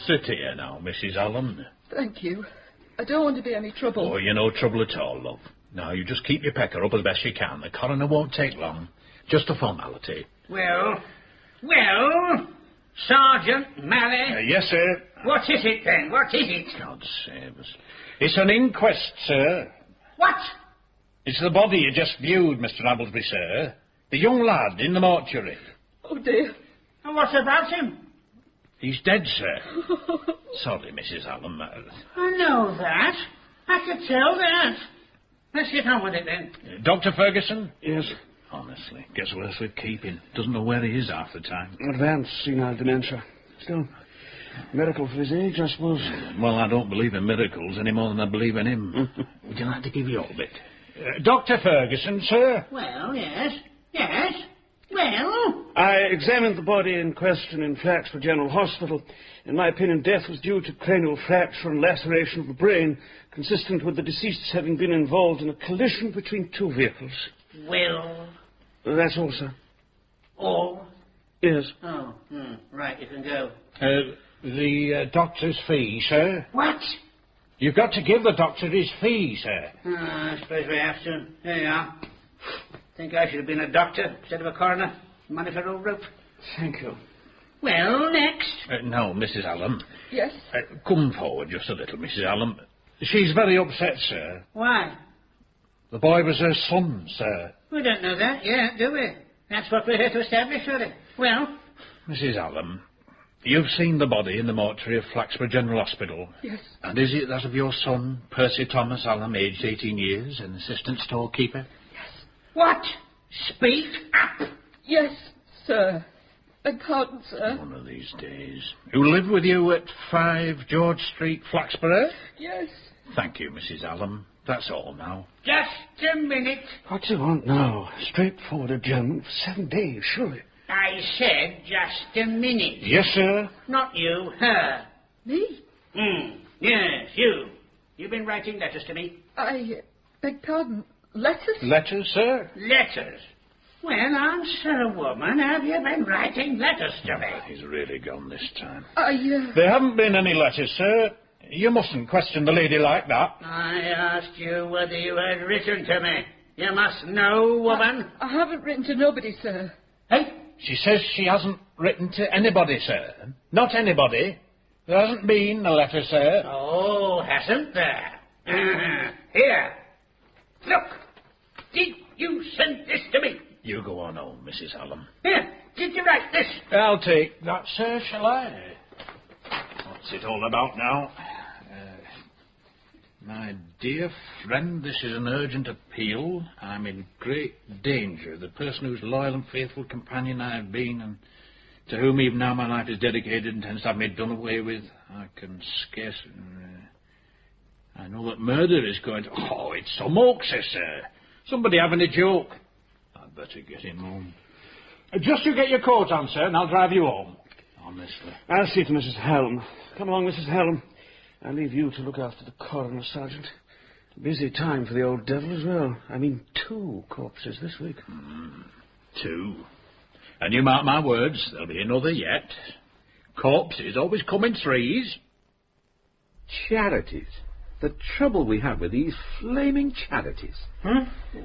Sit here now, Mrs. Allen. Thank you. I don't want to be any trouble. Oh, you're no trouble at all, love. Now, you just keep your pecker up as best you can. The coroner won't take long. Just a formality. Well, Sergeant Malley. Yes, sir. What is it, then? What is it? God save us. It's an inquest, sir. What? It's the body you just viewed, Mr. Appleby, sir. The young lad in the mortuary. Oh, dear. And what about him? He's dead, sir. Sorry, Mrs. Allen. I know that. I could tell that. Let's get on with it, then. Dr. Ferguson? Yes. Honestly, gets worse with keeping. Doesn't know where he is half the time. Advanced senile dementia. Still, miracle for his age, I suppose. Well, I don't believe in miracles any more than I believe in him. Would you like to give your bit? Dr. Ferguson, sir? Well, yes. Yes. Well? I examined the body in question in Flaxborough General Hospital. In my opinion, death was due to cranial fracture and laceration of the brain, consistent with the deceased's having been involved in a collision between two vehicles. Well? That's all, sir. All? Yes. Oh, right, you can go. The doctor's fee, sir? What? You've got to give the doctor his fee, sir. I suppose we have to. There you are. Think I should have been a doctor instead of a coroner. Money for old rope. Thank you. Well, next. No, Mrs. Allen. Yes? Come forward just a little, Mrs. Allen. She's very upset, sir. Why? The boy was her son, sir. We don't know that yet, do we? That's what we're here to establish, surely. Well? Mrs. Allen, you've seen the body in the mortuary of Flaxborough General Hospital. Yes. And is it that of your son, Percy Thomas Allen, aged 18 years, an assistant storekeeper? Yes. What? Speak up. Yes, sir. Beg pardon, sir. One of these days. Who lived with you at 5 George Street, Flaxborough? Yes. Thank you, Mrs. Allen. That's all now. Just a minute. What do you want now? Straightforward adjournment for 7 days, surely. I said just a minute. Yes, sir. Not you, her. Me? Yes, you. You've been writing letters to me. I beg pardon. Letters? Letters, sir? Letters? Well, answer a woman. Have you been writing letters to me? He's really gone this time. I There haven't been any letters, sir. You mustn't question the lady like that. I asked you whether you had written to me. You must know, woman. I haven't written to nobody, sir. Hey? She says she hasn't written to anybody, sir. Not anybody. There hasn't been a letter, sir. Oh, hasn't there? Here. Look. Did you send this to me? You go on home, Mrs. Allen. Here. Did you write this? I'll take that, sir, shall I? What's it all about now? My dear friend, this is an urgent appeal. I'm in great danger. The person whose loyal and faithful companion I have been, and to whom even now my life is dedicated, intends to have me done away with. I can scarce... I know that murder is going to... Oh, it's some hoaxer, sir. Somebody having a joke. I'd better get him home. Just you get your coat on, sir, and I'll drive you home. Honestly. I'll see to Mrs. Hallam. Come along, Mrs. Hallam. I'll leave you to look after the coroner, Sergeant. Busy time for the old devil as well. I mean, 2 corpses this week. 2. And you mark my words, there'll be another yet. Corpses always come in 3s. Charities. The trouble we have with these flaming charities.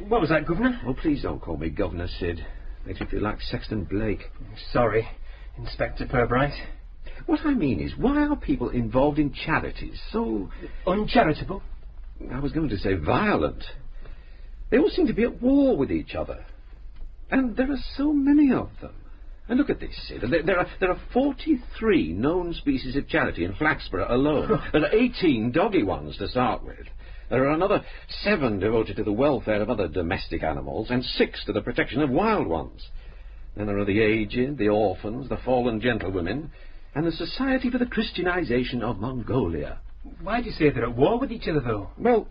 What was that, Governor? Oh, please don't call me Governor, Sid. Makes me feel like Sexton Blake. Sorry, Inspector Purbright. What I mean is, why are people involved in charities so... Uncharitable? I was going to say violent. They all seem to be at war with each other. And there are so many of them. And look at this, Sid. There are 43 known species of charity in Flaxborough alone. There are 18 doggy ones to start with. There are another 7 devoted to the welfare of other domestic animals, and 6 to the protection of wild ones. Then there are the aged, the orphans, the fallen gentlewomen, and the Society for the Christianization of Mongolia. Why do you say they're at war with each other, though? Well,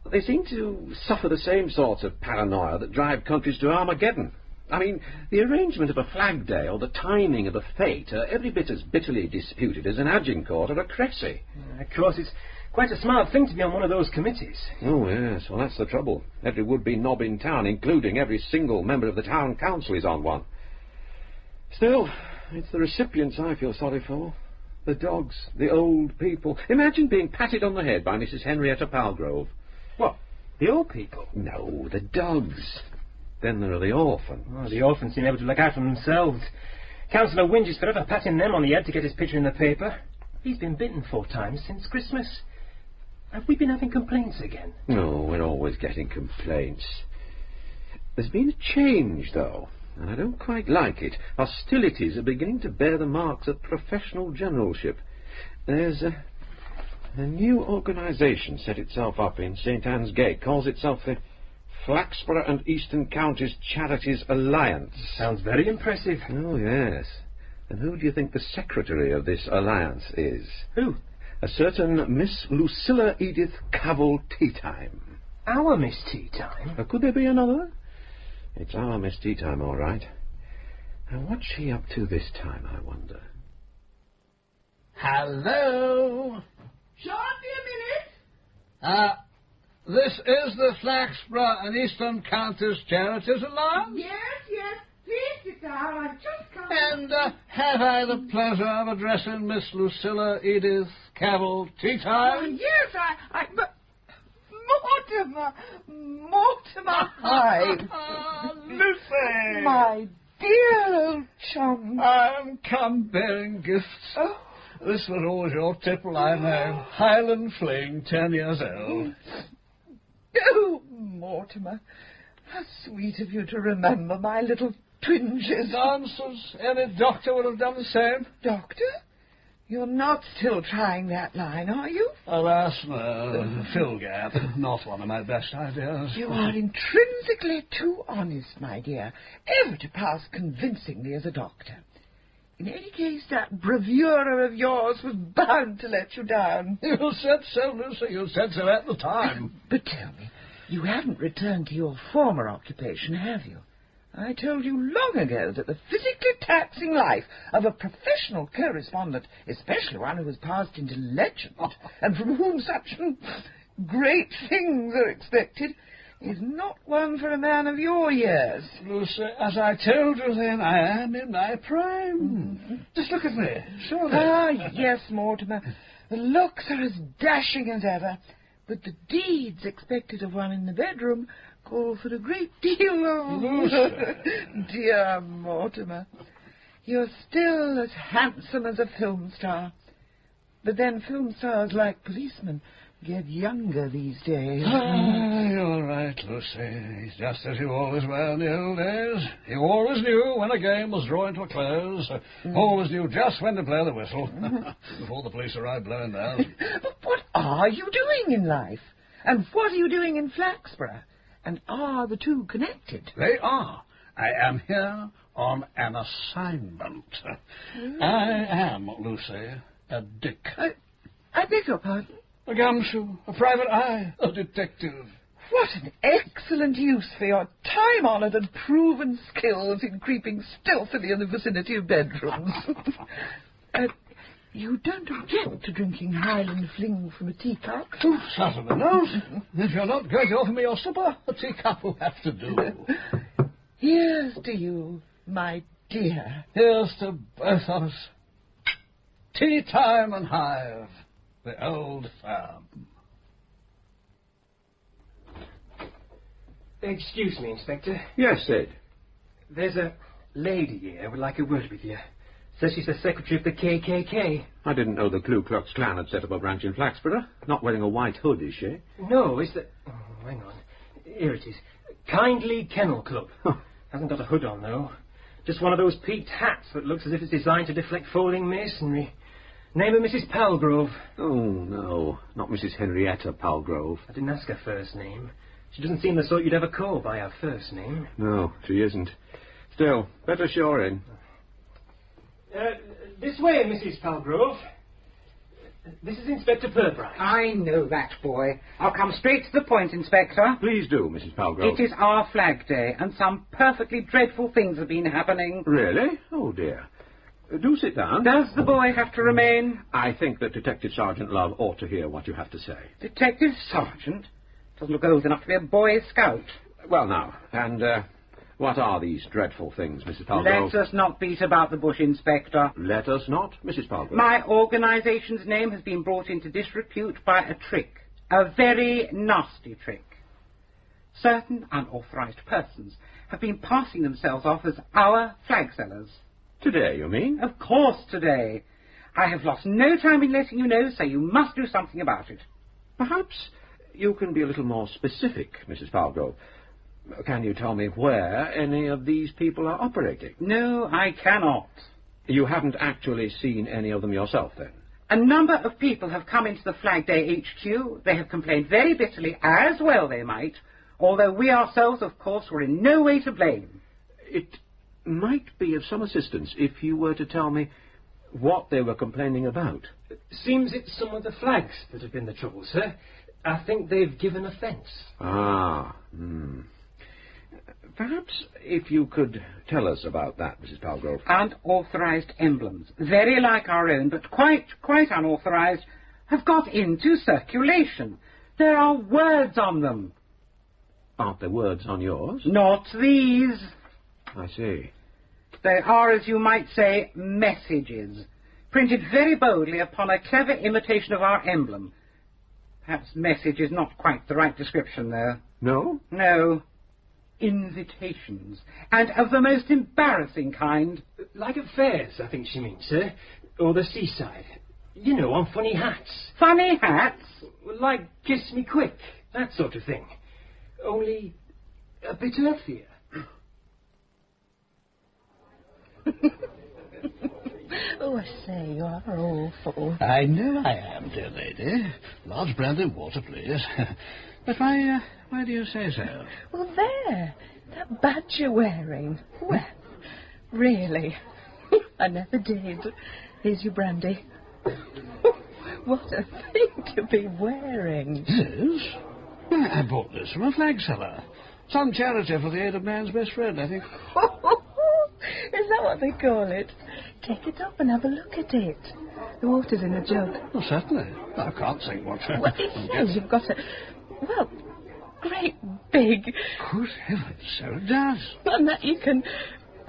they seem to suffer the same sorts of paranoia that drive countries to Armageddon. I mean, the arrangement of a flag day or the timing of a fete are every bit as bitterly disputed as an Agincourt or a Cressy. Of course, it's quite a smart thing to be on one of those committees. Oh, yes. Well, that's the trouble. Every would-be knob in town, including every single member of the town council, is on one. Still, It's the recipients I feel sorry for. The dogs, the old people. Imagine being patted on the head by Mrs. Henrietta Palgrove. What? The old people? No, the dogs. Then there are the orphans. Oh, the orphans seem able to look out for themselves. Councillor Winge is forever patting them on the head to get his picture in the paper. He's been bitten 4 times since Christmas. Have we been having complaints again? No, we're always getting complaints. There's been a change, though, and I don't quite like it. Hostilities are beginning to bear the marks of professional generalship. There's a new organisation set itself up in St. Anne's Gate, calls itself the Flaxborough and Eastern Counties Charities Alliance. Sounds very impressive. Oh, yes. And who do you think the secretary of this alliance is? Who? A certain Miss Lucilla Edith Cavell Teatime. Our Miss Teatime? Could there be another? It's our Miss Teatime, all right. Now, what's she up to this time, I wonder? Hello? Shan't be a minute. This is the Flaxborough and Eastern Counties Charities Alliance? Yes. Please sit down. I've just come. And have I the pleasure of addressing Miss Lucilla Edith Cavell Teatime? Yes, but... Mortimer Hyde. Lucy! My dear old chum. I'm come bearing gifts. Oh. This was always your tipple, I know. Highland Fling, 10 years old. Oh, Mortimer, how sweet of you to remember my little twinges. Nonsense. Any doctor would have done the same. Doctor? You're not still trying that line, are you? Alas, no. Fill gap. Not one of my best ideas. You are intrinsically too honest, my dear, ever to pass convincingly as a doctor. In any case, that bravura of yours was bound to let you down. You said so, Lucy. You said so at the time. But tell me, you haven't returned to your former occupation, have you? I told you long ago that the physically taxing life of a professional correspondent, especially one who has passed into legend, and from whom such great things are expected, is not one for a man of your years. Lucy, as I told you then, I am in my prime. Just look at me. Surely. Ah, yes, Mortimer. The looks are as dashing as ever, but the deeds expected of one in the bedroom call for a great deal of... Lucy. Dear Mortimer, you're still as handsome as a film star. But then film stars, like policemen, get younger these days. You're right, Lucy. It's just as you always were in the old days. You always knew when a game was drawing to a close. Always knew just when to blow the whistle. Before the police arrived blowing theirs. But what are you doing in life? And what are you doing in Flaxborough? And are the two connected? They are. I am here on an assignment. I am, Lucy, a dick. I beg your pardon? A gumshoe, a private eye, a detective. What an excellent use for your time-honoured and proven skills in creeping stealthily in the vicinity of bedrooms. You don't object to drinking Highland Fling from a teacup? Oh, certainly not. If you're not going to offer me your supper, a teacup will have to do. Here's to you, my dear. Here's to both of us. Tea time and hive. The old firm. Excuse me, Inspector. Yes, Sid. There's a lady here who would like a word with you. Says she's the secretary of the KKK. I didn't know the Ku Klux Klan had set up a branch in Flaxborough. Not wearing a white hood, is she? No, it's the... Oh, hang on. Here it is. Kindly Kennel Club. Huh. Hasn't got a hood on, though. Just one of those peaked hats that looks as if it's designed to deflect falling masonry. Name of Mrs. Palgrove. Oh, no. Not Mrs. Henrietta Palgrove. I didn't ask her first name. She doesn't seem the sort you'd ever call by her first name. No, she isn't. Still, better show her in. This way, Mrs. Palgrove. This is Inspector Purbright. I know that, boy. I'll come straight to the point, Inspector. Please do, Mrs. Palgrove. It is our Flag Day, and some perfectly dreadful things have been happening. Really? Oh, dear. Do sit down. Does the boy have to remain? I think that Detective Sergeant Love ought to hear what you have to say. Detective Sergeant? Doesn't look old enough to be a Boy Scout. Well, now, and What are these dreadful things, Mrs. Palgrove? Let us not beat about the bush, Inspector. Let us not, Mrs. Palgrove. My organisation's name has been brought into disrepute by a trick. A very nasty trick. Certain unauthorised persons have been passing themselves off as our flag sellers. Today, you mean? Of course, today. I have lost no time in letting you know, so you must do something about it. Perhaps you can be a little more specific, Mrs. Palgrove. Can you tell me where any of these people are operating? No, I cannot. You haven't actually seen any of them yourself, then? A number of people have come into the Flag Day HQ. They have complained very bitterly, as well they might, although we ourselves, of course, were in no way to blame. It might be of some assistance if you were to tell me what they were complaining about. Seems it's some of the flags that have been the trouble, sir. I think they've given offence. Ah, Perhaps if you could tell us about that, Mrs. Palgrove. Unauthorised emblems, very like our own, but quite unauthorised, have got into circulation. There are words on them. Aren't there words on yours? Not these. I see. They are, as you might say, messages, printed very boldly upon a clever imitation of our emblem. Perhaps message is not quite the right description, though. No? No. Invitations, and of the most embarrassing kind. Like at fairs, I think she means, sir. Or the seaside. You know, on funny hats. Funny hats? Like Kiss Me Quick, that sort of thing. Only a bit earthier. Oh, I say, you are awful. I know I am, dear lady. Large brandy water, please. But why do you say so? Well, there, that badge you're wearing. Well, really, I never did. Here's your brandy. What a thing to be wearing. Yes? Why, I bought this from a flag seller. Some charity for the aid of man's best friend, I think. Is that what they call it? Take it up and have a look at it. The water's in a jug. Oh, certainly. I can't think what... Well, it says you've got a... Well, great big... Good heavens, so it does. And that you can...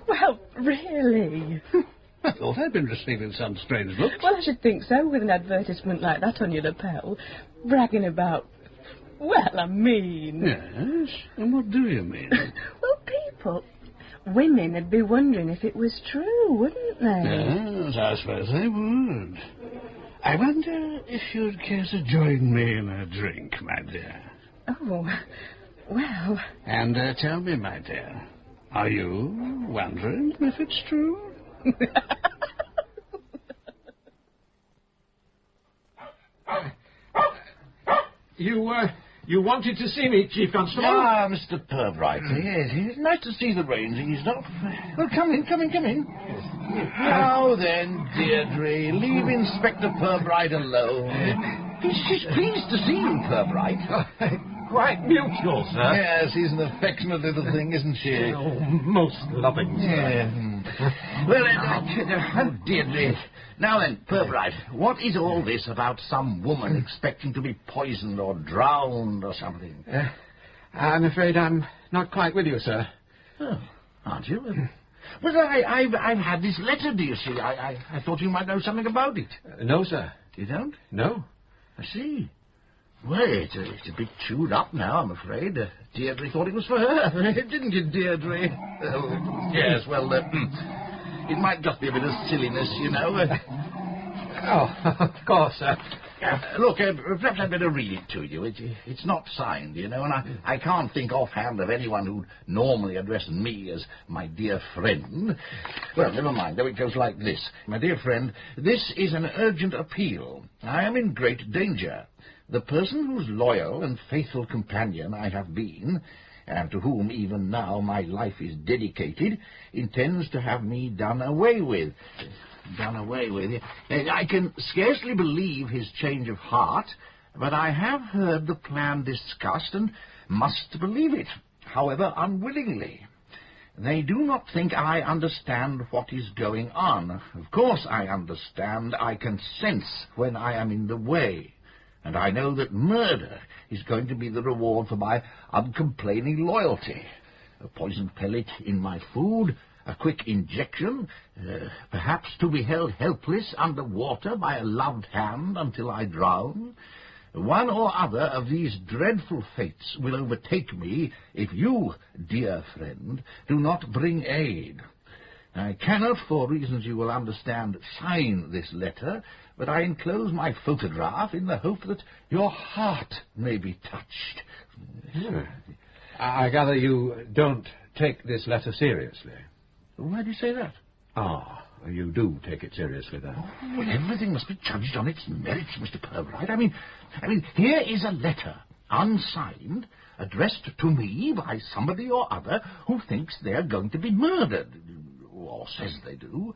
Well, really. I thought I'd been receiving some strange looks. Well, I should think so, with an advertisement like that on your lapel. Bragging about... Well, I mean... Yes? And what do you mean? Well, people... Women would be wondering if it was true, wouldn't they? Yes, I suppose they would. I wonder if you'd care to join me in a drink, my dear. Oh, well... And tell me, my dear, are you wondering if it's true? You wanted to see me, Chief Constable? Ah, Mr. Purbright. Yes, it's nice to see the ranging. Well, come in. Now then, Deirdre, leave Inspector Purbright alone. She's pleased to see you, Purbright. Quite mutual, sir. Yes, she's an affectionate little thing, isn't she? Oh, most loving, sir. Yeah. Well, Deirdre. Now then, Purbright, what is all this about some woman expecting to be poisoned or drowned or something? I'm afraid I'm not quite with you, sir. Oh, aren't you? Well, I've had this letter, do you see? I thought you might know something about it. No, sir. You don't? No. I see. Well, it's a bit chewed up now, I'm afraid. Deirdre thought it was for her, didn't you, Deirdre? Oh, yes, well, it might just be a bit of silliness, you know. Oh, of course, sir. Look, perhaps I'd better read it to you. It's not signed, you know, and I can't think offhand of anyone who'd normally address me as my dear friend. Well, never mind, though it goes like this. My dear friend, this is an urgent appeal. I am in great danger. The person whose loyal and faithful companion I have been, and to whom even now my life is dedicated, intends to have me done away with. Done away with. I can scarcely believe his change of heart, but I have heard the plan discussed and must believe it, however unwillingly. They do not think I understand what is going on. Of course I understand. I can sense when I am in the way. And I know that murder is going to be the reward for my uncomplaining loyalty. a poisoned pellet in my food, a quick injection, perhaps to be held helpless under water by a loved hand until I drown. One or other of these dreadful fates will overtake me if you, dear friend, do not bring aid. I cannot, for reasons you will understand, sign this letter, but I enclose my photograph in the hope that your heart may be touched. I gather you don't take this letter seriously. Why do you say that? Ah, you do take it seriously, then. Oh, well, everything must be judged on its merits, Mr. Purbright. I mean, here is a letter, unsigned, addressed to me by somebody or other who thinks they're going to be murdered, or says they do.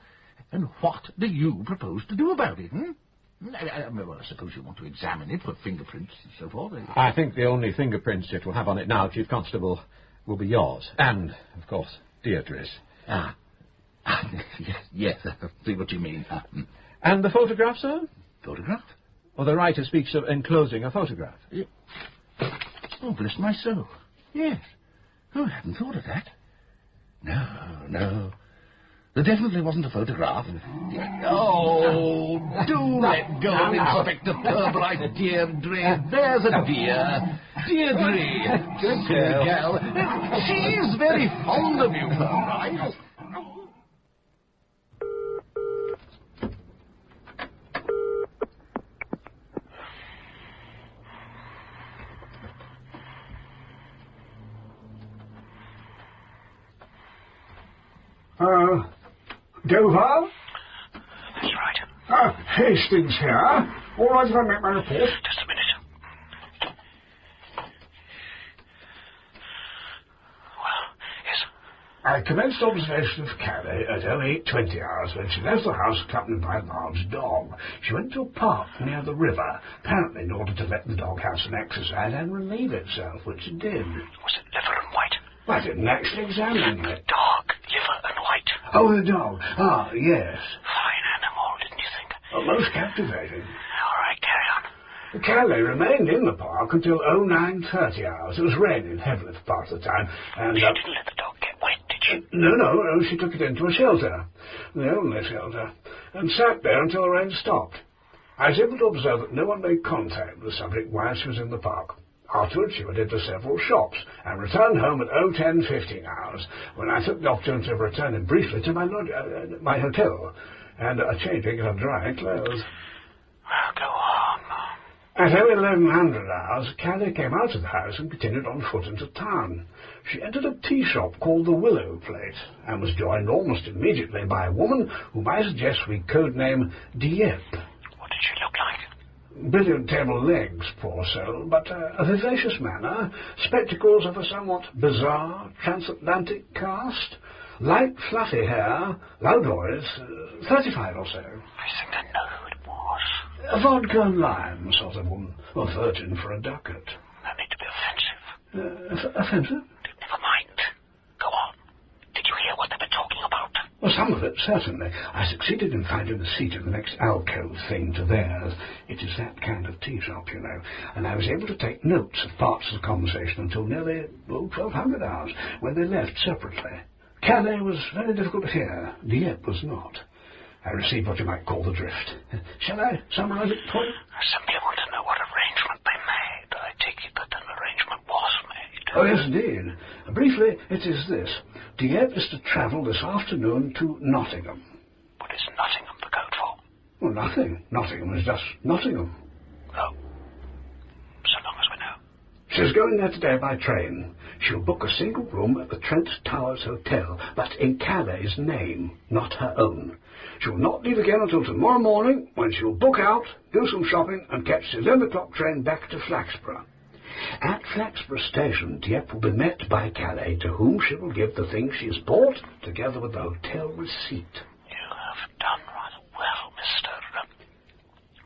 And what do you propose to do about it, Well, I suppose you want to examine it for fingerprints and so forth. I think the only fingerprints it will have on it now, Chief Constable, will be yours. And, of course, Deirdre's. Yes, I see what you mean. And the photograph, sir? Photograph? Well, the writer speaks of enclosing a photograph. Oh, bless my soul. Yes. Oh, I hadn't thought of that. No. There definitely wasn't a photograph. Oh, do let go of Inspector Purbright, Deirdre. There's a dear. Deirdre. Silly girl. She's very fond of you, Purbright. Dover? That's right. Hastings here. All right if I make my report? Just a minute. Well, yes. I commenced observation of Calais at 08:20 hours when she left the house accompanied by a large dog. She went to a park near the river, apparently in order to let the dog have some exercise and relieve itself, which it did. Was it liver and white? I didn't actually examine it. Dog, liver and white. Oh, the dog. Yes. Fine animal, didn't you think? Most captivating. All right, carry on. Calais remained in the park until 09:30 hours. It was raining heavily for part of the time, and... You didn't let the dog get wet, did you? No, she took it into a shelter, the only shelter, and sat there until the rain stopped. I was able to observe that no one made contact with the subject while she was in the park. Afterwards, she went into several shops and returned home at 0:10:15 hours, when I took the opportunity of returning briefly to my hotel and changing her dry clothes. Well, go on. At 1100 hours, Calais came out of the house and continued on foot into town. She entered a tea shop called the Willow Plate and was joined almost immediately by a woman whom I suggest we codename Dieppe. What did she look like? Brilliant table legs, poor soul, but a vivacious manner, spectacles of a somewhat bizarre transatlantic cast, light fluffy hair, low voice, 35 or so. I think I know who it was. A vodka and lime sort of woman, a virgin for a ducat. That need to be offensive. Offensive? Never mind. Go on. Did you hear what they were talking about? Well, some of it, certainly. I succeeded in finding the seat in the next alcove thing to theirs. It is that kind of tea shop, you know. And I was able to take notes of parts of the conversation until nearly 1200 hours, when they left separately. Calais was very difficult to hear. Dieppe was not. I received what you might call the drift. Shall I summarise it for you? I simply want to know what arrangement they made. I take it that an arrangement was made. Oh, yes, indeed. Briefly, it is this. Dieppe is to travel this afternoon to Nottingham. What is Nottingham the code for? Well, nothing. Nottingham is just Nottingham. Oh. So long as we know. She's going there today by train. She'll book a single room at the Trent Towers Hotel, but in Calais' name, not her own. She will not leave again until tomorrow morning, when she will book out, do some shopping, and catch the 11 o'clock train back to Flaxborough. At Flaxborough Station, Dieppe will be met by Calais, to whom she will give the things she has bought, together with the hotel receipt. You have done rather well, Mr.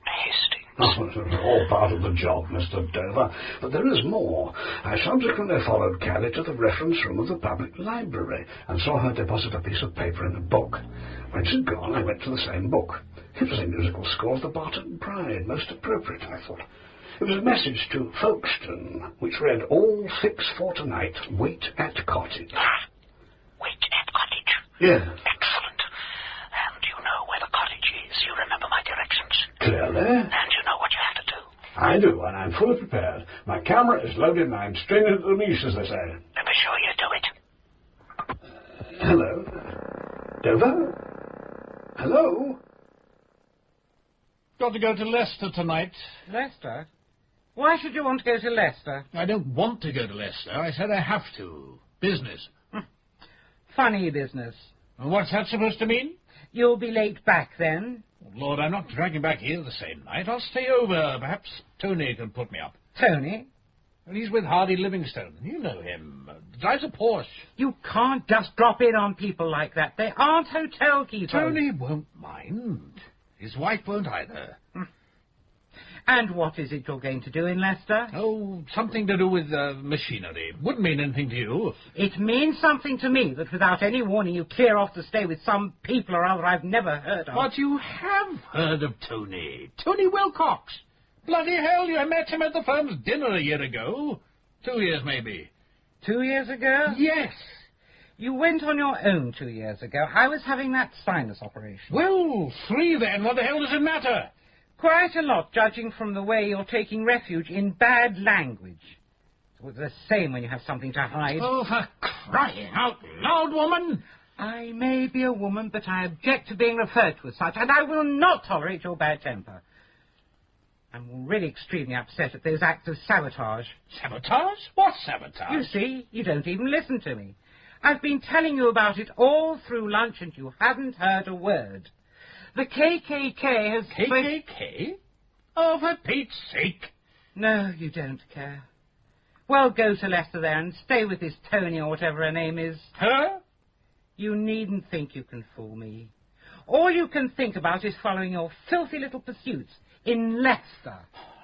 Hastings. Oh, all part of the job, Mr. Dover. But there is more. I subsequently followed Calais to the reference room of the public library and saw her deposit a piece of paper in a book. When she'd gone, I went to the same book. It was a musical score of the Barton Pride, most appropriate, I thought. It was a message to Folkestone, which read, "All fixed for tonight, wait at cottage." Yes. Excellent. And you know where the cottage is. You remember my directions. Clearly. And you know what you have to do. I do, and I'm fully prepared. My camera is loaded and I'm straining at the leash, as they say. Then be sure you do it. Hello? Dover? Hello? Got to go to Leicester tonight. Leicester? Why should you want to go to Leicester? I don't want to go to Leicester. I said I have to. Business. Funny business. And what's that supposed to mean? You'll be late back then. Oh, Lord, I'm not dragging back here the same night. I'll stay over. Perhaps Tony can put me up. Tony? And he's with Hardy Livingstone. You know him. Drives a Porsche. You can't just drop in on people like that. They aren't hotel keepers. Tony won't mind. His wife won't either. And what is it you're going to do in Leicester? Oh, something to do with machinery. Wouldn't mean anything to you. It means something to me that without any warning you clear off to stay with some people or other I've never heard of. But you have heard of Tony. Tony Wilcox. Bloody hell, you met him at the firm's dinner a year ago. 2 years, maybe. 2 years ago? Yes. You went on your own 2 years ago. I was having that sinus operation. Well, 3 then. What the hell does it matter? Quite a lot, judging from the way you're taking refuge in bad language. It's the same when you have something to hide. Oh, for crying out loud, woman! I may be a woman, but I object to being referred to as such, and I will not tolerate your bad temper. I'm really extremely upset at those acts of sabotage. Sabotage? What sabotage? You see, you don't even listen to me. I've been telling you about it all through lunch, and you haven't heard a word. The KKK has... KKK? Oh, for Pete's sake. No, you don't care. Well, go to Leicester there and stay with this Tony or whatever her name is. Her? You needn't think you can fool me. All you can think about is following your filthy little pursuits in Leicester.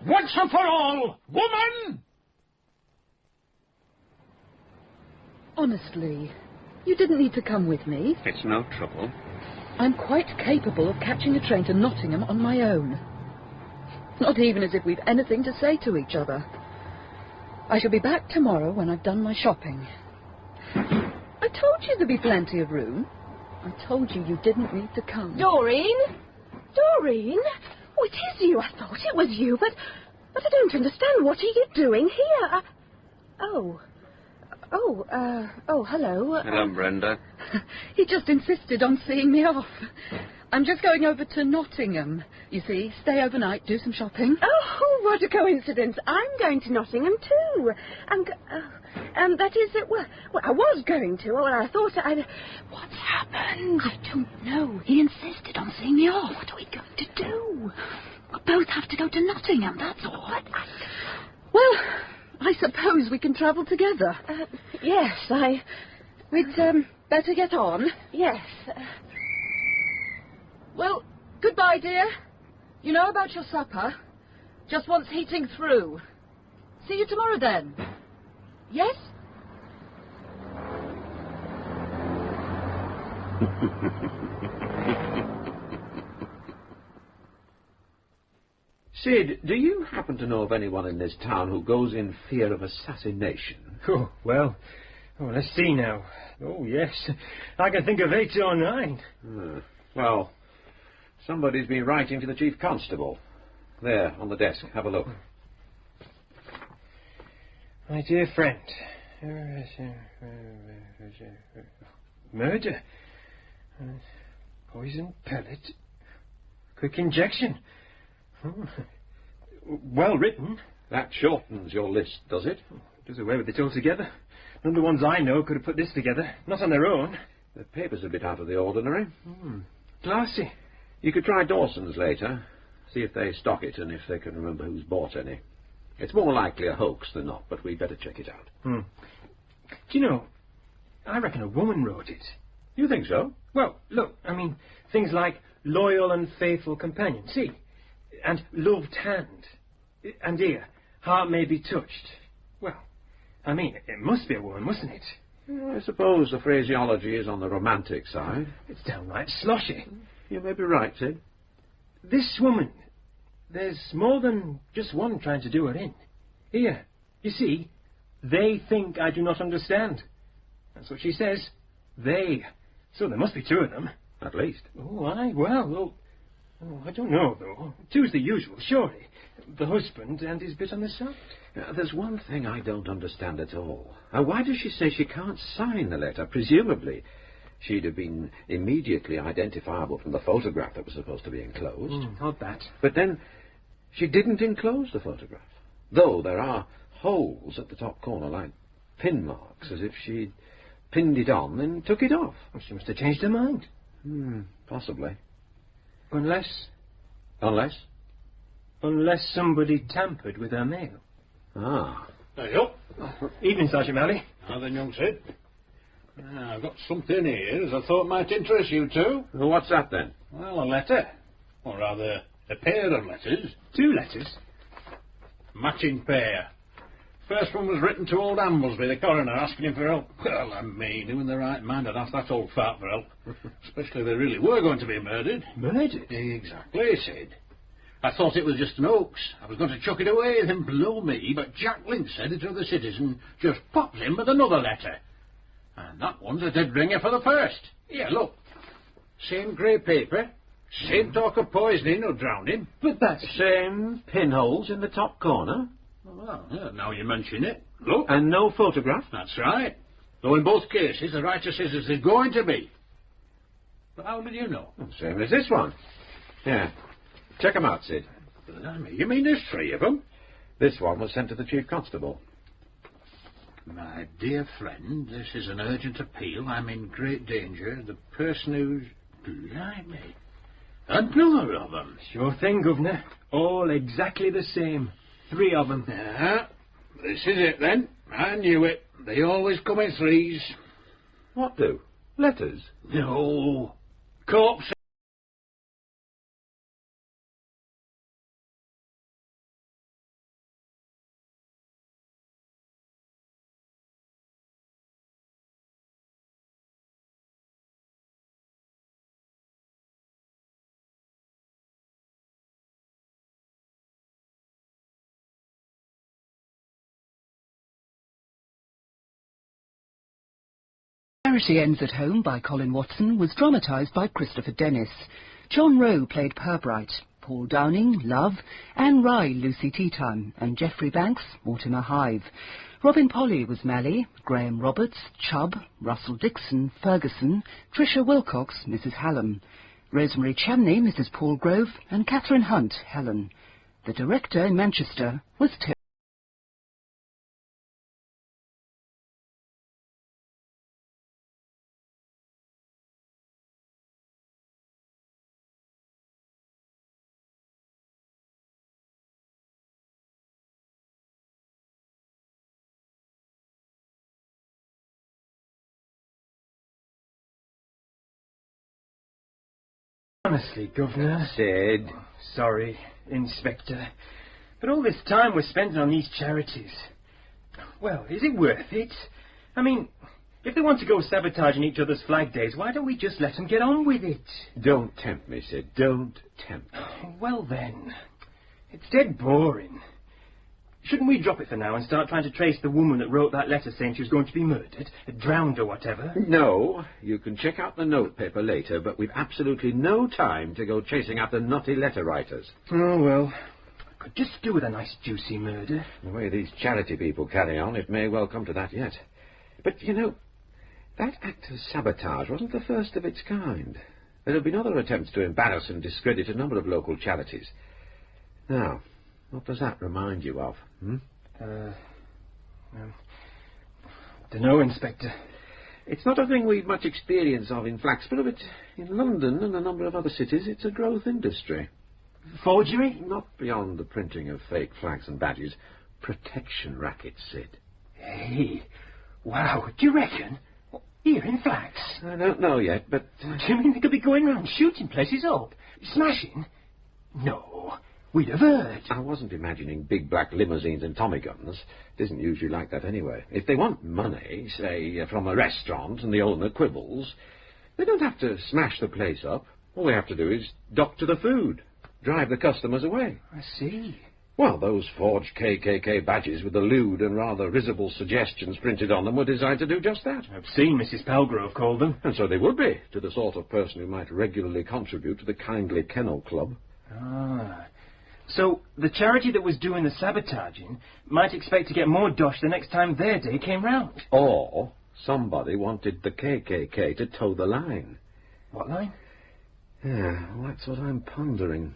Once and for all, woman! Honestly, you didn't need to come with me. It's no trouble. I'm quite capable of catching a train to Nottingham on my own. Not even as if we've anything to say to each other. I shall be back tomorrow when I've done my shopping. I told you there'd be plenty of room. I told you you didn't need to come. Doreen? Doreen? Oh, it is you. I thought it was you, but I don't understand. What are you doing here? Oh, hello. Hello, Brenda. He just insisted on seeing me off. I'm just going over to Nottingham, you see. Stay overnight, do some shopping. Oh, what a coincidence. I'm going to Nottingham, too. That is, well, I was going to. Well, I thought I'd... What's happened? I don't know. He insisted on seeing me off. What are we going to do? We'll both have to go to Nottingham, that's all. Well, I suppose we can travel together. Yes, We'd better get on. Yes. Well, goodbye, dear. You know about your supper. Just wants heating through. See you tomorrow, then. Yes? Sid, do you happen to know of anyone in this town who goes in fear of assassination? Oh, well, let's see now. Oh, yes, I can think of 8 or 9. Well, somebody's been writing to the Chief Constable. There, on the desk. Have a look. My dear friend. Murder. Poison pellet. Quick injection. Well written. That shortens your list, does it? Does away with it altogether. None of the ones I know could have put this together. Not on their own. The paper's a bit out of the ordinary. Classy. You could try Dawson's later. See if they stock it and if they can remember who's bought any. It's more likely a hoax than not, but we'd better check it out. Do you know, I reckon a woman wrote it. You think so? Well, look, I mean, things like loyal and faithful companion, see? And loved hand. And here, heart may be touched. Well, I mean, it must be a woman, mustn't it? I suppose the phraseology is on the romantic side. It's downright sloshy. You may be right, Sid. This woman, there's more than just one trying to do her in. Here, you see, they think I do not understand. That's what she says. They So there must be two of them. At least. Oh, aye, well, I don't know, though. Two's the usual, surely. The husband and his bit on the side. There's one thing I don't understand at all. Why does she say she can't sign the letter? Presumably, she'd have been immediately identifiable from the photograph that was supposed to be enclosed. Not that. But then, she didn't enclose the photograph. Though there are holes at the top corner, like pin marks, as if she'd pinned it on, then took it off. Well, she must have changed her mind. Possibly. Unless somebody tampered with her mail. Ah. There you go. Evening, Sergeant Malley. Now then, young Sid. I've got something here as I thought might interest you two. Well, what's that, then? Well, a letter. Or rather, a pair of letters. 2 letters? Matching pair. First one was written to old Amblesby, the coroner, asking him for help. Well, I mean, who in the right mind would ask that old fart for help? Especially if they really were going to be murdered. Murdered? Exactly, he said. I thought it was just an hoax. I was going to chuck it away and then blow me, but Jack Lynch said it to the citizen, just pops in with another letter. And that one's a dead ringer for the first. Here, look. Same grey paper, same talk of poisoning or drowning. But that's same pinholes in the top corner. Well, yeah, now you mention it. Look. And no photograph. That's right. Though in both cases, the writer says as there's going to be. But how did you know? Same as this one. Yeah. Check 'em out, Sid. Blimey, you mean there's 3 of them? This one was sent to the Chief Constable. My dear friend, this is an urgent appeal. I'm in great danger. The person who's... Blimey. Another of them. Sure thing, Governor. All exactly the same. 3 of them. Yeah, this is it then. I knew it. They always come in 3s. What do? Letters? No. Corpse. Charity Ends at Home by Colin Watson was dramatised by Christopher Dennis. John Rowe played Purbright, Paul Downing, Love, Anne Rye, Lucy Teatime, and Geoffrey Banks, Mortimer Hive. Robin Polly was Mally, Graham Roberts, Chubb, Russell Dixon, Ferguson, Tricia Wilcox, Mrs. Hallam, Rosemary Chamney, Mrs. Paul Grove, and Catherine Hunt, Helen. The director in Manchester was Tim. Honestly, Governor... Sid. Sorry, Inspector. But all this time we're spending on these charities... Well, is it worth it? I mean, if they want to go sabotaging each other's flag days, why don't we just let them get on with it? Don't tempt me, Sid. Don't tempt me. Well then, it's dead boring. Shouldn't we drop it for now and start trying to trace the woman that wrote that letter saying she was going to be murdered, drowned or whatever? No, you can check out the notepaper later, but we've absolutely no time to go chasing after naughty letter writers. Oh, well, I could just do with a nice juicy murder. The way these charity people carry on, it may well come to that yet. But, you know, that act of sabotage wasn't the first of its kind. There have been other attempts to embarrass and discredit a number of local charities. Now... what does that remind you of? Dunno, Inspector. It's not a thing we've much experience of in Flaxborough, but in London and a number of other cities, it's a growth industry. Forgery? Not beyond the printing of fake flags and badges. Protection rackets, Sid. Hey, wow, do you reckon? Here in Flax? I don't know yet, but... Do you mean they could be going around shooting places up? Smashing? No... we'd have heard. I wasn't imagining big black limousines and Tommy guns. It isn't usually like that anyway. If they want money, say, from a restaurant and the owner quibbles, they don't have to smash the place up. All they have to do is dock to the food, drive the customers away. I see. Well, those forged KKK badges with the lewd and rather risible suggestions printed on them were designed to do just that. I've seen Mrs. Palgrove call them. And so they would be, to the sort of person who might regularly contribute to the Kindly Kennel Club. Ah. So the charity that was doing the sabotaging might expect to get more dosh the next time their day came round. Or somebody wanted the KKK to toe the line. What line? Yeah, well, that's what I'm pondering.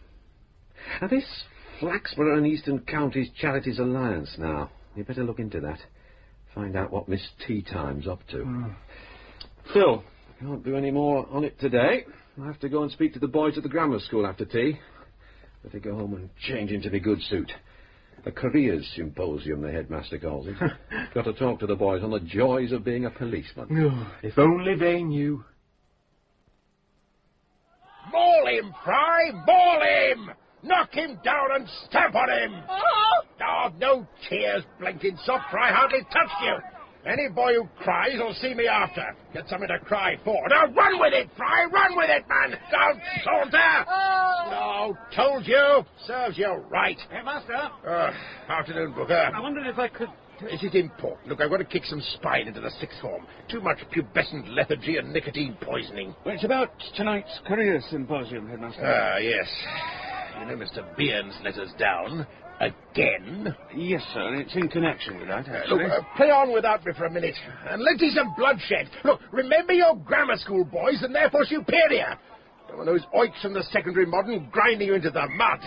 Now, this Flaxborough and Eastern Counties Charities Alliance now. You better look into that. Find out what Miss Tea Time's up to. Phil. I can't do any more on it today. I'll have to go and speak to the boys at the grammar school after tea. Better go home and change into my good suit. A careers symposium, the headmaster calls it. Got to talk to the boys on the joys of being a policeman. Oh, if only they knew. Maul him, Fry! Maul him! Knock him down and stamp on him! Oh, no tears, blinking soft, Fry hardly touched you. Any boy who cries will see me after. Get something to cry for. Now run with it, Fry! Run with it, man! Don't saunter! No, told you. Serves you right. Hey, Master. Afternoon, Booker. I wondered if I could... Is it important? Look, I've got to kick some spine into the sixth form. Too much pubescent lethargy and nicotine poisoning. Well, it's about tonight's career symposium, Headmaster. Yes. You know Mr. Bearns let us down. Again? Yes, sir. It's in connection with that, Look, actually. play on without me for a minute. And let's see some bloodshed. Look, remember your grammar school boys and therefore superior. Don't want those oiks from the secondary modern grinding you into the mud.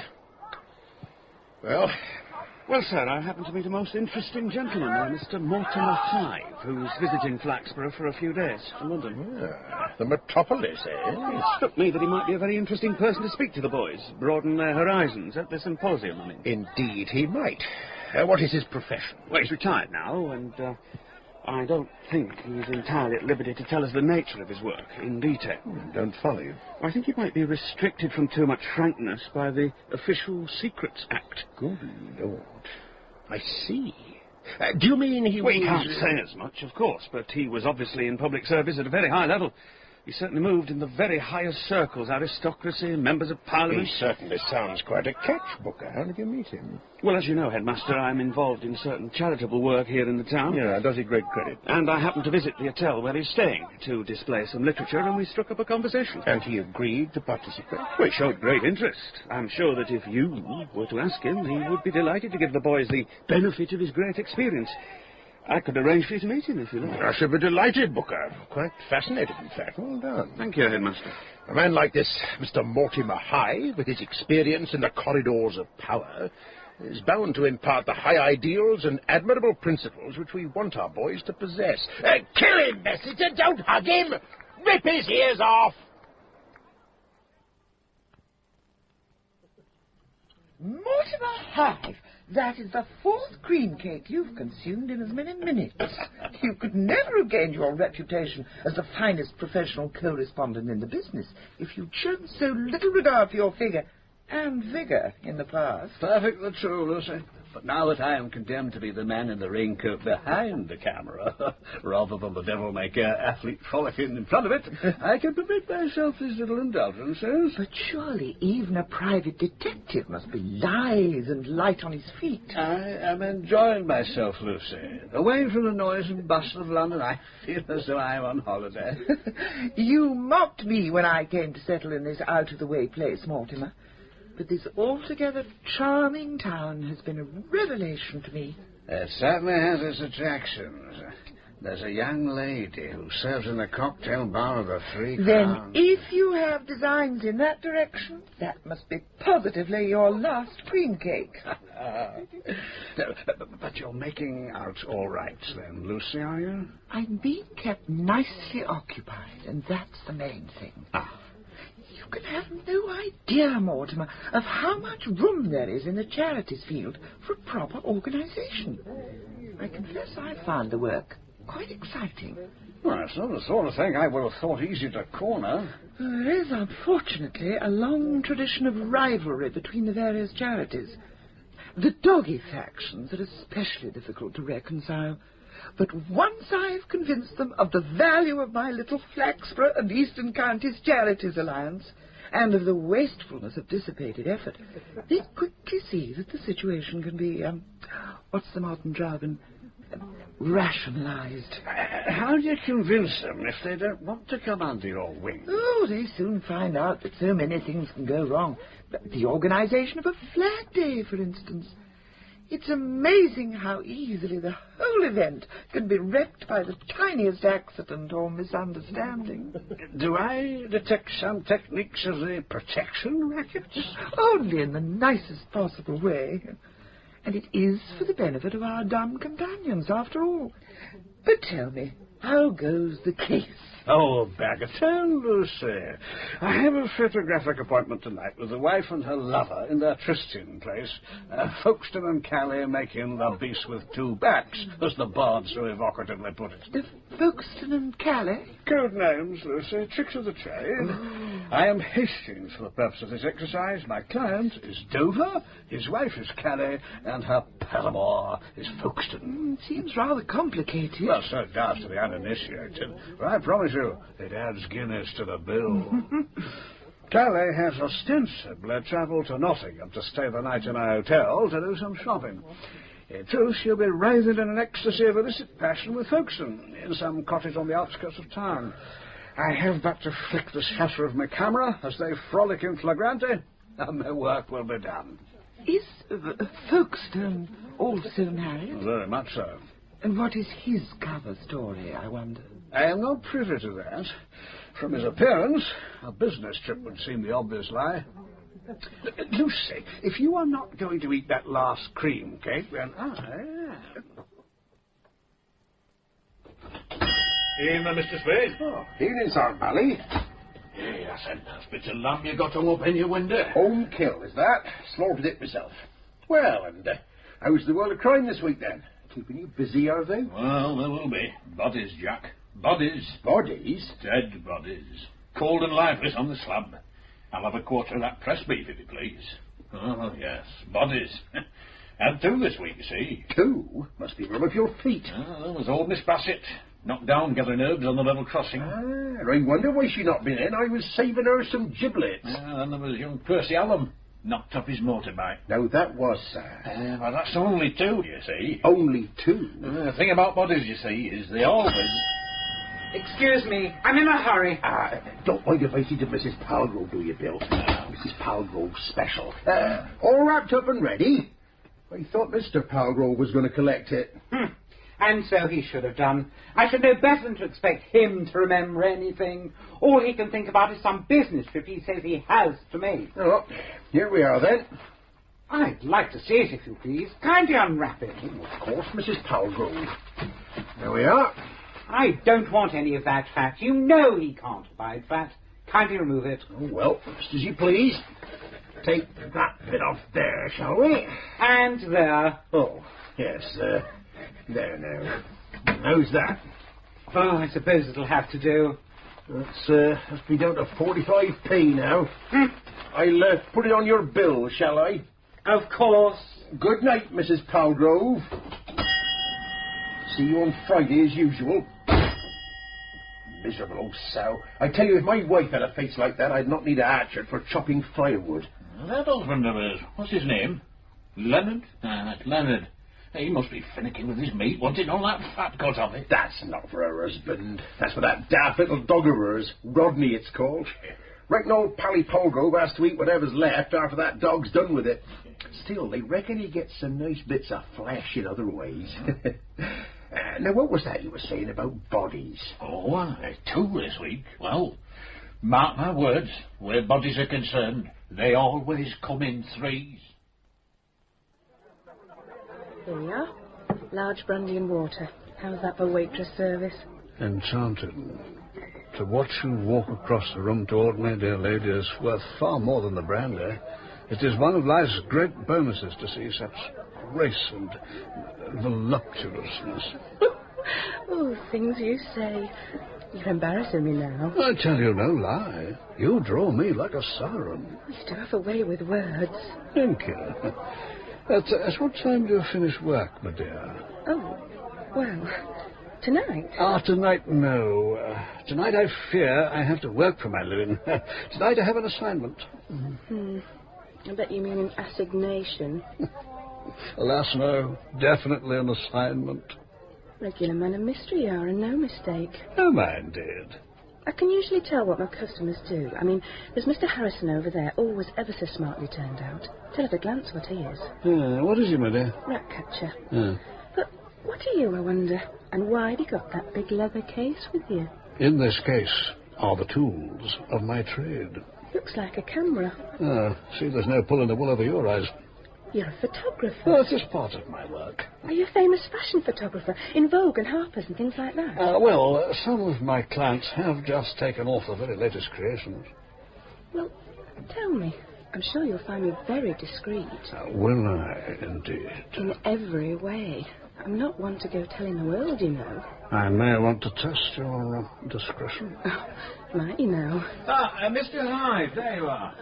Well, sir, I happen to meet a most interesting gentleman there, Mr. Mortimer Hive, who's visiting Flaxborough for a few days from London. The metropolis, eh? It struck me that he might be a very interesting person to speak to the boys, broaden their horizons at the symposium, I mean. Indeed, he might. What is his profession? Well, he's retired now, and I don't think he's entirely at liberty to tell us the nature of his work in detail. Don't follow you. I think he might be restricted from too much frankness by the Official Secrets Act. Good Lord. I see. Do you mean he was... Well, he can't say as much, of course, but he was obviously in public service at a very high level. He certainly moved in the very highest circles, aristocracy, members of Parliament. He certainly sounds quite a catch, Booker. How did you meet him? Well, as you know, Headmaster, I'm involved in certain charitable work here in the town. Yeah, does he great credit. And I happened to visit the hotel where he's staying to display some literature, and we struck up a conversation. And he agreed to participate? Well, he showed great interest. I'm sure that if you were to ask him, he would be delighted to give the boys the benefit of his great experience. I could arrange for you to meet him, if you like. I should be delighted, Booker. Quite fascinated, in fact. Well done. Thank you, Headmaster. A man like this, Mr. Mortimer Hive, with his experience in the corridors of power, is bound to impart the high ideals and admirable principles which we want our boys to possess. Kill him, messenger! Don't hug him! Rip his ears off! Mortimer Hive! That is the fourth cream cake you've consumed in as many minutes. You could never have gained your reputation as the finest professional correspondent in the business if you'd shown so little regard for your figure and vigour in the past. Perfectly true, Lucy. But now that I am condemned to be the man in the raincoat behind the camera, rather than the devil-may-care athlete frolicking in front of it, I can permit myself these little indulgences. But surely even a private detective must be lithe and light on his feet. I am enjoying myself, Lucy. Away from the noise and bustle of London, I feel as though I am on holiday. You mocked me when I came to settle in this out-of-the-way place, Mortimer. But this altogether charming town has been a revelation to me. It certainly has its attractions. There's a young lady who serves in the cocktail bar of the Three Crowns. Then if you have designs in that direction, that must be positively your last cream cake. But you're making out all right, then, Lucy, are you? I'm being kept nicely occupied, and that's the main thing. You can have no idea, Mortimer, of how much room there is in the charities field for proper organisation. I confess I found the work quite exciting. Well, it's not the sort of thing I would have thought easy to corner. There is, unfortunately, a long tradition of rivalry between the various charities. The doggy factions are especially difficult to reconcile. But once I've convinced them of the value of my little Flaxborough and Eastern Counties Charities Alliance, and of the wastefulness of dissipated effort, they quickly see that the situation can be, what's the modern jargon, rationalised. How do you convince them if they don't want to come under your wing? Oh, they soon find out that so many things can go wrong. The organisation of a flag day, for instance. It's amazing how easily the whole event can be wrecked by the tiniest accident or misunderstanding. Do I detect some techniques of the protection rackets? Only in the nicest possible way. And it is for the benefit of our dumb companions, after all. But tell me, how goes the case? Oh, bagatelle, Lucy. I have a photographic appointment tonight with the wife and her lover in their trysting place, Folkestone and Calais making the beast with two backs, as the bard so evocatively put it. The Folkestone and Calais? Code names, Lucy, tricks of the trade. Oh. I am Hastings for the purpose of this exercise. My client is Dover, his wife is Calais, and her paramour is Folkestone. Seems rather complicated. Well, so it does to the uninitiated, but I promise you, it adds Guinness to the bill. Calais has ostensibly travelled to Nottingham to stay the night in a hotel to do some shopping. In truth, she'll be writhing in an ecstasy of illicit passion with Folkestone in some cottage on the outskirts of town. I have but to flick the shutter of my camera as they frolic in flagrante, and my work will be done. Is Folkestone also married? Very much so. And what is his cover story, I wonder? I am not privy to that. From his appearance, a business trip would seem the obvious lie. Lucy, if you are not going to eat that last cream cake, then I am. Evening, Mr. Spade. Oh, evening, Sir Bally. Yes, and that bit of lamb you got to open your window. Home kill, is that? Slaughtered it myself. Well, and how's the world of crime this week, then? Keeping you busy, are they? Well, there will be. Bodies, Jack. Bodies. Bodies? Dead bodies. Cold and lifeless on the slab. I'll have a quarter of that press beef, if you please. Oh, yes, bodies. Had two this week, you see. Two? Must be room of your feet. There was old Miss Bassett, knocked down gathering herbs on the level crossing. I wonder why she not been in. I was saving her some giblets. And there was young Percy Allen, knocked up his motorbike. Now, that was sad. Well, that's only two, you see. Only two? The thing about bodies, you see, is they always... Excuse me, I'm in a hurry. Don't mind if I see to Mrs. Palgrove, do you, Bill? Mrs. Palgrove's special. All wrapped up and ready? I thought Mr. Palgrove was going to collect it. And so he should have done. I should know better than to expect him to remember anything. All he can think about is some business trip he says he has to make. Oh, here we are, then. I'd like to see it, if you please. Kindly unwrap it. Of course, Mrs. Palgrove. There we are. I don't want any of that fat. You know he can't abide fat. Kindly remove it. Oh, well, just as you please. Take that bit off there, shall we? And there. Oh, yes, there now. How's that? Oh, I suppose it'll have to do. Let's be down to 45p now. I'll put it on your bill, shall I? Of course. Good night, Mrs. Palgrove. See you on Friday as usual. Miserable old sow. I tell you, if my wife had a face like that, I'd not need a hatchet for chopping firewood. That husband of hers, what's his name? Leonard? That's Leonard. He must be finicking with his meat, wanting all that fat cut off it. That's not for her husband. That's for that daft little dog of hers. Rodney, it's called. Reckon old Pally Palgrove has to eat whatever's left after that dog's done with it. Still, they reckon he gets some nice bits of flesh in other ways. Now, what was that you were saying about bodies? Oh, two this week. Well, mark my words, where bodies are concerned, they always come in threes. Here we are. Large brandy and water. How's that for waitress service? Enchanted. To watch you walk across the room toward me, dear lady, is worth far more than the brandy. It is one of life's great bonuses to see such grace and voluptuousness. Oh, things you say. You're embarrassing me now. I tell you no lie. You draw me like a siren. You do have a way with words. Thank you. At what time do you finish work, my dear? Oh, Well, tonight? Tonight, no. Tonight I fear I have to work for my living. Tonight I have an assignment. I bet you mean an assignation. Alas, no. Definitely an assignment. Regular man of mystery you are, and no mistake. Oh, my indeed. I can usually tell what my customers do. I mean, there's Mr. Harrison over there, always ever so smartly turned out. Tell at a glance what he is. What is he, my dear? Rat catcher. But what are you, I wonder? And why have you got that big leather case with you? In this case are the tools of my trade. Looks like a camera. See, there's no pulling the wool over your eyes. You're a photographer. Well, it's just part of my work. Are you a famous fashion photographer? In Vogue and Harper's and things like that? Some of my clients have just taken off the very latest creations. Well, tell me. I'm sure you'll find me very discreet. Will I, indeed? In every way. I'm not one to go telling the world, you know. I may want to test your discretion. Might you know? Mr. Hyde, there you are.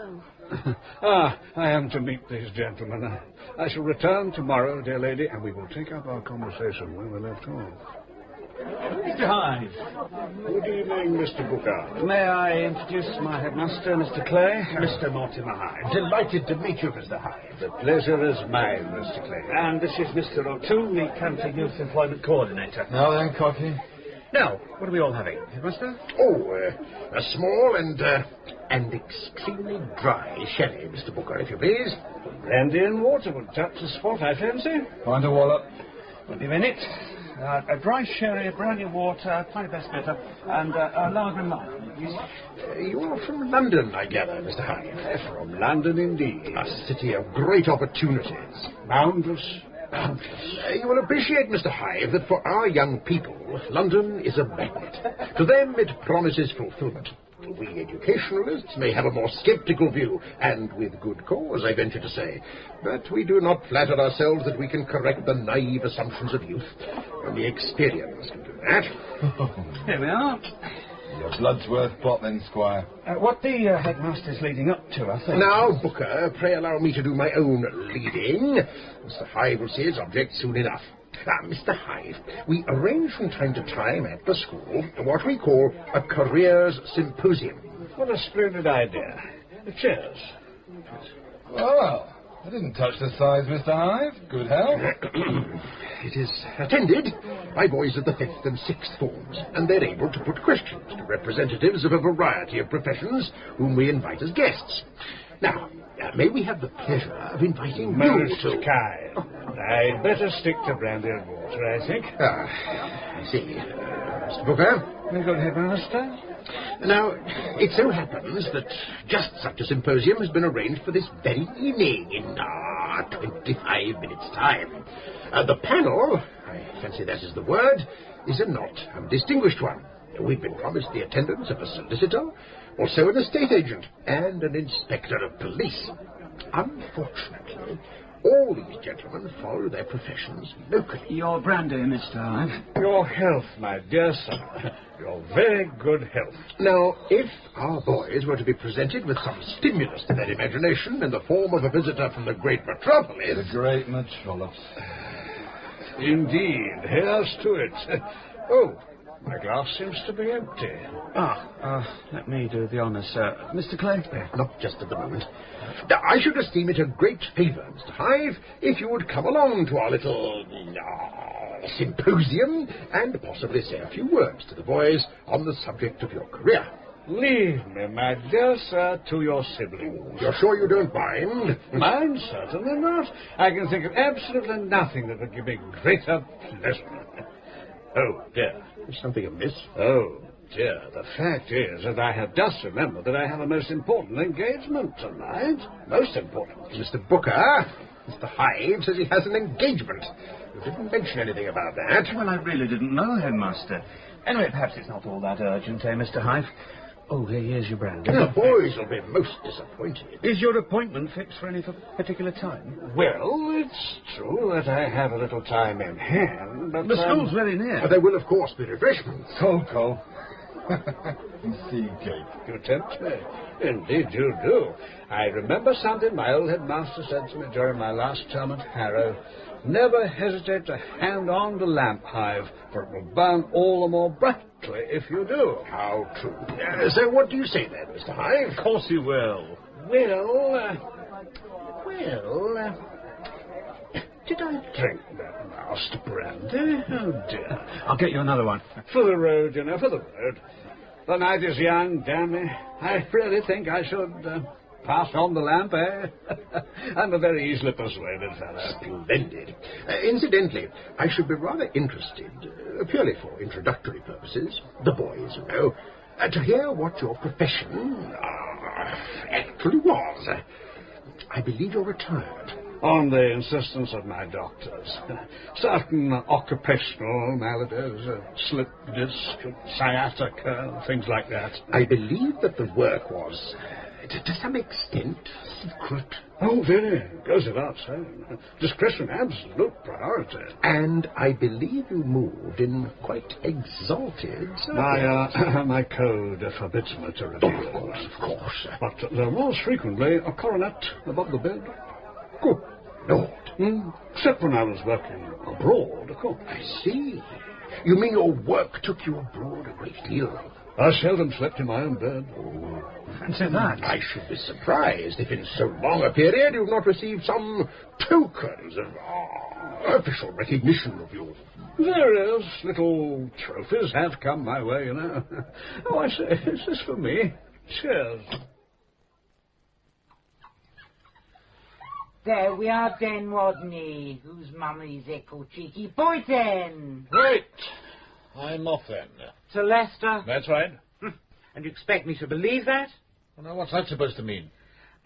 I am to meet these gentlemen. I shall return tomorrow, dear lady, and we will take up our conversation where we left off. Mr. Hyde. Good evening, Mr. Booker. May I introduce my headmaster, Mr. Clay? Mr. Mortimer Hyde. Delighted to meet you, Mr. Hyde. The pleasure is mine, Mr. Clay. And this is Mr. O'Toole, the County Youth Employment Coordinator. Now then, Cocky. Now, what are we all having, headmaster? A small and extremely dry sherry, Mr. Booker, if you please. Brandy and water would touch the spot, I fancy. Find a wallop. Won't be a minute. A dry sherry, brandy and water, pint of best bitter, and a lager and malt, please. You are from London, I gather, Mr. Hyde. From London, indeed. A city of great opportunities. Boundless. You will appreciate, Mr. Hyde, that for our young people, London is a magnet. To them, it promises fulfilment. We educationalists may have a more sceptical view, and with good cause, I venture to say. But we do not flatter ourselves that we can correct the naive assumptions of youth. Only experience can do that. Here we are. Your blood's worth plot then, Squire. What the headmaster's leading up to, I think. Now, Booker, pray allow me to do my own leading. Mr. Hyde will see his object soon enough. Mr. Hyde, we arrange from time to time at the school what we call a careers symposium. What a splendid idea. Cheers. Well, I didn't touch the sides, Mr. Hyde. Good health. It is attended by boys of the 5th and 6th forms, and they're able to put questions to representatives of a variety of professions whom we invite as guests. Now, may we have the pleasure of inviting Most you to... kind. I'd better stick to brandy and water, I think. I see. Mr. Booker? Very good, headmaster. Now, it so happens that just such a symposium has been arranged for this very evening in 25 minutes' time. The panel, I fancy that is the word, is a not undistinguished one. We've been promised the attendance of a solicitor, also an estate agent, and an inspector of police. Unfortunately, all these gentlemen follow their professions locally. Your brandy, Mr. Hyde. Your health, my dear son. Your very good health. Now, if our boys were to be presented with some stimulus to their imagination in the form of a visitor from the great metropolis... The great metropolis. Indeed, here's to it. Oh, my glass seems to be empty. Let me do the honours, sir. Mr. Clay? Not just at the moment. Now, I should esteem it a great favour, Mr. Hyde, if you would come along to our little symposium and possibly say a few words to the boys on the subject of your career. Leave me, my dear sir, to your siblings. You're sure you don't mind? Mind? Certainly not. I can think of absolutely nothing that would give me greater pleasure. Oh, dear. Is something amiss? Oh, dear. The fact is that I have just remembered that I have a most important engagement tonight. Most important. Mr. Booker, Mr. Hyde says he has an engagement. You didn't mention anything about that. Well, I really didn't know, headmaster. Anyway, perhaps it's not all that urgent, Mr. Hyde? Oh, here's your brandy. The boys will be most disappointed. Is your appointment fixed for any particular time? Well, it's true that I have a little time in hand, but... The school's very near. There will, of course, be refreshments. Cocoa. Seed cake. You tempt me. Indeed you do. I remember something my old headmaster said to me during my last term at Harrow. Never hesitate to hand on the lamp hive, for it will burn all the more brightly if you do. How true. So what do you say then, Mr. Hive? Of course you will. Did I drink that last brandy? Oh, dear. I'll get you another one. For the road, you know, for the road. The night is young, damn me. I really think I should pass on the lamp, eh? I'm a very easily persuaded fellow. Splendid. Incidentally, I should be rather interested, purely for introductory purposes, the boys, you know, to hear what your profession actually was. I believe you're retired. On the insistence of my doctors. Certain occupational maladies, slip disc, sciatica, things like that. I believe that the work was, to some extent, secret. Oh, very. Goes without saying. Discretion, absolute priority. And I believe you moved in quite exalted circles. My code forbids me to reveal. Of course. But there was frequently a coronet above the bed. Good Lord. Except when I was working abroad, of course. I see. You mean your work took you abroad a great deal? I seldom slept in my own bed. Fancy that. I should be surprised if in so long a period you've not received some tokens of official recognition of you. Various little trophies have come my way, you know. Oh, I say, is this for me? Cheers. There we are then, Rodney. Whose mummy's echo cheeky boy then? Right. I'm off then. To Leicester? That's right. And you expect me to believe that? Well, now, what's that supposed to mean?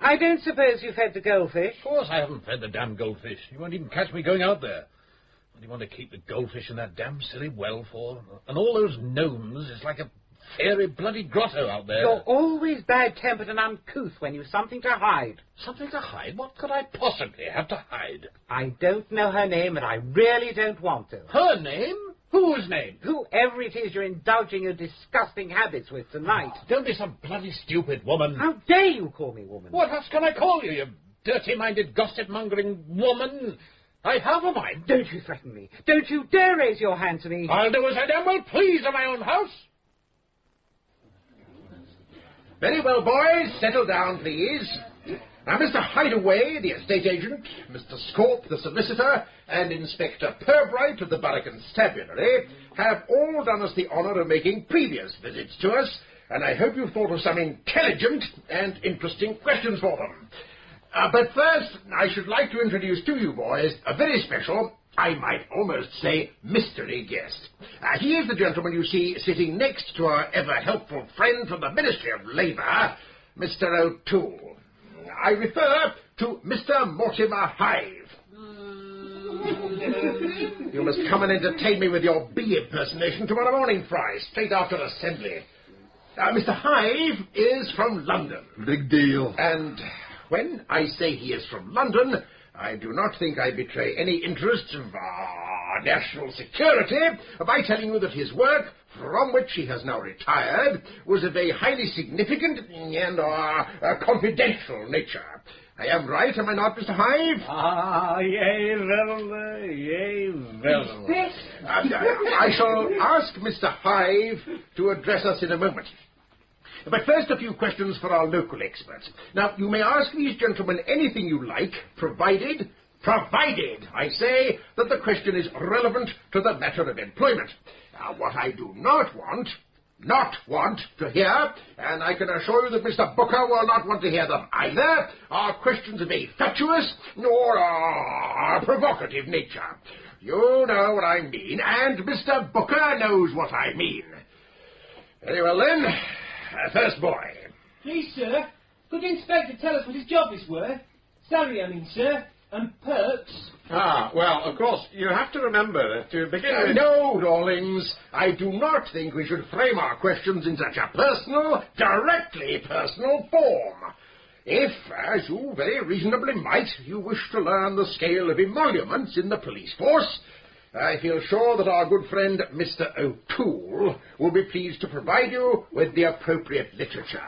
I don't suppose you fed the goldfish? Of course I haven't fed the damn goldfish. You won't even catch me going out there. What do you want to keep the goldfish in that damn silly well for? And all those gnomes, it's like a fairy bloody grotto out there. You're always bad-tempered and uncouth when you've something to hide. Something to hide? What could I possibly have to hide? I don't know her name, and I really don't want to. Her name? Whose name? Whoever it is you're indulging your disgusting habits with tonight. Oh, don't be some bloody stupid woman. How dare you call me woman? What else can I call you, you dirty-minded, gossip-mongering woman? I have a mind. Don't you threaten me. Don't you dare raise your hand to me. I'll do as I damn well please in my own house. Very well, boys. Settle down, please. Now, Mr. Hideaway, the estate agent, Mr. Scorp, the solicitor, and Inspector Purbright of the Borough Constabulary have all done us the honour of making previous visits to us, and I hope you've thought of some intelligent and interesting questions for them. But first, I should like to introduce to you boys a very special, I might almost say, mystery guest. He is the gentleman you see sitting next to our ever-helpful friend from the Ministry of Labour, Mr. O'Toole. I refer to Mr. Mortimer Hive. You must come and entertain me with your bee impersonation tomorrow morning, Fry, straight after assembly. Mr. Hive is from London. Big deal. And when I say he is from London, I do not think I betray any interests of national security by telling you that his work, from which he has now retired, was of a highly significant and confidential nature. I am right, am I not, Mr. Hive? Yea, verily, yea, verily. I shall ask Mr. Hive to address us in a moment. But first, a few questions for our local experts. Now, you may ask these gentlemen anything you like, provided, I say, that the question is relevant to the matter of employment. Now, what I do not want to hear, and I can assure you that Mr. Booker will not want to hear them either, are questions of a fatuous or provocative nature. You know what I mean, and Mr. Booker knows what I mean. Very well, then. First boy. Please, sir, could the inspector tell us what his job is worth? Salary, I mean, sir, and perks. Well, of course, you have to remember that to begin with... No, darlings, I do not think we should frame our questions in such a personal, directly personal form. If, as you very reasonably might, you wish to learn the scale of emoluments in the police force, I feel sure that our good friend Mr. O'Toole will be pleased to provide you with the appropriate literature.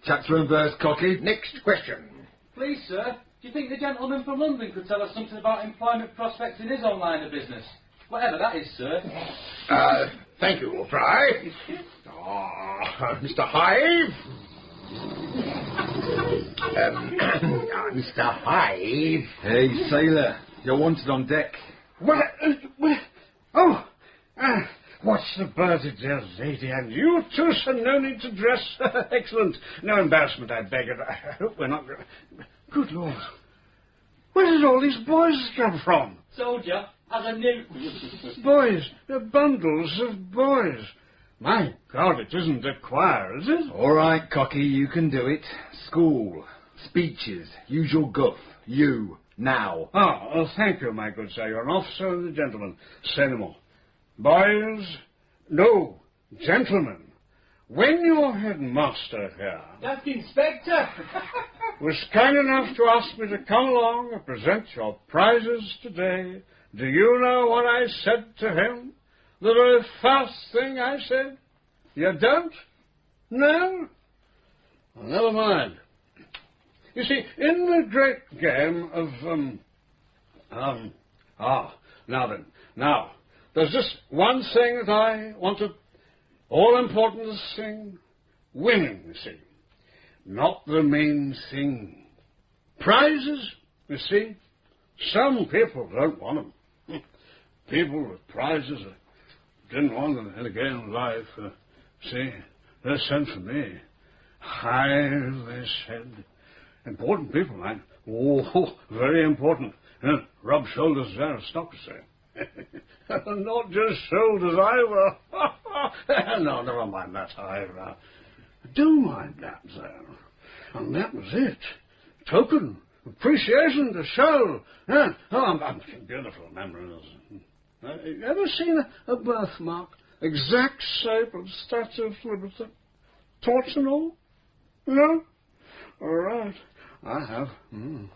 Chapter and verse, Cocky. Next question. Please, sir, Do you think the gentleman from London could tell us something about employment prospects in his own line of business? Whatever that is, sir. Thank you, Fry. Mr. Hive. Mr. Hive. Hey, sailor. You're wanted on deck. What's the bird, dear lady? And you too, sir, no need to dress. Excellent. No embarrassment, I beg it. I hope we're not... Good Lord. Where did all these boys come from? Soldier, as a new... Boys. They're bundles of boys. My God, it isn't a choir, is it? All right, Cocky, you can do it. School, speeches, usual guff. You, now. Thank you, my good sir. You're an officer and a gentleman. Say no more. Boys, no, gentlemen, when your headmaster here... That's the Inspector! ...was kind enough to ask me to come along and present your prizes today, do you know what I said to him? The very first thing I said? You don't? No? Well, never mind. You see, in the great game of, Now, there's just one thing that I want to... all-important thing. Winning, you see. Not the main thing. Prizes, you see. Some people don't want them. People with prizes didn't want them in a game of life. See, they sent for me. Hive, they said. Important people, man. Oh, very important. Rub shoulders with aristocracy. Not just shoulders either. No, never mind that, Hive. I do mind that, though. And that was it. Token, appreciation to show. I'm beautiful memories. You ever seen a birthmark? Exact shape of Statue of Liberty? Torch and all? No? All right. I have. In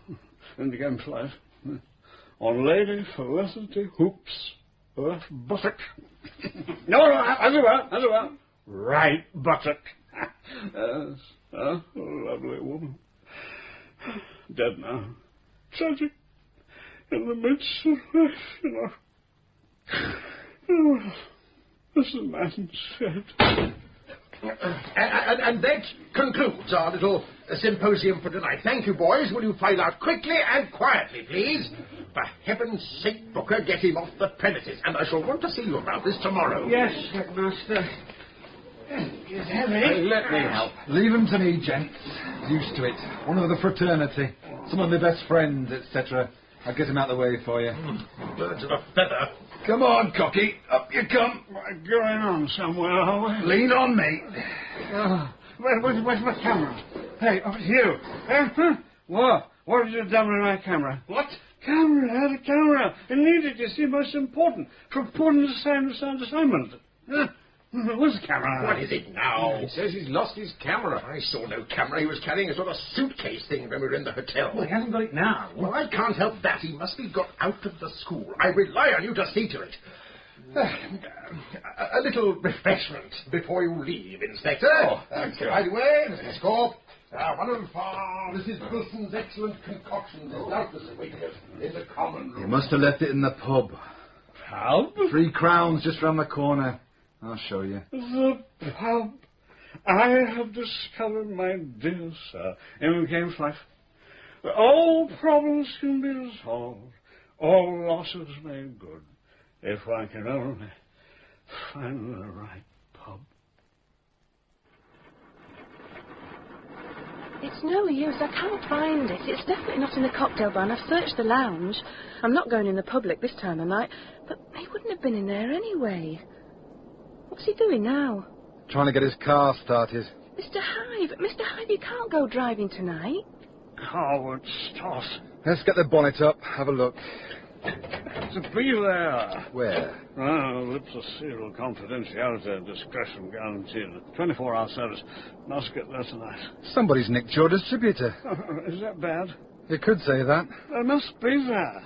the game's life. On Lady Felicity Hoops' left buttock. No, as well. Right buttock. Yes. A lovely woman. Dead now. Tragic. In the midst of life, you know. Oh, this is man said. And that concludes our little symposium for tonight. Thank you, boys. Will you file out quickly and quietly, please? For heaven's sake, Booker, get him off the premises. And I shall want to see you about this tomorrow. Yes, headmaster. It's heavy. Let me help. Leave him to me, gents. Used to it. One of the fraternity. Some of my best friends, etc. I'll get him out of the way for you. Birds of a feather. Come on, Cocky. Up you come. We're going on somewhere, are we? Lean on me. Where's my camera? Hey, you. What have you done with my camera? What? Camera, I had a camera. I needed, you see, most important. For important assignment. Where's the camera? What is it now? He says he's lost his camera. I saw no camera. He was carrying a sort of suitcase thing when we were in the hotel. Well, he hasn't got it now. Well, I can't help that. He must be got out of the school. I rely on you to see to it. A little refreshment before you leave, Inspector. Thank you. By the way, Mr. Escort, Mrs. Wilson's excellent concoction is doubtless awaiting us in the common room. You must have left it in the pub. Pub? 3 crowns just round the corner. I'll show you. The pub. I have discovered, my dear sir, in game's life, that all problems can be resolved, all losses made good, if I can only find the right pub. It's no use. I can't find it. It's definitely not in the cocktail bar, and I've searched the lounge. I'm not going in the public this time of night, but he wouldn't have been in there anyway. What's he doing now? Trying to get his car started. Mr. Hyde, you can't go driving tonight. Coward stuff. Let's get the bonnet up. Have a look. To be there. Where? Lips of serial confidentiality and discretion guaranteed. 24-hour service. Must get there tonight. Somebody's nicked your distributor. Is that bad? You could say that. There must be there.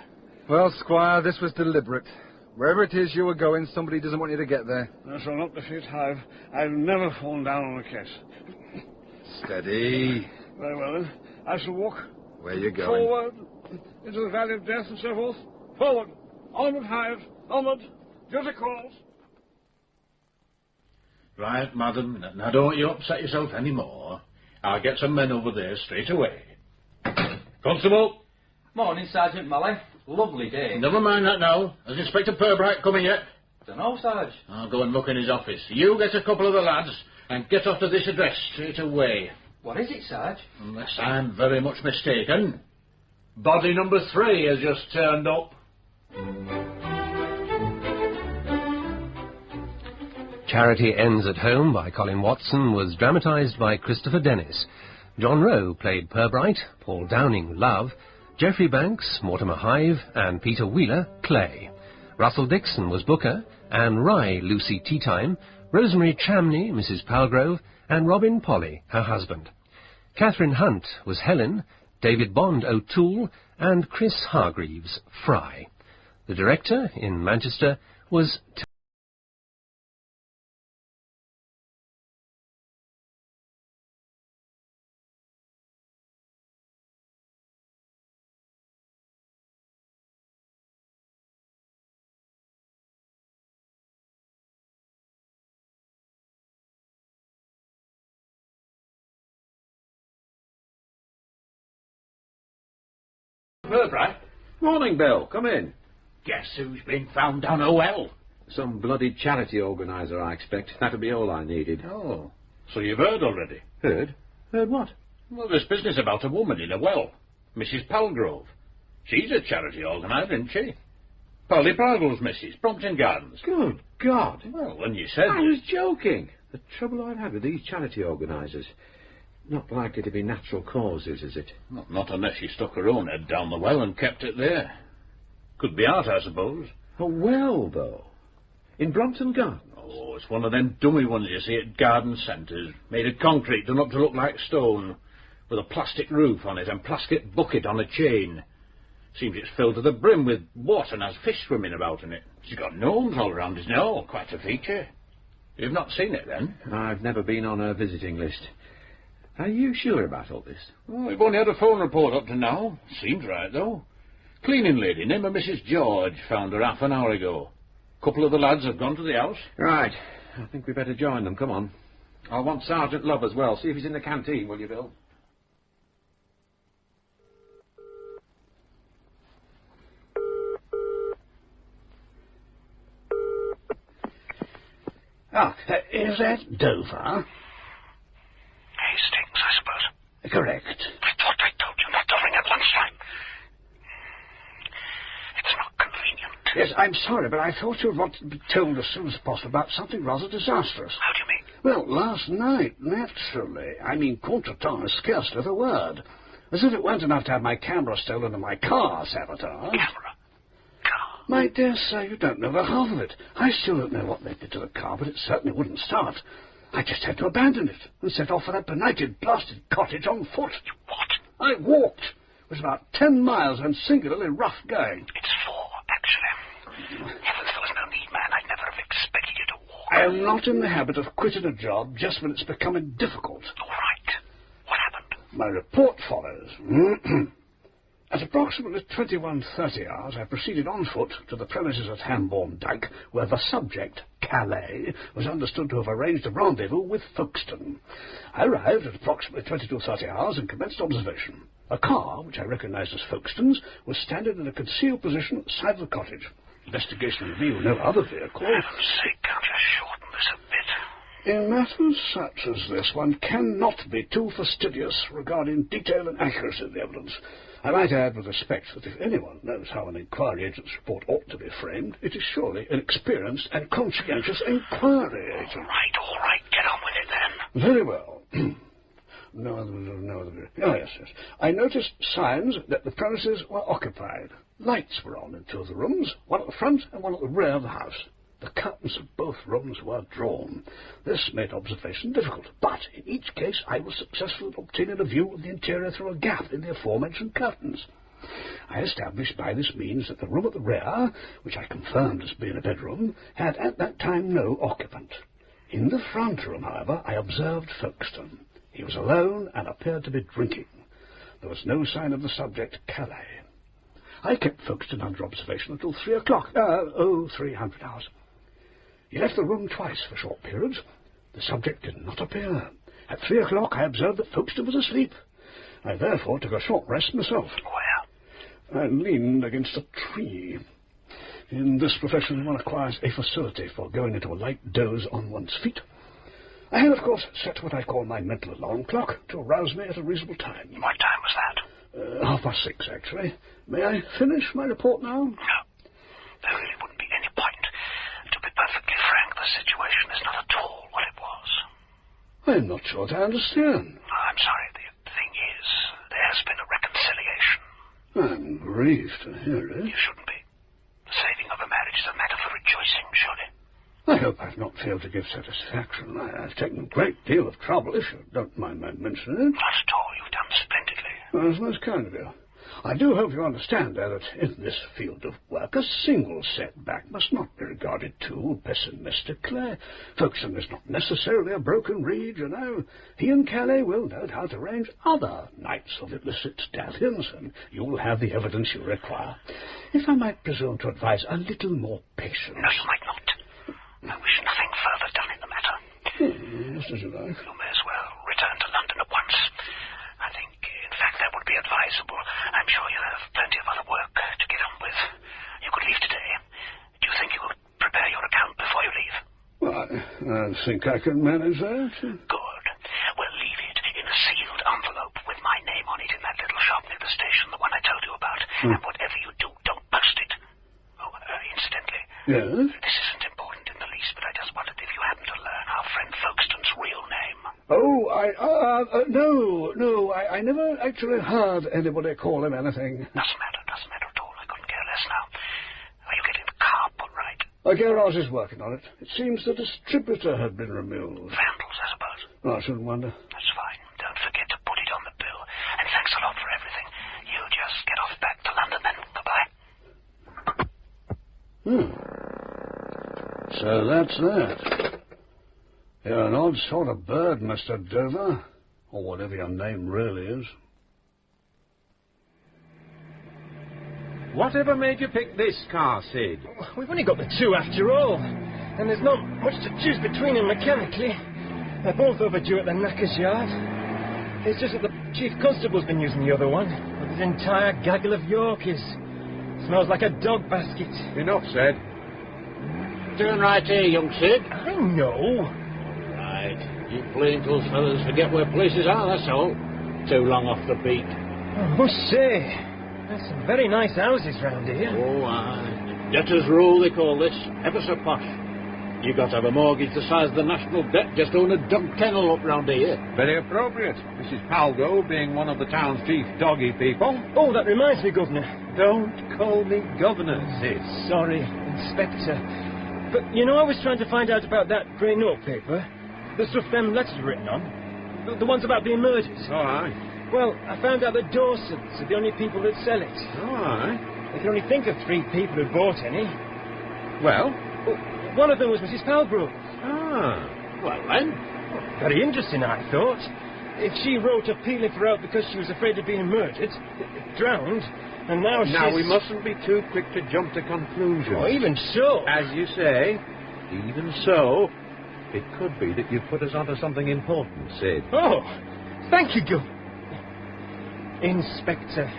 Well, Squire, this was deliberate. Wherever it is you were going, somebody doesn't want you to get there. I shall not defeat Hive. I've never fallen down on a case. Steady. Very well, then. I shall walk. Where you going? Forward, into the valley of death and so forth. Forward, onward, Hive, onward, duty calls. Right, madam. Now don't you upset yourself any more. I'll get some men over there straight away. Constable! Morning, Sergeant Malley. Lovely day. Never mind that now. Has Inspector Purbright come in yet? Dunno, Sarge. I'll go and look in his office. You get a couple of the lads and get off to this address straight away. What is it, Sarge? Unless I'm very much mistaken. Body number 3 has just turned up. Charity Ends at Home by Colin Watson was dramatised by Christopher Dennis. John Rowe played Purbright, Paul Downing, Love, Geoffrey Banks, Mortimer Hive, and Peter Wheeler, Clay. Russell Dixon was Booker, Anne Rye, Lucy Teatime, Rosemary Chamney, Mrs. Palgrove, and Robin Polly, her husband. Catherine Hunt was Helen, David Bond O'Toole, and Chris Hargreaves, Fry. The director, in Manchester, was Purbright? Morning, Bill. Come in. Guess who's been found down a well? Some bloody charity organiser, I expect. That'll be all I needed. Oh, so you've heard already? Heard? Heard what? Well, there's business about a woman in a well. Mrs. Palgrove. She's a charity organiser, isn't she? Polly Privale's missus, Brompton Gardens. Good God. Well, when you said... I was joking. The trouble I've had with these charity organisers. Not likely to be natural causes, is it? Not unless she stuck her own head down the well and kept it there. Could be art, I suppose. A well, though? In Brompton Gardens? Oh, it's one of them dummy ones you see at garden centres, made of concrete done up to look like stone, with a plastic roof on it and plastic bucket on a chain. Seems it's filled to the brim with water and has fish swimming about in it. She's got gnomes all around, isn't it? Oh, quite a feature. You've not seen it, then? I've never been on her visiting list. Are you sure about all this? Oh, we've only had a phone report up to now. Seems right, though. Cleaning lady, name of Mrs. George, found her half an hour ago. Couple of the lads have gone to the house. Right. I think we better join them. Come on. I'll want Sergeant Love as well. See if he's in the canteen, will you, Bill? Is that Dover? Hastings, I suppose. Correct. I thought I told you not to ring at lunchtime. It's not convenient. Yes, I'm sorry, but I thought you'd want to be told as soon as possible about something rather disastrous. How do you mean? Well, last night, naturally. I mean, contretemps is scarcely the word. As if it weren't enough to have my camera stolen and my car sabotaged. Camera? Car? My dear sir, you don't know the half of it. I still don't know what they did to the car, but it certainly wouldn't start. I just had to abandon it and set off for that benighted, blasted cottage on foot. What? I walked. It was about 10 miles and singularly rough going. It's 4, actually. Heavens, there was no need, man. I'd never have expected you to walk. I am not in the habit of quitting a job just when it's becoming difficult. All right. What happened? My report follows. At approximately 21:30 hours, I proceeded on foot to the premises at Hambourne Dyke, where the subject, Calais, was understood to have arranged a rendezvous with Folkestone. I arrived at approximately 22:30 hours and commenced observation. A car, which I recognised as Folkestone's, was standing in a concealed position at the side of the cottage. Investigation revealed no other vehicle. For heaven's sake, can't you shorten this a bit? In matters such as this, one cannot be too fastidious regarding detail and accuracy of the evidence. I might add with respect that if anyone knows how an inquiry agent's report ought to be framed, it is surely an experienced and conscientious inquiry agent. All right, get on with it then. Very well. No other. Oh, yes. I noticed signs that the premises were occupied. Lights were on in 2 of the rooms, one at the front and one at the rear of the house. The curtains of both rooms were drawn. This made observation difficult, but in each case I was successful in obtaining a view of the interior through a gap in the aforementioned curtains. I established by this means that the room at the rear, which I confirmed as being a bedroom, had at that time no occupant. In the front room, however, I observed Folkestone. He was alone and appeared to be drinking. there was no sign of the subject, Calais. I kept Folkestone under observation until 3 o'clock. 300 hours. He left the room twice for short periods. The subject did not appear. At 3 o'clock I observed that Folkestone was asleep. I therefore took a short rest myself. Where? I leaned against a tree. In this profession one acquires a facility for going into a light doze on one's feet. I had, of course, set what I call my mental alarm clock to arouse me at a reasonable time. What time was that? 6:30, actually. May I finish my report now? No. There really wouldn't be any point. To be perfectly frank, the situation is not at all what it was. I'm not sure that I understand. I'm sorry. The thing is, there has been a reconciliation. I'm grieved to hear it. You shouldn't be. The saving of a marriage is a matter for rejoicing, surely. I hope I've not failed to give satisfaction. I've taken a great deal of trouble, if you don't mind my mentioning it. Not at all. You've done splendidly. Well, that's most kind of you. I do hope you understand, though, that in this field of work, a single setback must not be regarded too pessimistically. Folkestone is not necessarily a broken reed, you know. He and Calais will no doubt arrange other nights of illicit dalliance, and you'll have the evidence you require. If I might presume to advise a little more patience. No, you might not. I wish nothing further done in the matter. Just as you like. You may as well return to London at once. I think, in fact, that would be advisable. I'm sure you have plenty of other work to get on with. You could leave today. Do you think you could prepare your account before you leave? Well, I think I can manage that. Good. Well, leave it in a sealed envelope with my name on it in that little shop near the station, the one I told you about. And whatever you do, don't post it. Oh, incidentally. Yes? This isn't important in the least, but I just wondered if you happen to learn our friend Folkestone's real name. Oh, no, I never actually heard anybody call him anything. Doesn't matter at all. I couldn't care less now. Are you getting the car put right? A garage is working on it. It seems the distributor had been removed. Vandals, I suppose. I shouldn't wonder. That's fine. Don't forget to put it on the bill. And thanks a lot for everything. You just get off back to London then. Goodbye. So that's that. You're an odd sort of bird, Mr. Dover, or whatever your name really is. Whatever made you pick this car, Sid? We've only got the two after all, and there's not much to choose between them mechanically. They're both overdue at the knacker's yard. It's just that the chief constable's been using the other one, with his entire gaggle of Yorkies. Smells like a dog basket. Enough said. Turn right here, young Sid. I know. Right. You plain-clothes fellas forget where places are, that's all. Too long off the beat. I must say, there's some very nice houses round here. Oh, aye. Debtors' row, they call this. Ever so posh. You got to have a mortgage the size of the national debt just to own a dog kennel up round here. Very appropriate. Mrs. Palgo being one of the town's chief doggy people. Oh, that reminds me, Governor. Don't call me Governor, Sid. Sorry, Inspector. But, you know, I was trying to find out about that grey notepaper. The stuff them letters were written on. The ones about being murdered. All right. Well, I found out that Dawsons are the only people that sell it. All right. I can only think of 3 people who bought any. Well? One of them was Mrs. Palbrook. Ah. Well, then. Very interesting, I thought. If she wrote appealing for help because she was afraid of being murdered, drowned, and now she's... Now, we mustn't be too quick to jump to conclusions. Oh, even so. As you say, even so, it could be that you've put us onto something important, Sid. Oh, thank you, Gil. Inspector.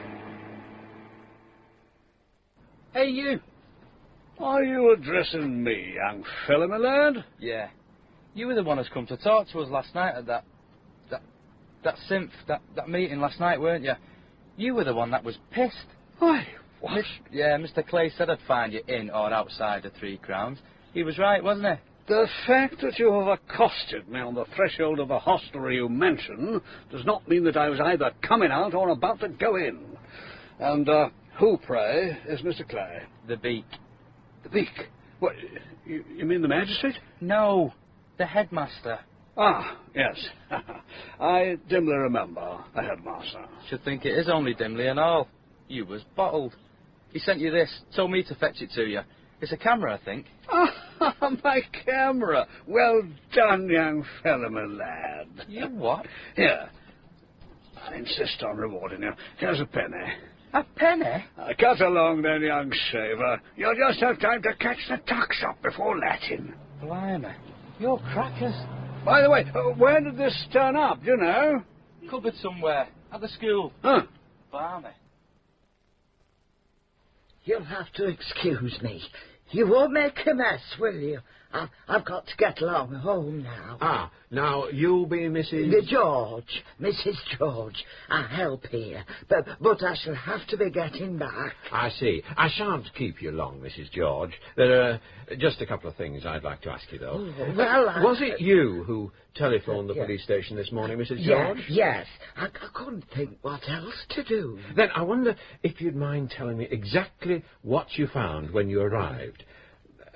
Hey, you. Are you addressing me, young fella, my lad? Yeah. You were the one who's come to talk to us last night at that meeting last night, weren't you? You were the one that was pissed. Why, what? Mr. Clay said I'd find you in or outside the 3 Crowns. He was right, wasn't he? The fact that you have accosted me on the threshold of the hostelry you mention does not mean that I was either coming out or about to go in. And, who, pray, is Mr. Clay? The Beak. The Beak? What, you mean the magistrate? No, the headmaster. Ah, yes. I dimly remember the headmaster. Should think it is only dimly and all. You was bottled. He sent you this, told me to fetch it to you. It's a camera, I think. Ah, my camera. Well done, young fella, my lad. You what? Here. I insist on rewarding you. Here's a penny. A penny? Cut along then, young shaver. You'll just have time to catch the tuck shop before letting. Blimey. You're crackers. By the way, where did this turn up, do you know? Cupboard somewhere. At the school. Huh. Blimey. You'll have to excuse me. You won't make a mess, will you? I've got to get along home now. Ah, now you'll be Mrs... Mrs. George. I help here, but I shall have to be getting back. I see. I shan't keep you long, Mrs. George. There are just a couple of things I'd like to ask you, though. Oh, well, was it you who telephoned the police station this morning, Mrs. George? Yes. I couldn't think what else to do. Then I wonder if you'd mind telling me exactly what you found when you arrived.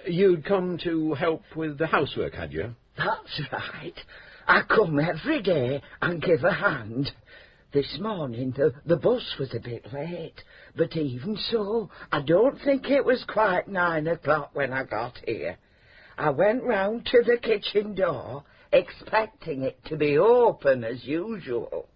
You'd come to help with the housework, had you? That's right. I come every day and give a hand. This morning the bus was a bit late, but even so, I don't think it was quite 9 o'clock when I got here. I went round to the kitchen door, expecting it to be open as usual.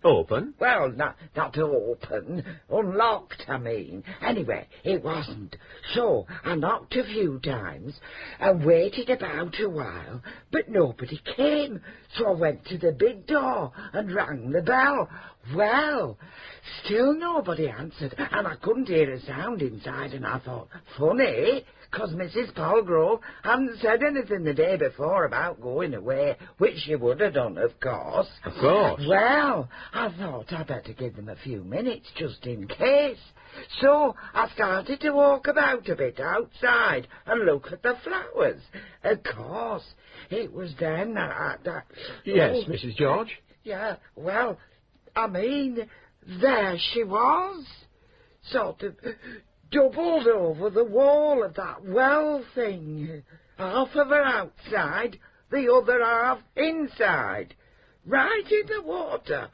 Open? Well, not open. Unlocked, I mean. Anyway, it wasn't. So I knocked a few times and waited about a while, but nobody came. So I went to the big door and rang the bell. Well, still nobody answered, and I couldn't hear a sound inside, and I thought, funny, 'cause Mrs. Palgrove hadn't said anything the day before about going away, which she would have done, of course. Of course. Well, I thought I'd better give them a few minutes, just in case. So I started to walk about a bit outside and look at the flowers. Of course, it was then that... Yes, Mrs. George? Yeah, well, I mean, there she was, sort of doubled over the wall of that well thing. Half of her outside, the other half inside, right in the water.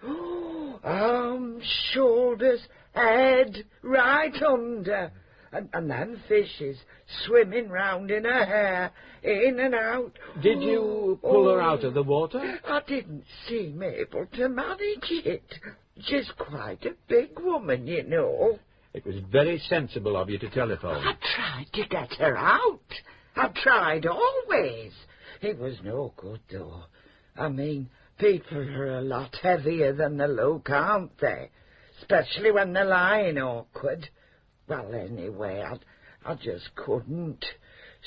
Arms, shoulders, head, right under. And then fishes swimming round in her hair, in and out. Did you pull her out of the water? I didn't seem able to manage it. She's quite a big woman, you know. It was very sensible of you to telephone. I tried to get her out. I tried always. It was no good, though. I mean, people are a lot heavier than they look, aren't they? Especially when they're lying awkward. Well, anyway, I just couldn't.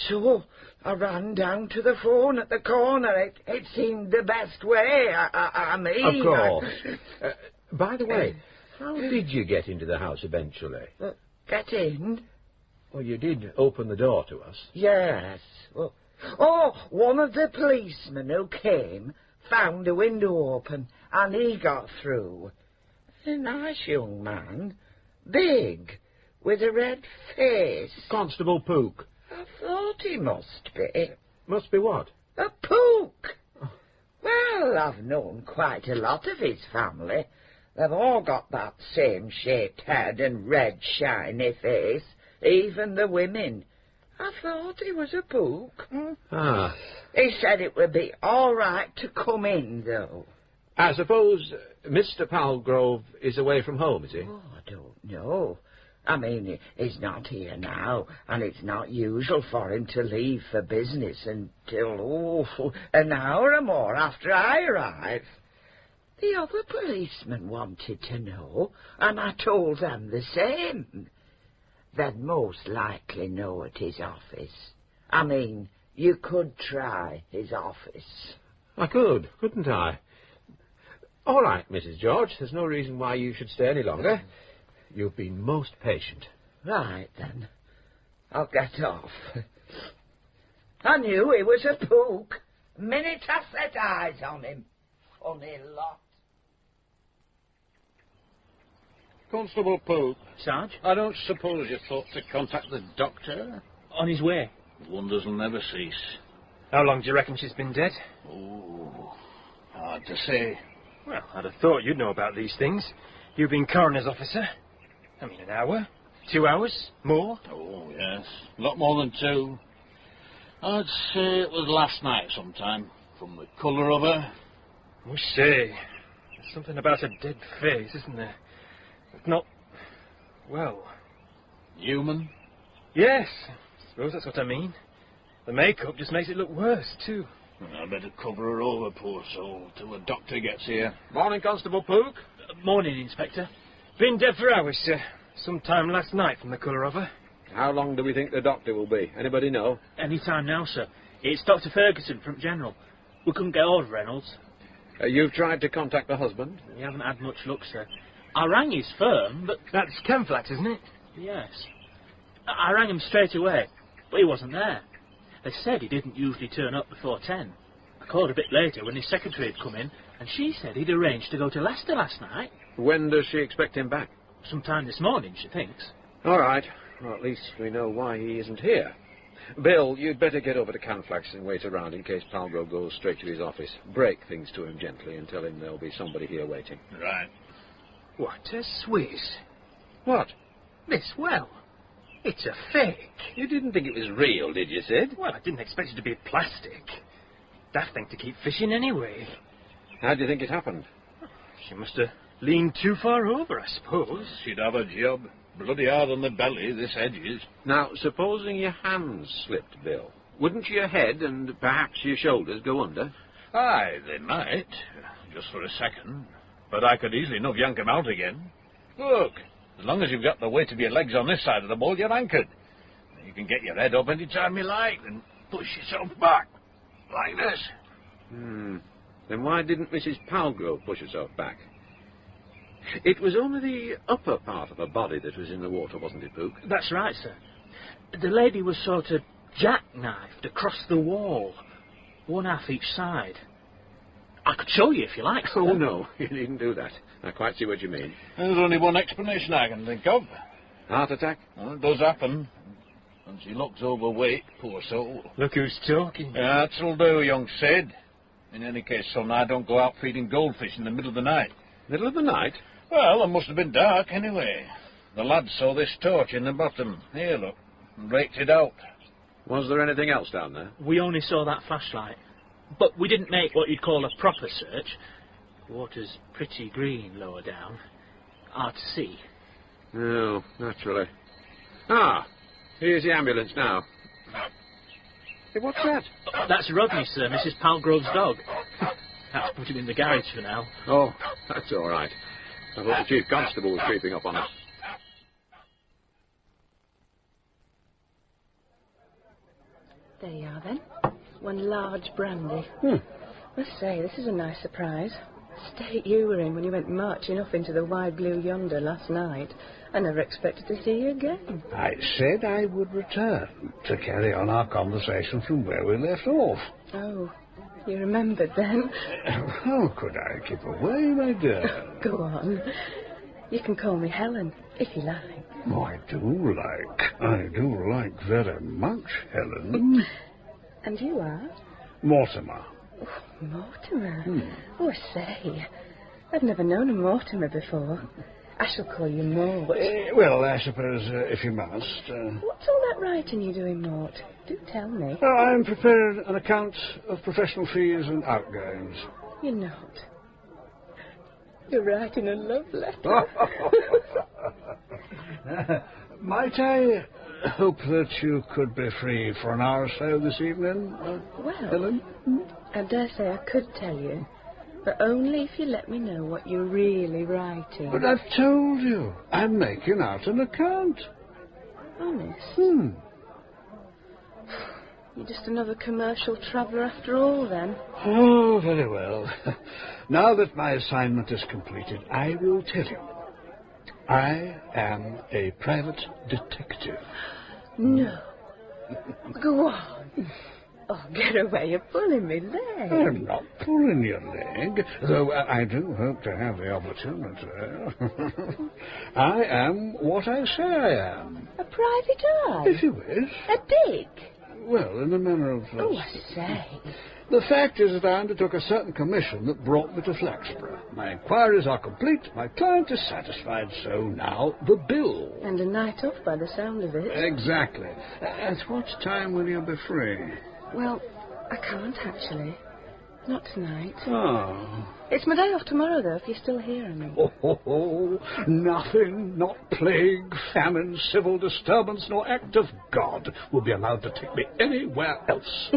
So I ran down to the phone at the corner. It seemed the best way. I mean... Of course. By the way, how did you get into the house eventually? Get in? Well, you did open the door to us. Yes. Well, one of the policemen who came found the window open, and he got through. A nice young man. Big. With a red face. Constable Pook. I thought he must be. Must be what? A Pook. Well, I've known quite a lot of his family. They've all got that same shaped head and red shiny face, even the women. I thought he was a Pook. Ah. He said it would be all right to come in, though. I suppose Mr. Palgrove is away from home, is he? Oh, I don't know. I mean, he's not here now, and it's not usual for him to leave for business until, an hour or more after I arrive. The other policemen wanted to know, and I told them the same. They'd most likely know at his office. I mean, you could try his office. I could, couldn't I? All right, Mrs. George, there's no reason why you should stay any longer. You've been most patient. Right, then. I'll get off. I knew he was a Pook. The minute I set eyes on him. Funny lot. Constable Pook. Sarge? I don't suppose you thought to contact the doctor? On his way. Wonders will never cease. How long do you reckon she's been dead? Oh, hard to say. Well, I'd have thought you'd know about these things. You've been coroner's officer. I mean, an hour? 2 hours? More? Oh, yes. A lot more than 2. I'd say it was last night sometime, from the colour of her. I must say, Something about a dead face, isn't there? It's not... well... Human? Yes, I suppose that's what I mean. The makeup just makes it look worse, too. I'd better cover her over, poor soul, till the doctor gets here. Morning, Constable Pook. Morning, Inspector. Been dead for hours, sir. Sometime last night from the colour of her. How long do we think the doctor will be? Anybody know? Any time now, sir. It's Dr. Ferguson from General. We couldn't get hold of Reynolds. You've tried to contact the husband? We haven't had much luck, sir. I rang his firm, but... That's Camflax, isn't it? Yes. I rang him straight away, but he wasn't there. They said he didn't usually turn up before 10. I called a bit later when his secretary had come in, and she said he'd arranged to go to Leicester last night. When does she expect him back? Sometime this morning, she thinks. All right. Well, at least we know why he isn't here. Bill, you'd better get over to Camflax and wait around in case Palgrove goes straight to his office. Break things to him gently and tell him there'll be somebody here waiting. Right. What a Swiss. What? This well. It's a fake. You didn't think it was real, did you, Sid? Well, I didn't expect it to be plastic. Daft thing to keep fishing anyway. How do you think it happened? She must have leaned too far over, I suppose. She'd have a job. Bloody hard on the belly, this edge is. Now, supposing your hands slipped, Bill, wouldn't your head and perhaps your shoulders go under? Aye, they might. Just for a second. But I could easily enough yank 'em out again. Look, as long as you've got the weight of your legs on this side of the ball, you're anchored. You can get your head up any time you like and push yourself back. Like this. Then why didn't Mrs. Palgrove push herself back? It was only the upper part of her body that was in the water, wasn't it, Pook? That's right, sir. The lady was sort of jackknifed across the wall, one half each side. I could show you if you like, sir. Oh, no, you needn't do that. I quite see what you mean. There's only one explanation I can think of. Heart attack? Well, it does happen. And she looks overweight, poor soul. Look who's talking. That'll do, young Sid. In any case, son, I don't go out feeding goldfish in the middle of the night. Middle of the night? Well, it must have been dark anyway. The lad saw this torch in the bottom. Here, look, and raked it out. Was there anything else down there? We only saw that flashlight. But we didn't make what you'd call a proper search. The water's pretty green lower down. Hard to see. No, naturally. Ah, here's the ambulance now. Hey, what's that? That's Rodney, sir, Mrs. Palgrove's dog. Have to put him in the garage for now. Oh, that's all right. I thought the Chief Constable was creeping up on us. There you are, then. One large brandy. Must say, this is a nice surprise. The state you were in when you went marching off into the wide blue yonder last night. I never expected to see you again. I said I would return to carry on our conversation from where we left off. Oh, you remembered then? How could I keep away, my dear? Go on. You can call me Helen, if you like. Oh, I do like very much, Helen. And you are? Mortimer. Oh, Mortimer? Oh, I say. I've never known a Mortimer before. I shall call you Mort. Well, I suppose if you must. What's all that writing you're doing, Mort? Do tell me. I'm preparing an account of professional fees and outgoings. You're not. You're writing a love letter. Might I hope that you could be free for an hour or so this evening, Well, Helen? I dare say I could tell you, but only if you let me know what you're really writing. But I've told you, I'm making out an account. Honest? You're just another commercial traveller after all, then? Oh, very well. Now that my assignment is completed, I will tell you. I am a private detective. No. Go on. Oh, get away. You're pulling me leg. I'm not pulling your leg, though I do hope to have the opportunity. I am what I say I am. A private eye? If you wish. A dig? Well, in the manner of... Oh, I say. The fact is that I undertook a certain commission that brought me to Flaxborough. My inquiries are complete. My client is satisfied, so now the bill. And a night off by the sound of it. Exactly. At what time will you be free? Well, I can't actually. Not tonight. Oh. It's my day off tomorrow, though, if you're still here, I mean. Nothing, not plague, famine, civil disturbance, nor act of God will be allowed to take me anywhere else.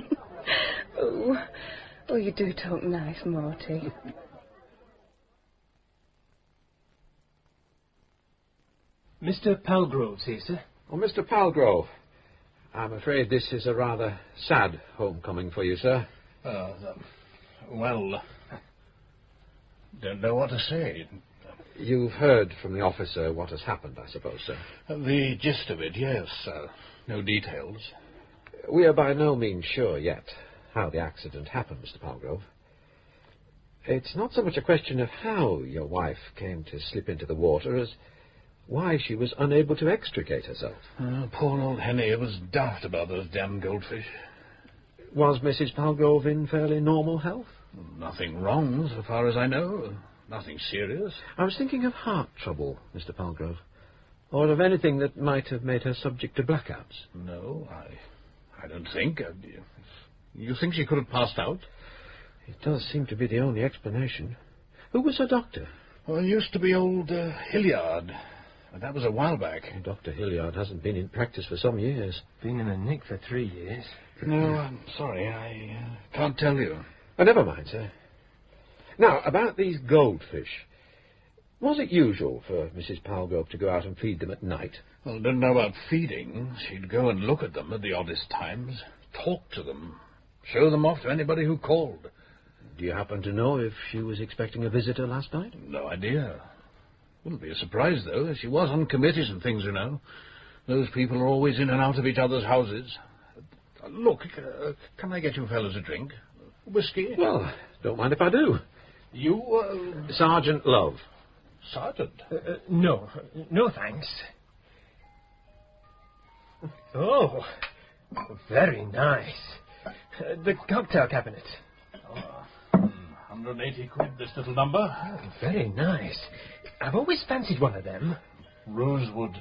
Oh, you do talk nice, Morty. Mr. Palgrove's here, sir. Oh, Mr. Palgrove, I'm afraid this is a rather sad homecoming for you, sir. Well, don't know what to say. You've heard from the officer what has happened, I suppose, sir? The gist of it, yes. No details. We are by no means sure yet how the accident happened, Mr. Palgrove. It's not so much a question of how your wife came to slip into the water as why she was unable to extricate herself. Poor old Henny was daft about those damn goldfish. Was Mrs. Palgrove in fairly normal health? Nothing wrong, so far as I know. Nothing serious. I was thinking of heart trouble, Mr. Palgrove, or of anything that might have made her subject to blackouts. No, I don't think. You think she could have passed out? It does seem to be the only explanation. Who was her doctor? Well, it used to be old Hilliard. But that was a while back. Dr. Hilliard hasn't been in practice for some years. Been in a nick for 3 years. No, I'm sorry. I can't tell you. Oh, never mind, sir. Now, about these goldfish. Was it usual for Mrs. Palgrove to go out and feed them at night? Well, I don't know about feeding. She'd go and look at them at the oddest times, talk to them, show them off to anybody who called. Do you happen to know if she was expecting a visitor last night? No idea. Wouldn't be a surprise, though. She was on committees and things, you know. Those people are always in and out of each other's houses. Look, can I get you fellows a drink? Whiskey? Well, don't mind if I do. You, Sergeant Love. Sergeant? No, thanks. Oh, very nice. The cocktail cabinet. 180 quid, this little number. Oh, very nice. I've always fancied one of them. Rosewood.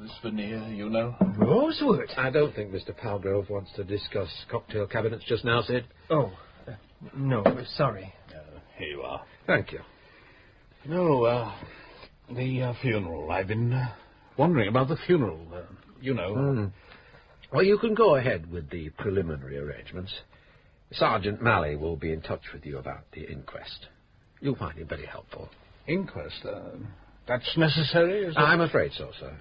This veneer, you know. Rosewood? I don't think Mr. Palgrove wants to discuss cocktail cabinets just now, Sid. Oh, no, sorry. Here you are. Thank you. No, the funeral. I've been wondering about the funeral, you know. Well, you can go ahead with the preliminary arrangements. Sergeant Malley will be in touch with you about the inquest. You'll find him very helpful. Inquest? That's necessary, is it? I'm afraid so, sir.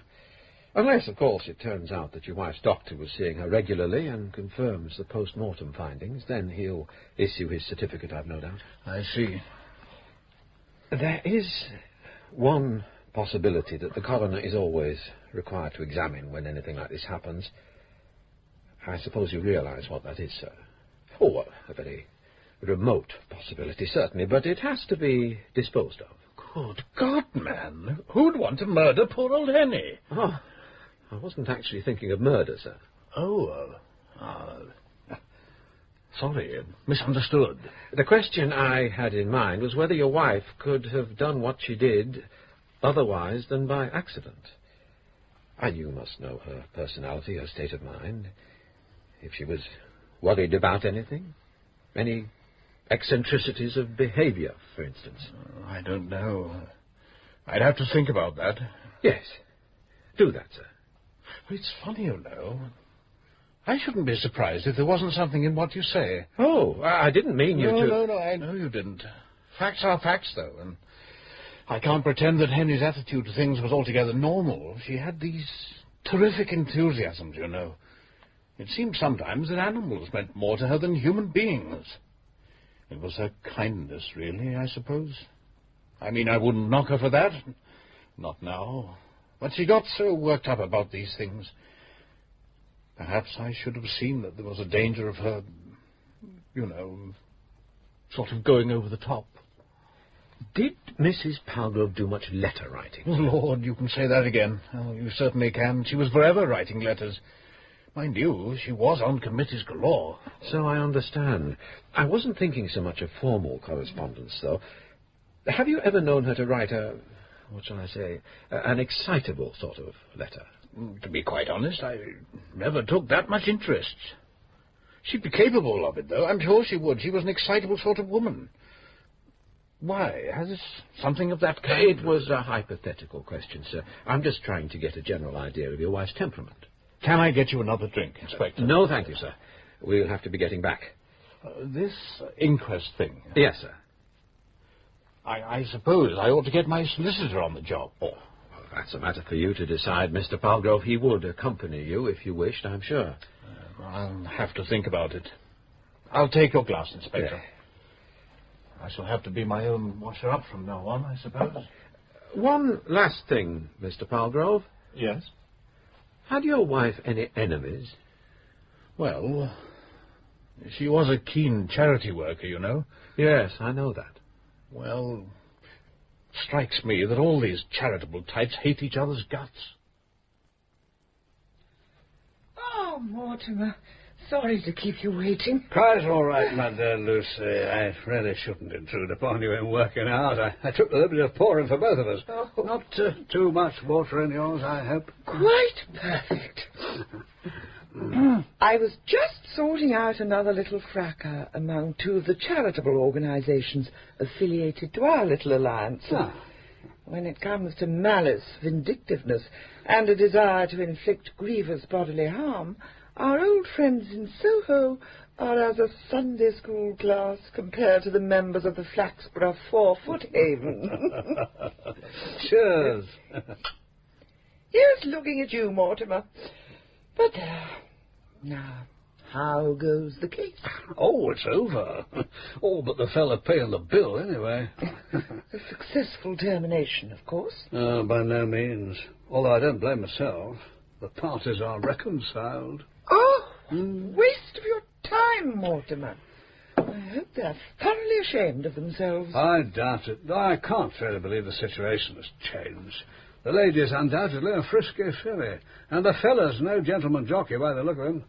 Unless, of course, it turns out that your wife's doctor was seeing her regularly and confirms the post-mortem findings, then he'll issue his certificate, I've no doubt. I see. There is one possibility that the coroner is always required to examine when anything like this happens. I suppose you realize what that is, sir. Oh, well, a very remote possibility, certainly, but it has to be disposed of. Good God, man. Who'd want to murder poor old Henny? Oh, I wasn't actually thinking of murder, sir. Sorry, misunderstood. The question I had in mind was whether your wife could have done what she did otherwise than by accident. And you must know her personality, her state of mind. If she was worried about anything? Any eccentricities of behaviour, for instance? I don't know. I'd have to think about that. Yes. Do that, sir. It's funny, you know. I shouldn't be surprised if there wasn't something in what you say. Oh, I didn't mean you to... No, I know you didn't. Facts are facts, though, and I can't pretend that Henry's attitude to things was altogether normal. She had these terrific enthusiasms, you know. It seemed sometimes that animals meant more to her than human beings. It was her kindness, really, I suppose. I mean, I wouldn't knock her for that. Not now. But she got so worked up about these things. Perhaps I should have seen that there was a danger of her, you know, sort of going over the top. Did Mrs. Palgrove do much letter writing? Oh, Lord, you can say that again. Oh, you certainly can. She was forever writing letters. Mind you, she was on committees galore. So I understand. I wasn't thinking so much of formal correspondence, though. Have you ever known her to write what shall I say, an excitable sort of letter? To be quite honest, I never took that much interest. She'd be capable of it, though. I'm sure she would. She was an excitable sort of woman. Why? Has something of that kind? It was a hypothetical question, sir. I'm just trying to get a general idea of your wife's temperament. Can I get you another drink, Inspector? No, thank you, sir. We'll have to be getting back. This inquest thing. Yes, sir. I suppose I ought to get my solicitor on the job. Oh, well, that's a matter for you to decide, Mr. Palgrove. He would accompany you if you wished, I'm sure. I'll have to think about it. I'll take your glass, Inspector. Yeah. I shall have to be my own washer-up from now on, I suppose. One last thing, Mr. Palgrove. Yes? Had your wife any enemies? Well, she was a keen charity worker, you know. Yes, I know that. Well, strikes me that all these charitable types hate each other's guts. Oh, Mortimer, sorry to keep you waiting. Quite all right, my dear Lucy. I really shouldn't intrude upon you in working out. I took the liberty of pouring for both of us. Oh. Not too much water in yours, I hope. Quite perfect. I was just sorting out another little fracas among two of the charitable organisations affiliated to our little alliance. When it comes to malice, vindictiveness, and a desire to inflict grievous bodily harm, our old friends in Soho are as a Sunday school class compared to the members of the Flaxborough 4-foot Haven. Cheers. Yes, looking at you, Mortimer. But, now, how goes the case? Oh, it's over. All but the fella paying the bill, anyway. A successful termination, of course. By no means. Although I don't blame myself. The parties are reconciled. Oh, waste of your time, Mortimer. I hope they're thoroughly ashamed of themselves. I doubt it. I can't really believe the situation has changed. The lady's undoubtedly a frisky filly, and the fella's no gentleman jockey by the look of him.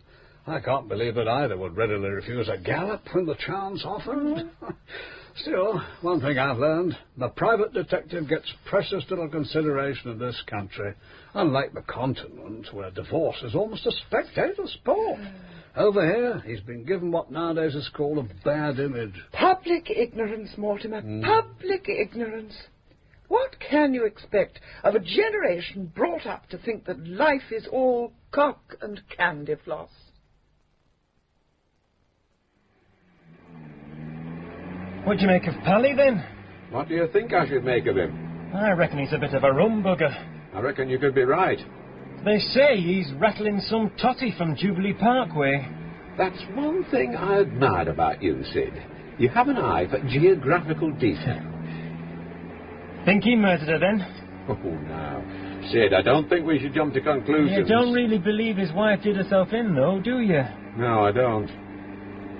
I can't believe that either would readily refuse a gallop when the chance offered. Still, one thing I've learned, the private detective gets precious little consideration in this country, unlike the continent, where divorce is almost a spectator sport. Over here, he's been given what nowadays is called a bad image. Public ignorance, Mortimer. Public ignorance. What can you expect of a generation brought up to think that life is all cock and candy floss? What do you make of Pally, then? What do you think I should make of him? I reckon he's a bit of a rumbugger. I reckon you could be right. They say he's rattling some totty from Jubilee Parkway. That's one thing I admired about you, Sid. You have an eye for geographical detail. Think he murdered her, then? Oh, now. Sid, I don't think we should jump to conclusions. You don't really believe his wife did herself in, though, do you? No, I don't.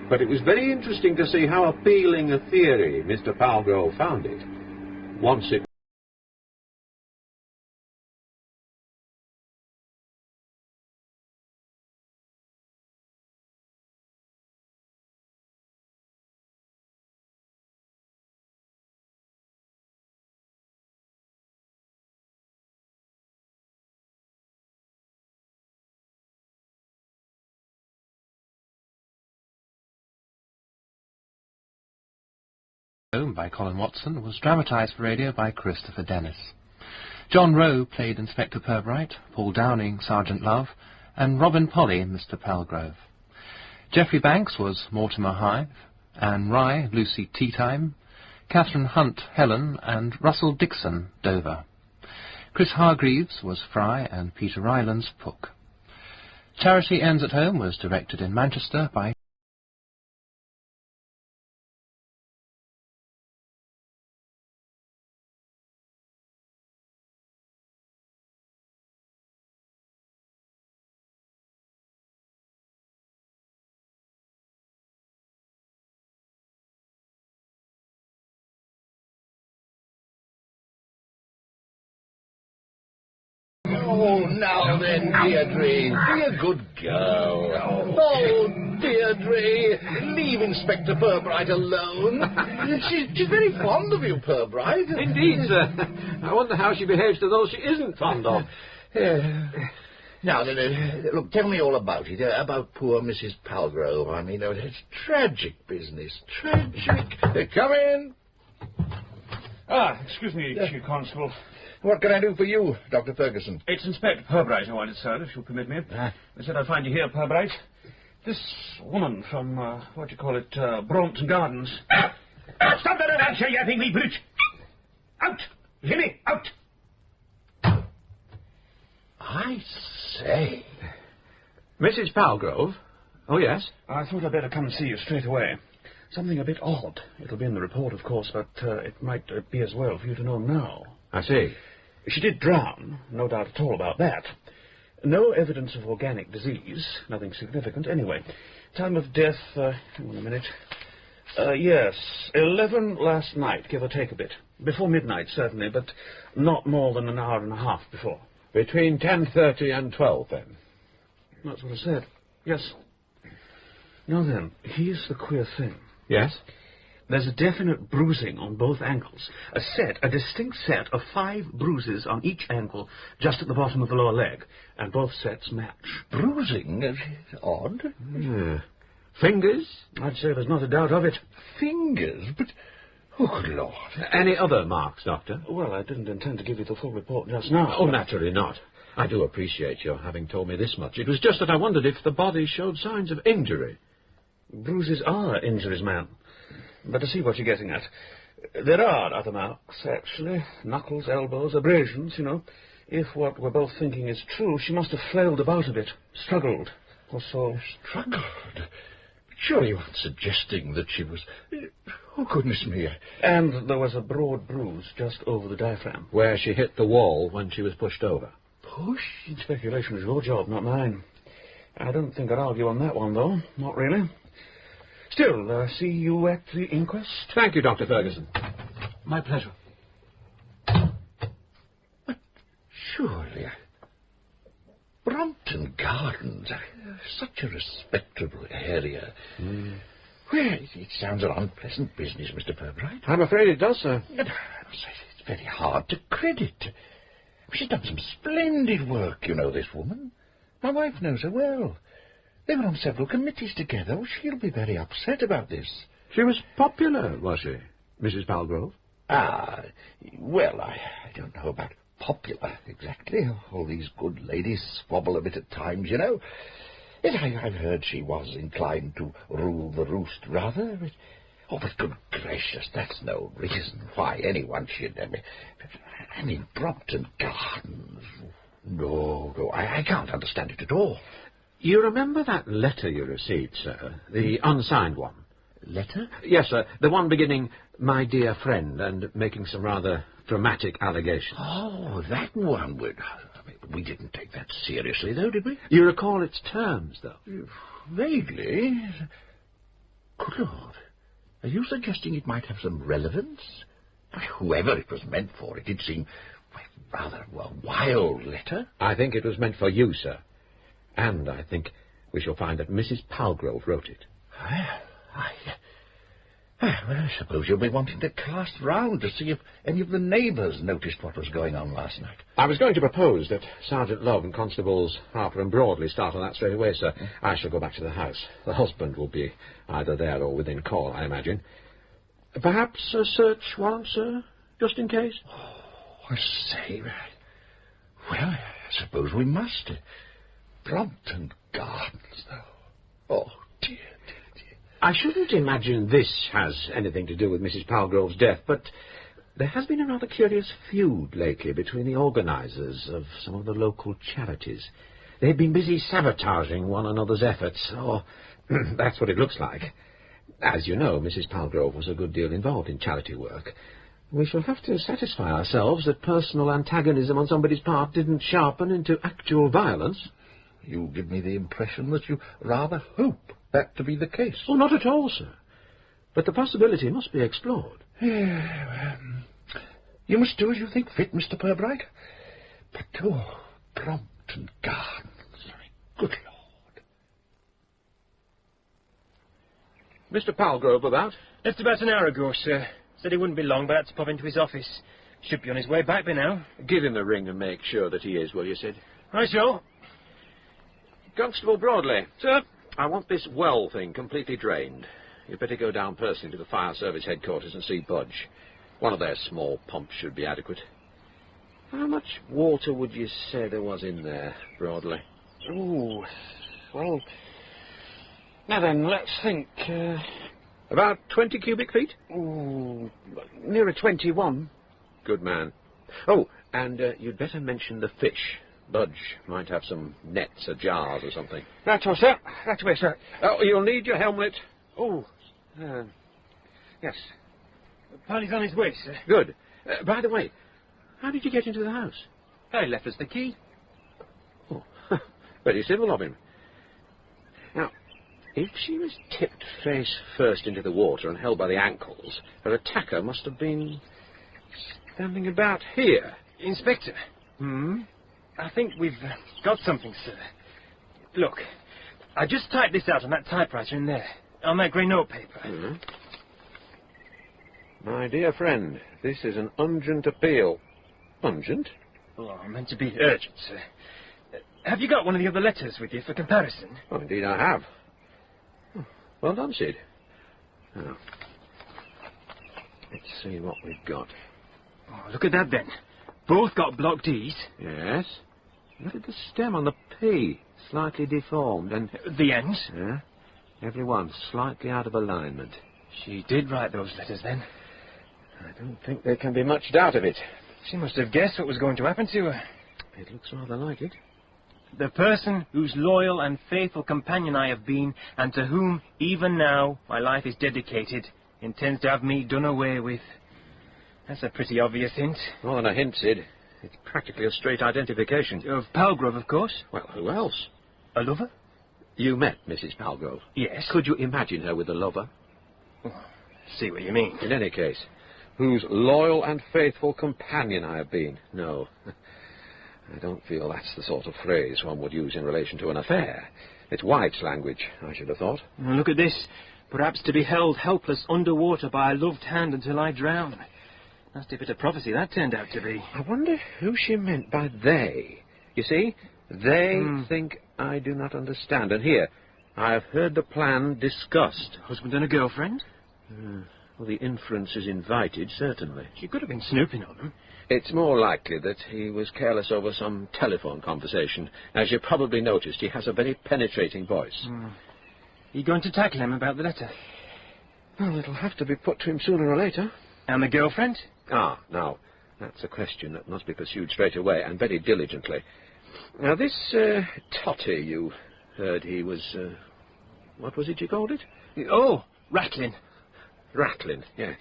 But it was very interesting to see how appealing a theory Mr. Palgrove found it. Once it... by Colin Watson was dramatised for radio by Christopher Dennis. John Rowe played Inspector Purbright, Paul Downing Sergeant Love, and Robin Polly Mr. Palgrove. Geoffrey Banks was Mortimer Hive, Anne Rye Lucy Teatime, Catherine Hunt Helen, and Russell Dixon Dover. Chris Hargreaves was Fry and Peter Rylands Puck. Charity Ends at Home was directed in Manchester by Oh, now then, Deirdre, be a good girl. Oh, Deirdre, leave Inspector Purbright alone. She's very fond of you, Purbright. Indeed, sir. I wonder how she behaves to those she isn't fond of. Now, then, look, tell me all about it, about poor Mrs. Palgrove. I mean, it's tragic business, tragic. Come in. Excuse me, Chief Constable. What can I do for you, Dr. Ferguson? It's Inspector Purbright I wanted, sir, if you'll permit me. They said I'd find you here, Purbright. This woman from, Brompton Gardens. Stop that, answer, you yapping wee brute! Out! Jimmy, out! I say. Mrs. Palgrove? Oh, yes? I thought I'd better come and see you straight away. Something a bit odd. It'll be in the report, of course, but it might be as well for you to know now. I see. She did drown, no doubt at all about that. No evidence of organic disease, nothing significant anyway. Time of death, hang on a minute. Yes, 11 last night, give or take a bit. Before midnight, certainly, but not more than an hour and a half before. Between 10:30 and 12, then? That's what I said. Yes. Now then, here's the queer thing. Yes? There's a definite bruising on both ankles. A distinct set of 5 bruises on each ankle, just at the bottom of the lower leg. And both sets match. Bruising? Odd. Yeah. Fingers? I'd say there's not a doubt of it. Fingers? But, oh, good Lord. Any other marks, Doctor? Well, I didn't intend to give you the full report just now. Oh, naturally not. I do appreciate your having told me this much. It was just that I wondered if the body showed signs of injury. Bruises are injuries, ma'am. But to see what you're getting at, there are other marks, actually. Knuckles, elbows, abrasions, you know. If what we're both thinking is true, she must have flailed about a bit, struggled, or so. Struggled? Surely you aren't suggesting that she was... Oh, goodness me. And there was a broad bruise just over the diaphragm. Where she hit the wall when she was pushed over. Pushed? Speculation is your job, not mine. I don't think I'd argue on that one, though. Not really. Still, see you at the inquest? Thank you, Dr. Ferguson. My pleasure. But surely... Brompton Gardens, such a respectable area. Well, it sounds an unpleasant business, Mr. Purbright. I'm afraid it does, sir. It's very hard to credit. She's done some splendid work, you know, this woman. My wife knows her well. They were on several committees together. Oh, she'll be very upset about this. She was popular, was she, Mrs. Palgrove? Well, I don't know about popular, exactly. All these good ladies squabble a bit at times, you know. Yes, I've heard she was inclined to rule the roost, rather. But good gracious, that's no reason why anyone should... I mean, Brompton Gardens... No, I can't understand it at all. You remember that letter you received, sir? The unsigned one? Letter? Yes, sir. The one beginning, "My dear friend," and making some rather dramatic allegations. Oh, that one. We didn't take that seriously, though, did we? You recall its terms, though? Vaguely. Good Lord. Are you suggesting it might have some relevance? Whoever it was meant for, it did seem rather a wild letter. I think it was meant for you, sir. And I think we shall find that Mrs. Palgrove wrote it. Well, I suppose you'll be wanting to cast round to see if any of the neighbours noticed what was going on last night. I was going to propose that Sergeant Love and Constables Harper and Broadley start on that straight away, sir. I shall go back to the house. The husband will be either there or within call, I imagine. Perhaps a search warrant, sir, just in case? Oh, I say. Well, I suppose we must. Brompton Gardens, though. Oh, dear. I shouldn't imagine this has anything to do with Mrs. Palgrove's death, but there has been a rather curious feud lately between the organisers of some of the local charities. They've been busy sabotaging one another's efforts, or that's what it looks like. As you know, Mrs. Palgrove was a good deal involved in charity work. We shall have to satisfy ourselves that personal antagonism on somebody's part didn't sharpen into actual violence. You give me the impression that you rather hope that to be the case. Oh, not at all, sir. But the possibility must be explored. You must do as you think fit, Mr. Purbright. But, Brompton Gardens. Good Lord. Mr. Palgrove about? Just about an hour ago, sir. Said he wouldn't be long, but I had to pop into his office. Should be on his way back by now. Give him a ring and make sure that he is, will you, Sid? Right, Joe. Constable Broadley. Sir? I want this well thing completely drained. You'd better go down personally to the fire service headquarters and see Budge. One of their small pumps should be adequate. How much water would you say there was in there, Broadley? Oh, well... Now then, let's think. About 20 cubic feet? Oh, nearer 21. Good man. Oh, and you'd better mention the fish. Budge might have some nets or jars or something. Right, oh, sir. Right away, sir. Oh, you'll need your helmet. Oh, yes. Paddy's on his way, sir. Good. By the way, how did you get into the house? He left us the key. Oh, very civil of him. Now, if she was tipped face first into the water and held by the ankles, her attacker must have been standing about here. Inspector. I think we've got something, sir. Look, I just typed this out on that typewriter in there, on that grey notepaper. My dear friend, this is an urgent appeal. Urgent? Oh, meant to be urgent, sir. Have you got one of the other letters with you for comparison? Oh, indeed I have. Well done, Sid. Now, let's see what we've got. Oh, look at that, then. Both got blocked E's. Yes. Look at the stem on the P, slightly deformed, and... The ends? Yeah. Every one slightly out of alignment. She did write those letters, then. I don't think there can be much doubt of it. She must have guessed what was going to happen to her. It looks rather like it. The person whose loyal and faithful companion I have been, and to whom, even now, my life is dedicated, intends to have me done away with. That's a pretty obvious hint. More than a hint, Sid. It's practically a straight identification. Of Palgrove, of course. Well, who else? A lover? You met Mrs. Palgrove? Yes. Could you imagine her with a lover? Oh, see what you mean. In any case, whose loyal and faithful companion I have been. No. I don't feel that's the sort of phrase one would use in relation to an affair. It's White's language, I should have thought. Well, look at this. Perhaps to be held helpless underwater by a loved hand until I drown. Nasty bit of prophecy that turned out to be. I wonder who she meant by they. You see, they think I do not understand. And here, I have heard the plan discussed. Husband and a girlfriend? Well, the inference is invited, certainly. She could have been snooping on him. It's more likely that he was careless over some telephone conversation. As you probably noticed, he has a very penetrating voice. You going to tackle him about the letter? Well, it'll have to be put to him sooner or later. And the girlfriend? Now, that's a question that must be pursued straight away, and very diligently. Now, this Totty, you heard he was... what was it you called it? Oh, Rattling. Rattling, yes.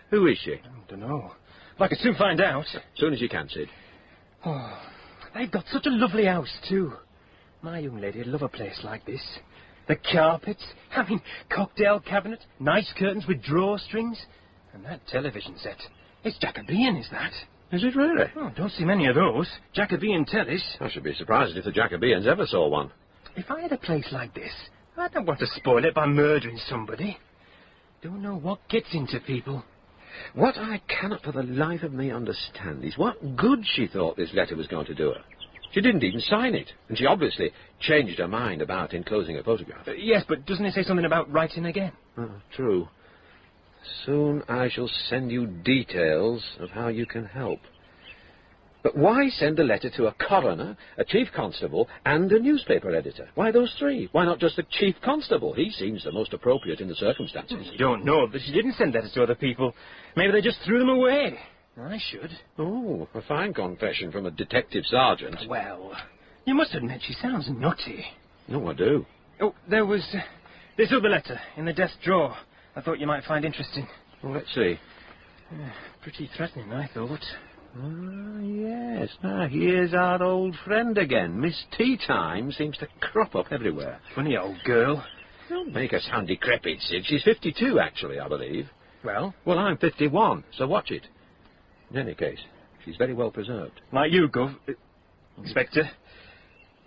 Who is she? I don't know. But I could soon find out. As soon as you can, Sid. Oh, they've got such a lovely house, too. My young lady'd love a place like this. The carpets, cocktail cabinet, nice curtains with drawstrings. And that television set. It's Jacobean, is that? Is it really? Oh, don't see many of those. Jacobean tellies. I should be surprised if the Jacobeans ever saw one. If I had a place like this, I don't want to spoil it by murdering somebody. Don't know what gets into people. What I cannot for the life of me understand is what good she thought this letter was going to do her. She didn't even sign it, and she obviously changed her mind about enclosing a photograph. Yes, but doesn't it say something about writing again? Oh, true. Soon I shall send you details of how you can help. But why send the letter to a coroner, a chief constable, and a newspaper editor? Why those three? Why not just the chief constable? He seems the most appropriate in the circumstances. You don't know that she didn't send letters to other people. Maybe they just threw them away. I should. Oh, a fine confession from a detective sergeant. Well, you must admit she sounds nutty. No, I do. Oh, there was this other letter in the desk drawer I thought you might find interesting. Well, let's see. Pretty threatening, I thought. Yes. Now, here's our old friend again. Miss Tea Time seems to crop up everywhere. Funny old girl. Don't make her sound decrepit, Sid. She's 52, actually, I believe. Well? Well, I'm 51, so watch it. In any case, she's very well preserved. Like you, Gov. Inspector.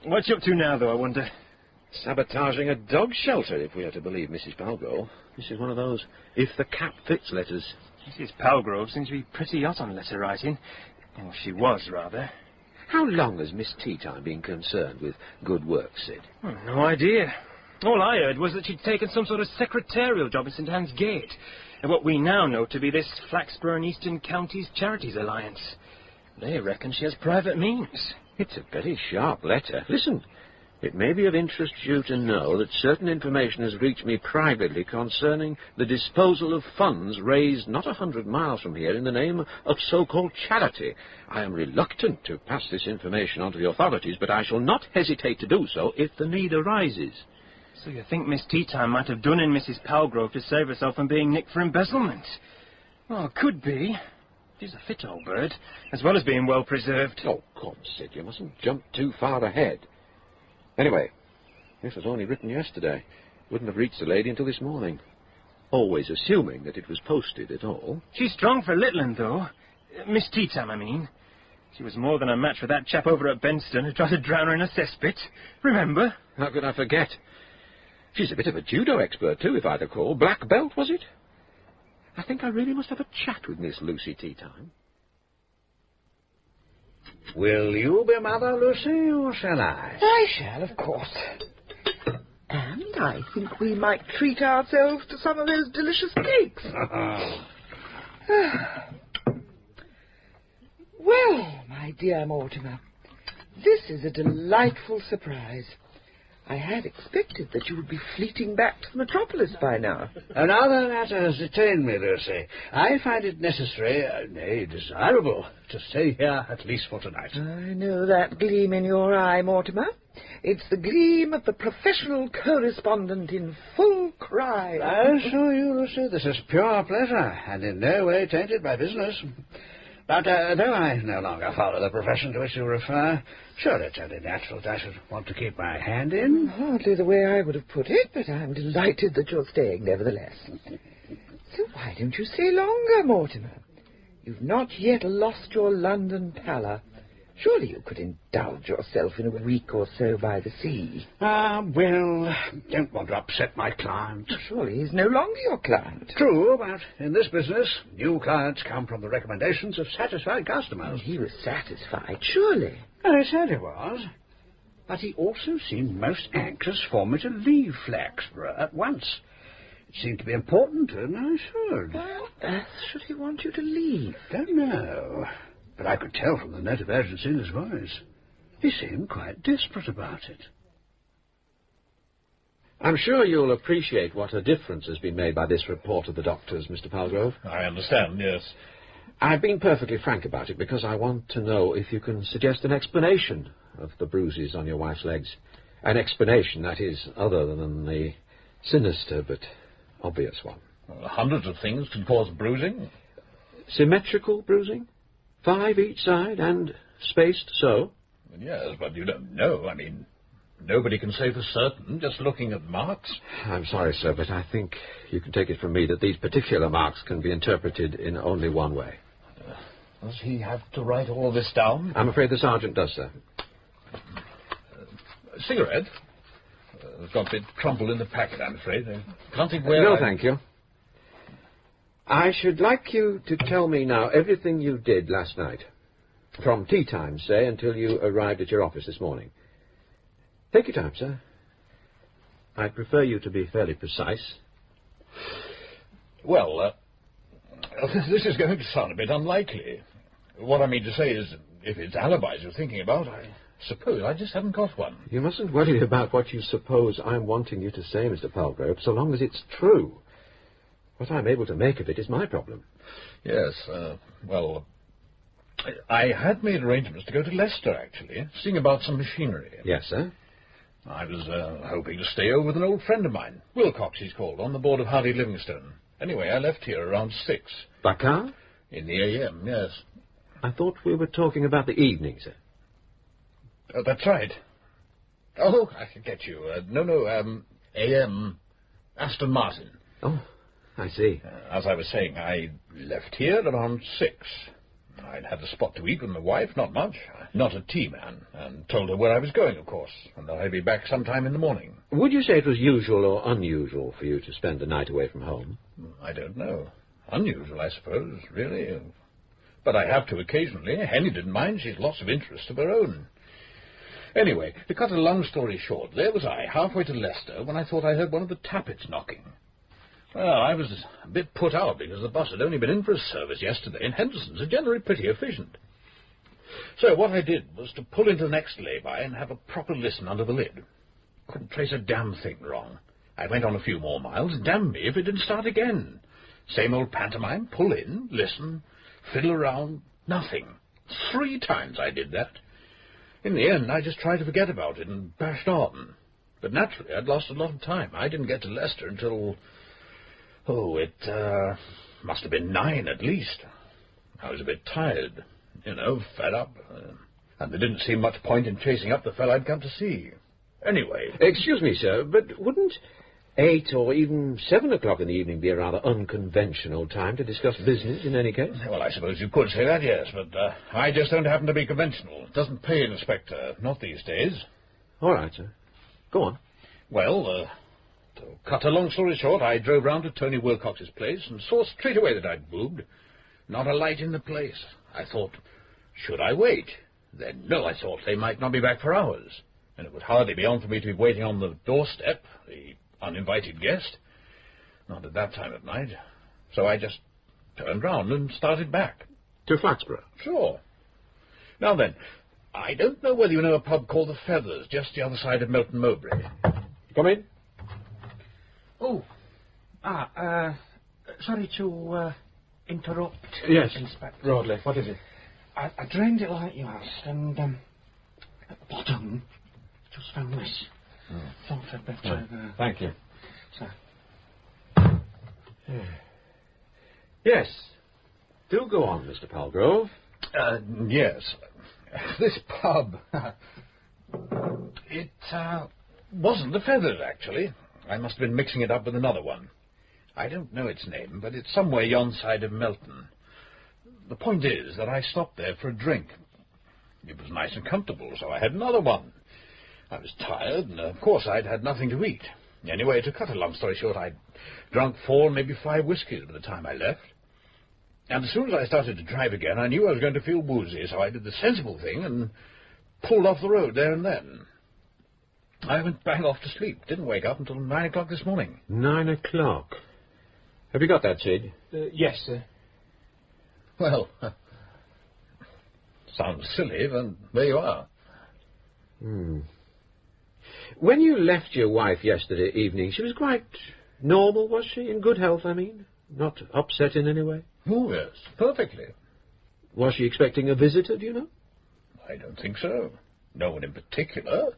What's you up to now, though, I wonder? Sabotaging a dog shelter, if we are to believe Mrs. Palgrove. This is one of those if the cap fits letters. Mrs. Palgrove seems to be pretty hot on letter writing. Well, she was, rather. How long has Miss Teatime been concerned with good work, Sid? No idea. All I heard was that she'd taken some sort of secretarial job in St Anne's Gate, and what we now know to be this Flaxborough and Eastern Counties Charities Alliance. They reckon she has private means. It's a very sharp letter. Listen, it may be of interest to you to know that certain information has reached me privately concerning the disposal of funds raised not 100 miles from here in the name of so-called charity. I am reluctant to pass this information on to the authorities, but I shall not hesitate to do so if the need arises. So you think Miss Teatime might have done in Mrs. Palgrove to save herself from being nicked for embezzlement? Well, could be. She's a fit old bird, as well as being well preserved. Oh, come, Sid, you mustn't jump too far ahead. Anyway, this was only written yesterday. Wouldn't have reached the lady until this morning. Always assuming that it was posted at all. She's strong for littling, though. Miss Teatime, I mean. She was more than a match for that chap over at Benston who tried to drown her in a cesspit. Remember? How could I forget? She's a bit of a judo expert, too, if I recall. Black belt, was it? I think I really must have a chat with Miss Lucy Teatime. Will you be Mother Lucy, or shall I? I shall, of course. And I think we might treat ourselves to some of those delicious cakes. Well, my dear Mortimer, this is a delightful surprise. I had expected that you would be fleeting back to the metropolis by now. Another matter has detained me, Lucy. I find it necessary, nay, desirable, to stay here at least for tonight. I know that gleam in your eye, Mortimer. It's the gleam of the professional correspondent in full cry. I assure you, Lucy, this is pure pleasure, and in no way tainted by business. But though I no longer follow the profession to which you refer, sure it's only natural that I should want to keep my hand in. Hardly the way I would have put it, but I'm delighted that you're staying nevertheless. So why don't you stay longer, Mortimer? You've not yet lost your London pallor. Surely you could indulge yourself in a week or so by the sea. Well, don't want to upset my client. Surely he's no longer your client. True, but in this business, new clients come from the recommendations of satisfied customers. He was satisfied, surely. I said he was. But he also seemed most anxious for me to leave Flaxborough at once. It seemed to be important, and I should. Why on earth should he want you to leave? Don't know. But I could tell from the note of urgency in his voice. He seemed quite desperate about it. I'm sure you'll appreciate what a difference has been made by this report of the doctor's, Mr. Palgrove. I understand, yes. I've been perfectly frank about it because I want to know if you can suggest an explanation of the bruises on your wife's legs. An explanation, that is, other than the sinister but obvious one. Well, hundreds of things can cause bruising. Symmetrical bruising? 5 each side and spaced so? Yes, but you don't know. I mean, nobody can say for certain, just looking at marks. I'm sorry, sir, but I think you can take it from me that these particular marks can be interpreted in only one way. Does he have to write all this down? I'm afraid the sergeant does, sir. Cigarette? It's got a bit crumpled in the packet, I'm afraid. I can't think where No, thank you. I should like you to tell me now everything you did last night. From tea time, say, until you arrived at your office this morning. Take your time, sir. I'd prefer you to be fairly precise. Well, this is going to sound a bit unlikely. What I mean to say is, if it's alibis you're thinking about, I suppose I just haven't got one. You mustn't worry about what you suppose I'm wanting you to say, Mr. Palgrove, so long as it's true. What I'm able to make of it is my problem. Yes, well, I had made arrangements to go to Leicester, actually, seeing about some machinery. Yes, sir? I was hoping to stay over with an old friend of mine, Wilcox he's called, on the board of Hardy Livingstone. Anyway, I left here around 6. By car? In the AM, yes. I thought we were talking about the evening, sir. Oh, that's right. Oh, I can get you. AM, Aston Martin. Oh, I see. As I was saying, I left here around 6. I'd had a spot to eat with my wife, not much. Not a tea man, and told her where I was going, of course, and that I'd be back sometime in the morning. Would you say it was usual or unusual for you to spend the night away from home? I don't know. Unusual, I suppose, really. But I have to occasionally. Henny didn't mind. She's lots of interests of her own. Anyway, to cut a long story short, there was I, halfway to Leicester, when I thought I heard one of the tappets knocking. Well, I was a bit put out because the boss had only been in for a service yesterday, and Henderson's are generally pretty efficient. So what I did was to pull into the next lay-by and have a proper listen under the lid. Couldn't trace a damn thing wrong. I went on a few more miles, and damn me if it didn't start again. Same old pantomime, pull in, listen, fiddle around, nothing. 3 times I did that. In the end, I just tried to forget about it and bashed on. But naturally, I'd lost a lot of time. I didn't get to Leicester until... it must have been 9 at least. I was a bit tired, fed up. And there didn't seem much point in chasing up the fellow I'd come to see. Anyway... Excuse me, sir, but wouldn't 8 or even 7 o'clock in the evening be a rather unconventional time to discuss business in any case? Well, I suppose you could say that, yes, but I just don't happen to be conventional. It doesn't pay, Inspector, not these days. All right, sir. Go on. Well, to cut a long story short, I drove round to Tony Wilcox's place and saw straight away that I'd boobed. Not a light in the place. I thought, should I wait? Then, no, I thought they might not be back for hours, and it would hardly be on for me to be waiting on the doorstep, the uninvited guest. Not at that time of night. So I just turned round and started back. To Flaxborough? Sure. Now then, I don't know whether you know a pub called The Feathers, just the other side of Melton Mowbray. Come in. Sorry to interrupt. Yes, Inspector. Rodley, what is it? I drained it like you asked, and at the bottom, just found this. Thought I'd better... Thank you. So. Yes. Do go on, Mr. Palgrove. Yes. This pub... it wasn't The Feathers, actually. I must have been mixing it up with another one. I don't know its name, but it's somewhere yon side of Melton. The point is that I stopped there for a drink. It was nice and comfortable, so I had another one. I was tired, and of course I'd had nothing to eat. Anyway, to cut a long story short, I'd drunk 4, maybe 5 whiskies by the time I left. And as soon as I started to drive again, I knew I was going to feel woozy, so I did the sensible thing and pulled off the road there and then. I went bang off to sleep. Didn't wake up until 9 o'clock this morning. 9 o'clock. Have you got that, Sid? Yes, sir. Well, sounds silly, but there you are. When you left your wife yesterday evening, she was quite normal, was she? In good health, I mean? Not upset in any way? Oh, yes, perfectly. Was she expecting a visitor, do you know? I don't think so. No one in particular.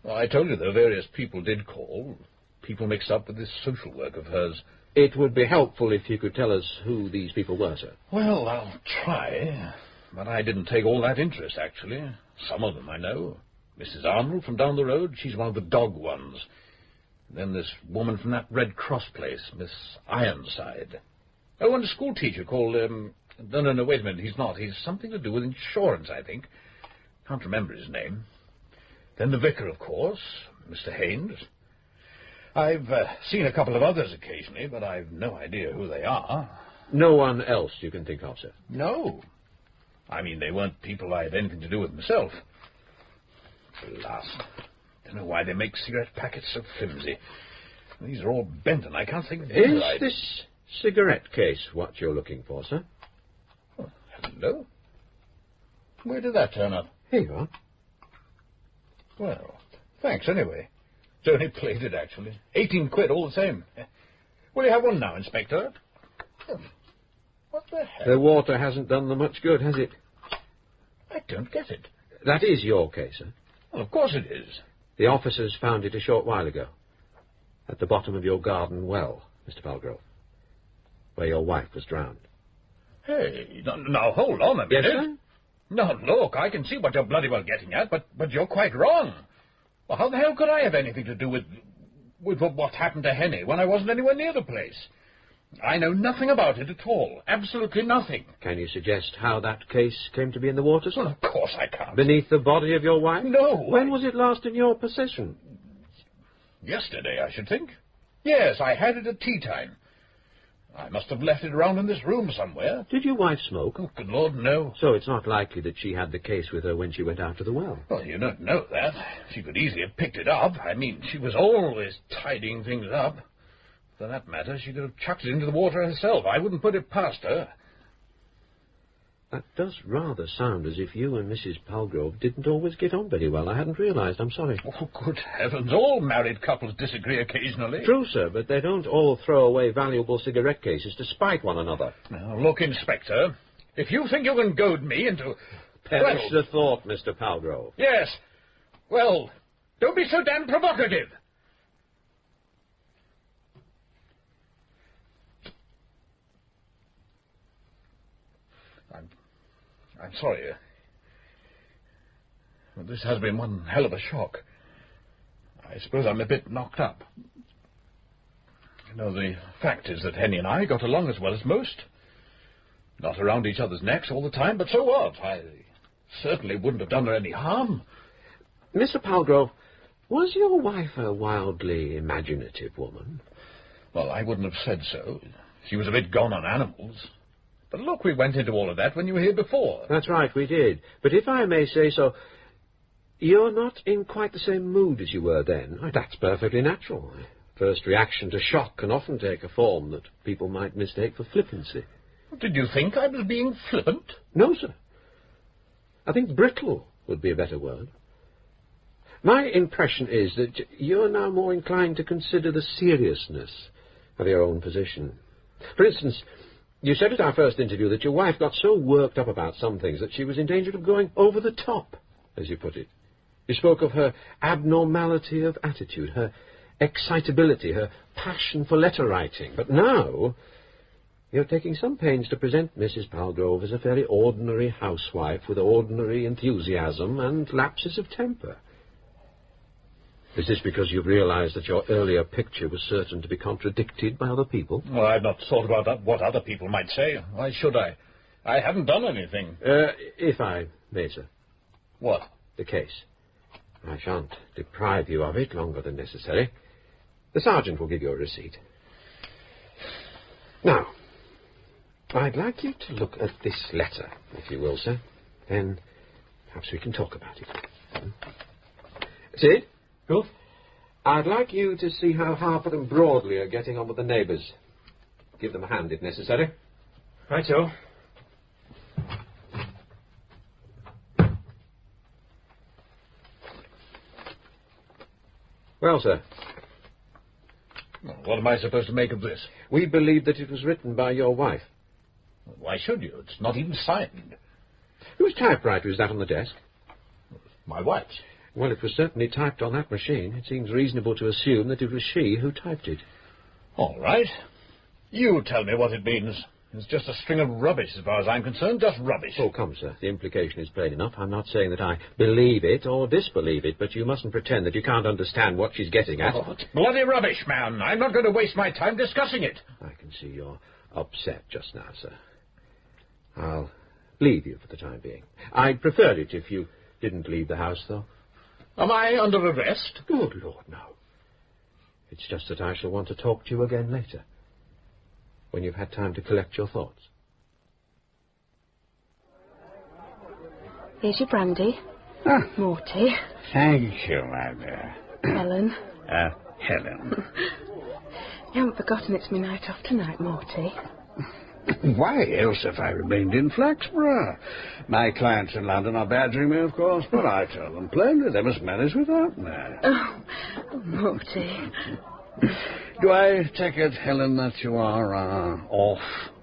Well, I told you, though, various people did call. People mixed up with this social work of hers. It would be helpful if you could tell us who these people were, sir. Well, I'll try. But I didn't take all that interest, actually. Some of them I know. Mrs. Arnold from down the road, she's one of the dog ones. Then this woman from that Red Cross place, Miss Ironside. Oh, and a school teacher called, No, wait a minute, he's not. He's something to do with insurance, I think. Can't remember his name. Then the vicar, of course, Mr. Haynes. I've seen a couple of others occasionally, but I've no idea who they are. No one else you can think of, sir? No. I mean, they weren't people I had anything to do with myself. Alas, don't know why they make cigarette packets so flimsy. These are all bent, and I can't think of... Is this cigarette case what you're looking for, sir? Oh, hello. Where did that turn up? Here you are. Well, thanks anyway. It's only plated, actually. 18 quid all the same. Will you have one now, Inspector? What the hell? The water hasn't done them much good, has it? I don't get it. That is your case, sir? Well, of course it is. The officers found it a short while ago. At the bottom of your garden well, Mr. Palgrove. Where your wife was drowned. Hey, now hold on a minute. Yes, sir? Now, look, I can see what you're bloody well getting at, but you're quite wrong. Well, how the hell could I have anything to do with what happened to Henny when I wasn't anywhere near the place? I know nothing about it at all. Absolutely nothing. Can you suggest how that case came to be in the water, sir? Well, of course I can't. Beneath the body of your wife? No. When was it last in your possession? Yesterday, I should think. Yes, I had it at tea time. I must have left it around in this room somewhere. Did your wife smoke? Oh, good Lord, no. So it's not likely that she had the case with her when she went out to the well? Well, you don't know that. She could easily have picked it up. I mean, she was always tidying things up. For that matter, she could have chucked it into the water herself. I wouldn't put it past her. That does rather sound as if you and Mrs. Palgrove didn't always get on very well. I hadn't realised. I'm sorry. Oh, good heavens. All married couples disagree occasionally. True, sir, but they don't all throw away valuable cigarette cases to spite one another. Now, look, Inspector, if you think you can goad me into... Perish the thought, Mr. Palgrove. Yes. Well, don't be so damn provocative. I'm sorry. Well, this has been one hell of a shock. I suppose I'm a bit knocked up. You know, the fact is that Henny and I got along as well as most. Not around each other's necks all the time, but so what? I certainly wouldn't have done her any harm. Mr. Palgrove, was your wife a wildly imaginative woman? Well, I wouldn't have said so. She was a bit gone on animals. But look, we went into all of that when you were here before. That's right, we did. But if I may say so, you're not in quite the same mood as you were then. That's perfectly natural. First reaction to shock can often take a form that people might mistake for flippancy. Did you think I was being flippant? No, sir. I think brittle would be a better word. My impression is that you're now more inclined to consider the seriousness of your own position. For instance, you said at our first interview that your wife got so worked up about some things that she was in danger of going over the top, as you put it. You spoke of her abnormality of attitude, her excitability, her passion for letter writing. But now you're taking some pains to present Mrs. Palgrove as a fairly ordinary housewife with ordinary enthusiasm and lapses of temper. Is this because you've realised that your earlier picture was certain to be contradicted by other people? Well, I've not thought about what other people might say. Why should I? I haven't done anything. If I may, sir. What? The case. I shan't deprive you of it longer than necessary. The sergeant will give you a receipt. Now, I'd like you to look at this letter, if you will, sir. Then perhaps we can talk about it. Sid? Good. I'd like you to see how Harper and Broadley are getting on with the neighbours. Give them a hand if necessary. Right-o. Well, sir. Well, what am I supposed to make of this? We believe that it was written by your wife. Why should you? It's not even signed. Whose typewriter is that on the desk? My wife's. Well, it was certainly typed on that machine. It seems reasonable to assume that it was she who typed it. All right. You tell me what it means. It's just a string of rubbish as far as I'm concerned, just rubbish. Oh, come, sir. The implication is plain enough. I'm not saying that I believe it or disbelieve it, but you mustn't pretend that you can't understand what she's getting at. Oh, it's bloody rubbish, man. I'm not going to waste my time discussing it. I can see you're upset just now, sir. I'll leave you for the time being. I'd prefer it if you didn't leave the house, though. Am I under arrest? Good Lord, no. It's just that I shall want to talk to you again later, when you've had time to collect your thoughts. Here's your brandy. Morty. Thank you, my dear. Helen. Helen. You haven't forgotten it's my night off tonight, Morty. Why else have I remained in Flaxborough? My clients in London are badgering me, of course, but I tell them plainly they must manage without me. Oh, Morty. Do I take it, Helen, that you are off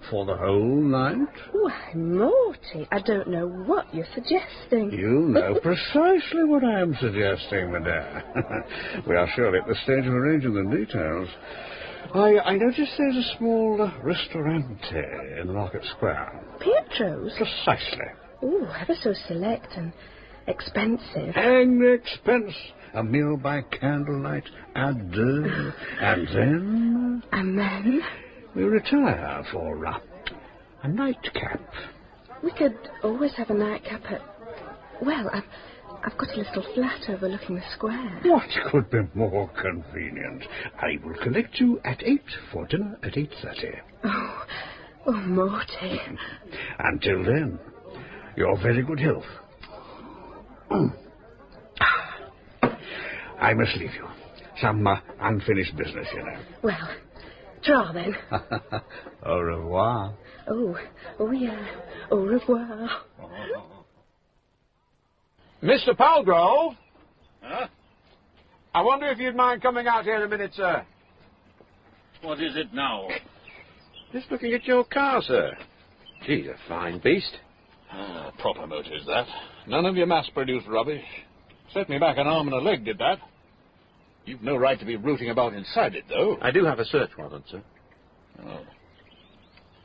for the whole night? Why, Morty, I don't know what you're suggesting. You know precisely what I am suggesting, my dear. We are surely at the stage of arranging the details. I notice there's a small ristorante in the Market Square. Pietro's? Precisely. Oh, ever so select and expensive. And expense. A meal by candlelight à deux. And then... And then? We retire for a nightcap. We could always have a nightcap at... Well, I've got a little flat overlooking the square. What could be more convenient? I will collect you at 8 for dinner at 8:30. Oh, Morty. Until then, your very good health. I must leave you. Some unfinished business, you know. Well, draw then. Au revoir. Oh yeah. Au revoir. Mr. Palgrove? Huh? I wonder if you'd mind coming out here a minute, sir. What is it now? Just looking at your car, sir. Gee, a fine beast. Proper motor is that. None of your mass-produced rubbish. Set me back an arm and a leg, did that. You've no right to be rooting about inside it, though. I do have a search warrant, sir. Oh.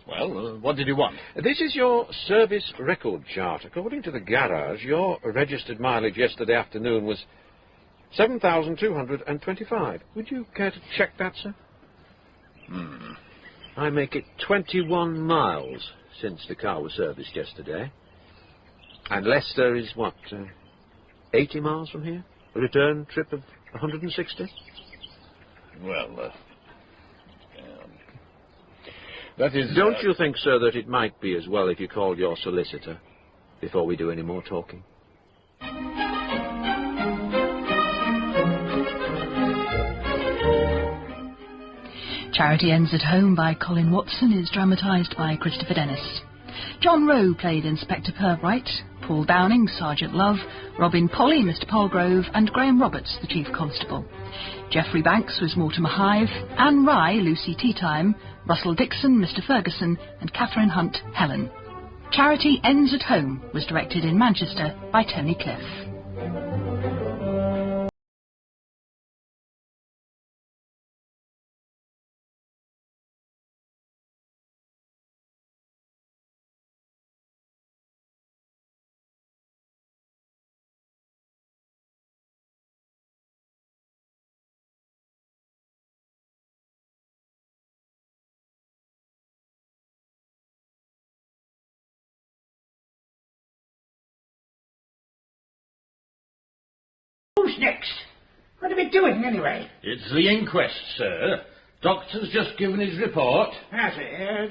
Well, what did you want? This is your service record chart. According to the garage, your registered mileage yesterday afternoon was 7,225. Would you care to check that, sir? I make it 21 miles since the car was serviced yesterday. And Leicester is, what, 80 miles from here? A return trip of 160? Well, that is... Don't you think, sir, that it might be as well if you called your solicitor before we do any more talking? Charity Ends at Home by Colin Watson is dramatised by Christopher Dennis. John Rowe played Inspector Purbright, Paul Downing, Sergeant Love, Robin Polly, Mr. Palgrove, and Graham Roberts, the Chief Constable. Geoffrey Banks was Mortimer Hive, Anne Rye, Lucy Teatime, Russell Dixon, Mr. Ferguson, and Catherine Hunt, Helen. Charity Ends at Home was directed in Manchester by Tony Cliff. Who's next? What are we doing, anyway? It's the inquest, sir. Doctor's just given his report. Has he?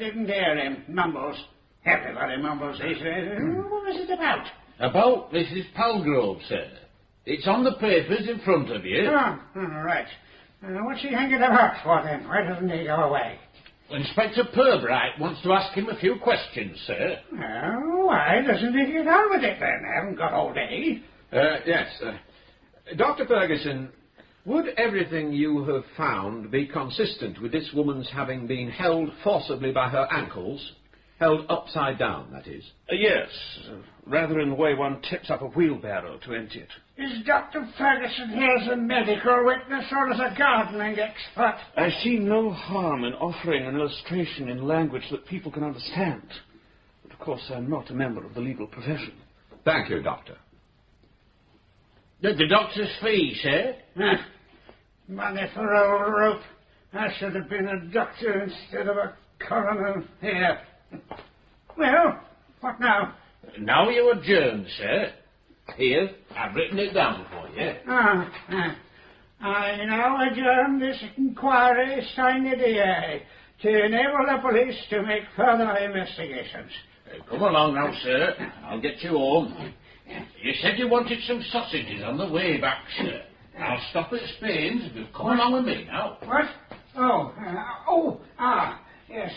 Didn't hear him. Mumbles. Everybody mumbles these days. What is it about? About Mrs. Palgrove, sir. It's on the papers in front of you. Oh, right. What's he hanging about for, then? Why doesn't he go away? Inspector Purbright wants to ask him a few questions, sir. Well, why doesn't he get on with it, then? I haven't got all day. Yes, Dr. Ferguson, would everything you have found be consistent with this woman's having been held forcibly by her ankles? Held upside down, that is? Yes, rather in the way one tips up a wheelbarrow to empty it. Is Dr. Ferguson here as a medical witness or as a gardening expert? I see no harm in offering an illustration in language that people can understand. But of course I'm not a member of the legal profession. Thank you, Doctor. The doctor's fee, sir? Money for old rope. I should have been a doctor instead of a coroner. Here. Well, what now? Now you adjourn, sir. Here, I've written it down for you. I now adjourn this inquiry sine die to enable the police to make further investigations. Come along now, sir. I'll get you home. You said you wanted some sausages on the way back, sir. I'll stop at Spain's if you'll come along with me now. What? Yes,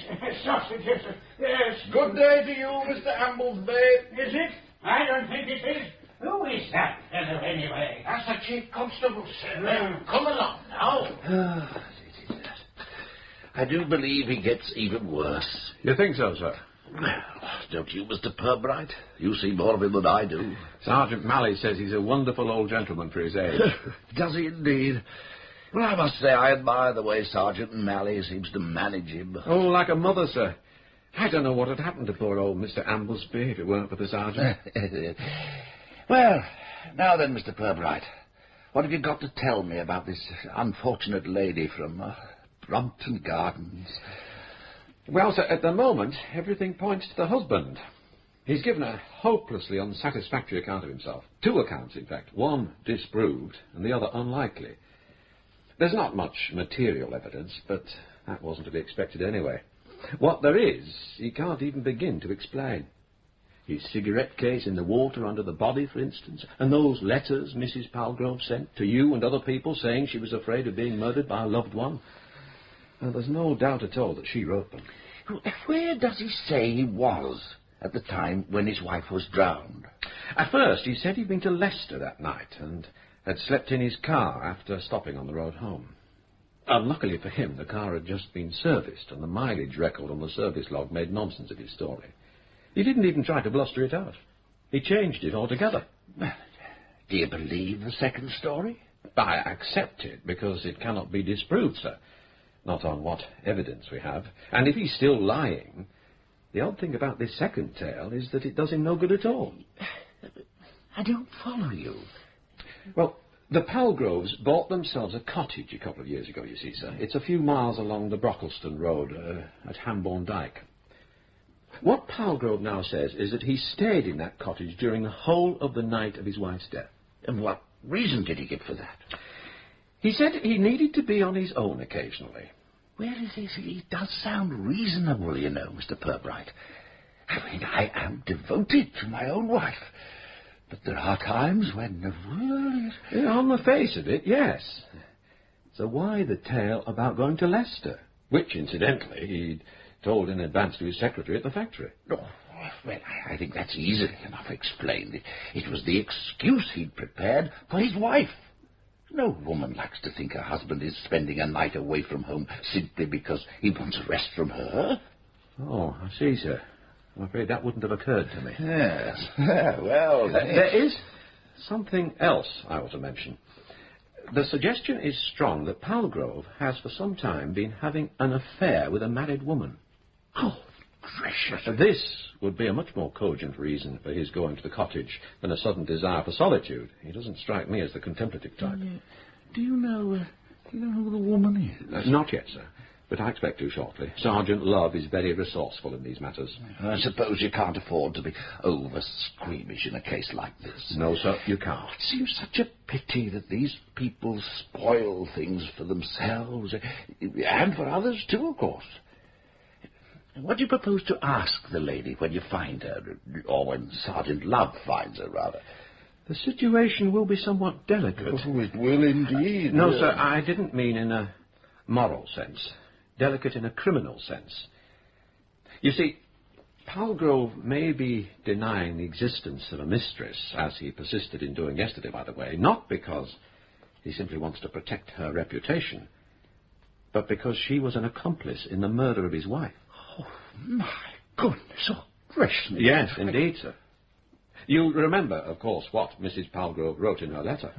sausages, yes. Good day to you, Mr. Amblesby. Is it? I don't think it is. Who is that fellow, anyway? That's the Chief Constable, sir. Come along now. I do believe he gets even worse. You think so, sir? Well, don't you, Mr. Purbright? You see more of him than I do. Sergeant Malley says he's a wonderful old gentleman for his age. Does he indeed? Well, I must say I admire the way Sergeant Malley seems to manage him. Oh, like a mother, sir. I don't know what had happened to poor old Mr. Amblesby if it weren't for the sergeant. Well, now then, Mr. Purbright, what have you got to tell me about this unfortunate lady from Brompton Gardens? Well, sir, at the moment, everything points to the husband. He's given a hopelessly unsatisfactory account of himself. 2 accounts, in fact. One disproved, and the other unlikely. There's not much material evidence, but that wasn't to be expected anyway. What there is, he can't even begin to explain. His cigarette case in the water under the body, for instance, and those letters Mrs. Palgrove sent to you and other people saying she was afraid of being murdered by a loved one. Well, there's no doubt at all that she wrote them. Where does he say he was at the time when his wife was drowned? At first, he said he'd been to Leicester that night and had slept in his car after stopping on the road home. Unluckily for him, the car had just been serviced, and the mileage record on the service log made nonsense of his story. He didn't even try to bluster it out. He changed it altogether. Do you believe the second story? I accept it, because it cannot be disproved, sir. Not on what evidence we have. And if he's still lying, the odd thing about this second tale is that it does him no good at all. I don't follow you. Well, the Palgroves bought themselves a cottage a couple of years ago, you see, sir. It's a few miles along the Brockleston Road at Hambourne Dyke. What Palgrove now says is that he stayed in that cottage during the whole of the night of his wife's death. And what reason did he give for that? He said he needed to be on his own occasionally. Well, it does sound reasonable, you know, Mr. Purbright. I mean, I am devoted to my own wife. But there are times when the world is... On the face of it, yes. So why the tale about going to Leicester? Which, incidentally, he'd told in advance to his secretary at the factory. Oh, well, I think that's easily enough explained. It was the excuse he'd prepared for his wife. No woman likes to think her husband is spending a night away from home simply because he wants rest from her. Oh, I see, sir. I'm afraid that wouldn't have occurred to me. Yes. Well, there is something else I ought to mention. The suggestion is strong that Palgrove has for some time been having an affair with a married woman. Oh, gracious. This would be a much more cogent reason for his going to the cottage than a sudden desire for solitude. He doesn't strike me as the contemplative type. Do you know who the woman is? Not yet, sir. But I expect to shortly. Sergeant Love is very resourceful in these matters. I suppose you can't afford to be over-squeamish in a case like this. No, sir, you can't. It seems such a pity that these people spoil things for themselves, and for others too, of course. What do you propose to ask the lady when you find her, or when Sergeant Love finds her, rather? The situation will be somewhat delicate. Oh, it will indeed. No, sir, I didn't mean in a moral sense. Delicate in a criminal sense. You see, Palgrove may be denying the existence of a mistress, as he persisted in doing yesterday, by the way, not because he simply wants to protect her reputation, but because she was an accomplice in the murder of his wife. Oh, my goodness, oh, gracious. Yes, indeed, sir. You'll remember, of course, what Mrs. Palgrove wrote in her letter.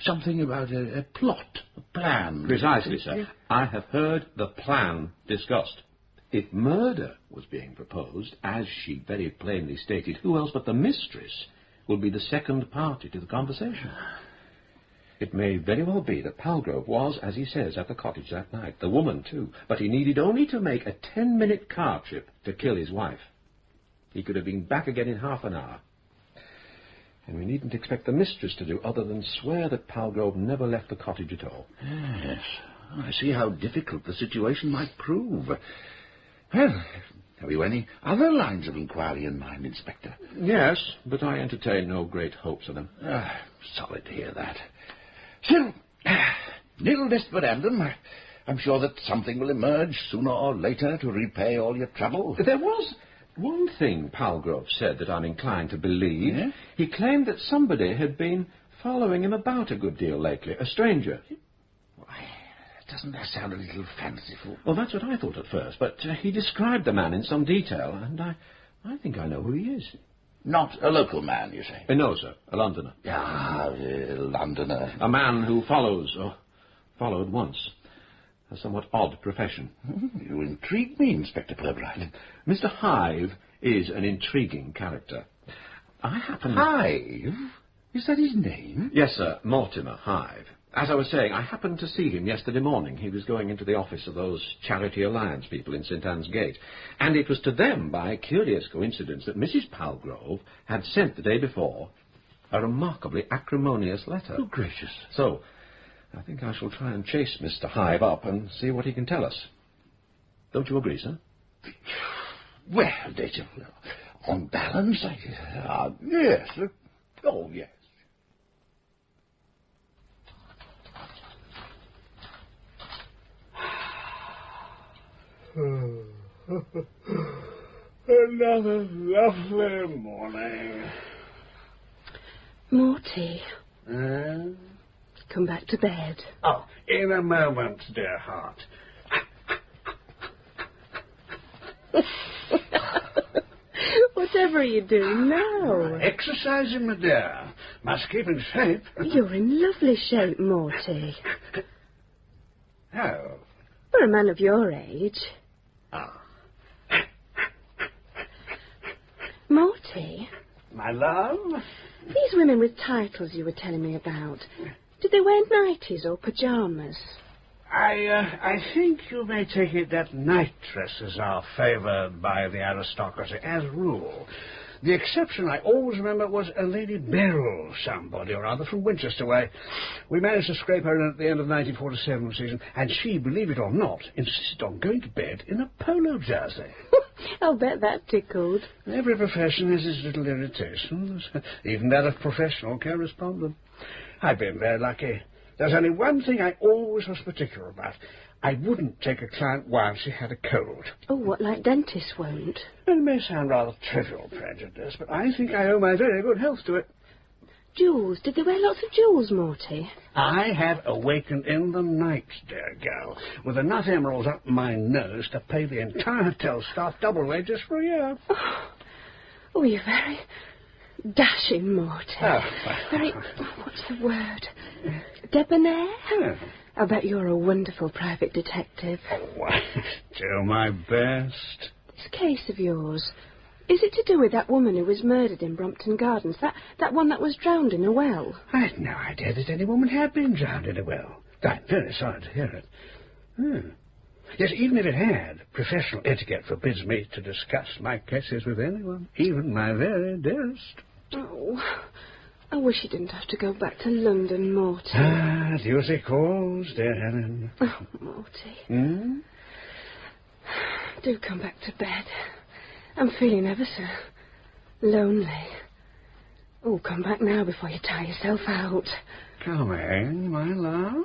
Something about a plot, a plan. Precisely, sir. I have heard the plan discussed. If murder was being proposed, as she very plainly stated, who else but the mistress will be the second party to the conversation? It may very well be that Palgrove was, as he says, at the cottage that night. The woman, too. But he needed only to make a 10-minute car trip to kill his wife. He could have been back again in half an hour. And we needn't expect the mistress to do other than swear that Palgrove never left the cottage at all. Yes, I see how difficult the situation might prove. Well, have you any other lines of inquiry in mind, Inspector? Yes, but I entertain no great hopes of them. Sorry to hear that. Still, nil desperandum. I'm sure that something will emerge sooner or later to repay all your trouble. There was one thing Palgrove said that I'm inclined to believe. Yeah? He claimed that somebody had been following him about a good deal lately, a stranger. Why, doesn't that sound a little fanciful? Well, that's what I thought at first, but he described the man in some detail, and I think I know who he is. Not a local man, you say? No, sir, a Londoner. Ah, a Londoner. A man who follows, or followed once. A somewhat odd profession. You intrigue me, Inspector Purbright. Mr. Hive is an intriguing character. I happen... Hive? Is that his name? Yes, sir, Mortimer Hive. As I was saying, I happened to see him yesterday morning. He was going into the office of those Charity Alliance people in St. Anne's Gate. And it was to them, by a curious coincidence, that Mrs. Palgrove had sent the day before a remarkably acrimonious letter. Oh, gracious. So, I think I shall try and chase Mr. Hyde up and see what he can tell us. Don't you agree, sir? Well, on balance, yes. Oh, yes. Another lovely morning. Morty. Come back to bed. Oh, in a moment, dear heart. Whatever are you doing now? Exercising, my dear. Must keep in shape. You're in lovely shape, Morty. Oh. For a man of your age. Ah. Morty? My love? These women with titles you were telling me about, did they wear nighties or pyjamas? I think you may take it that night dresses are favoured by the aristocracy, as a rule. The exception I always remember was a Lady Beryl, somebody or other, from Winchester way. We managed to scrape her in at the end of the 1947 season, and she, believe it or not, insisted on going to bed in a polo jersey. I'll bet that tickled. Every profession has its little irritations, even that of professional correspondent. I've been very lucky. There's only one thing I always was particular about. I wouldn't take a client while she had a cold. Oh, what, like dentists won't? It may sound rather trivial prejudice, but I think I owe my very good health to it. Jewels. Did they wear lots of jewels, Morty? I have awakened in the night, dear girl, with enough emeralds up my nose to pay the entire hotel staff double wages for a year. Oh, you're very dashing, Morty. Oh. Very, what's the word? Debonair? Yeah. I bet you're a wonderful private detective. Oh, I do my best. This case of yours, is it to do with that woman who was murdered in Brompton Gardens? That one that was drowned in a well? I had no idea that any woman had been drowned in a well. I'm very sorry to hear it. Yes, even if it had, professional etiquette forbids me to discuss my cases with anyone, even my very dearest. Oh, I wish you didn't have to go back to London, Morty. Duty calls, dear Helen. Oh, Morty. Do come back to bed. I'm feeling ever so lonely. Oh, come back now before you tire yourself out. Coming, my love.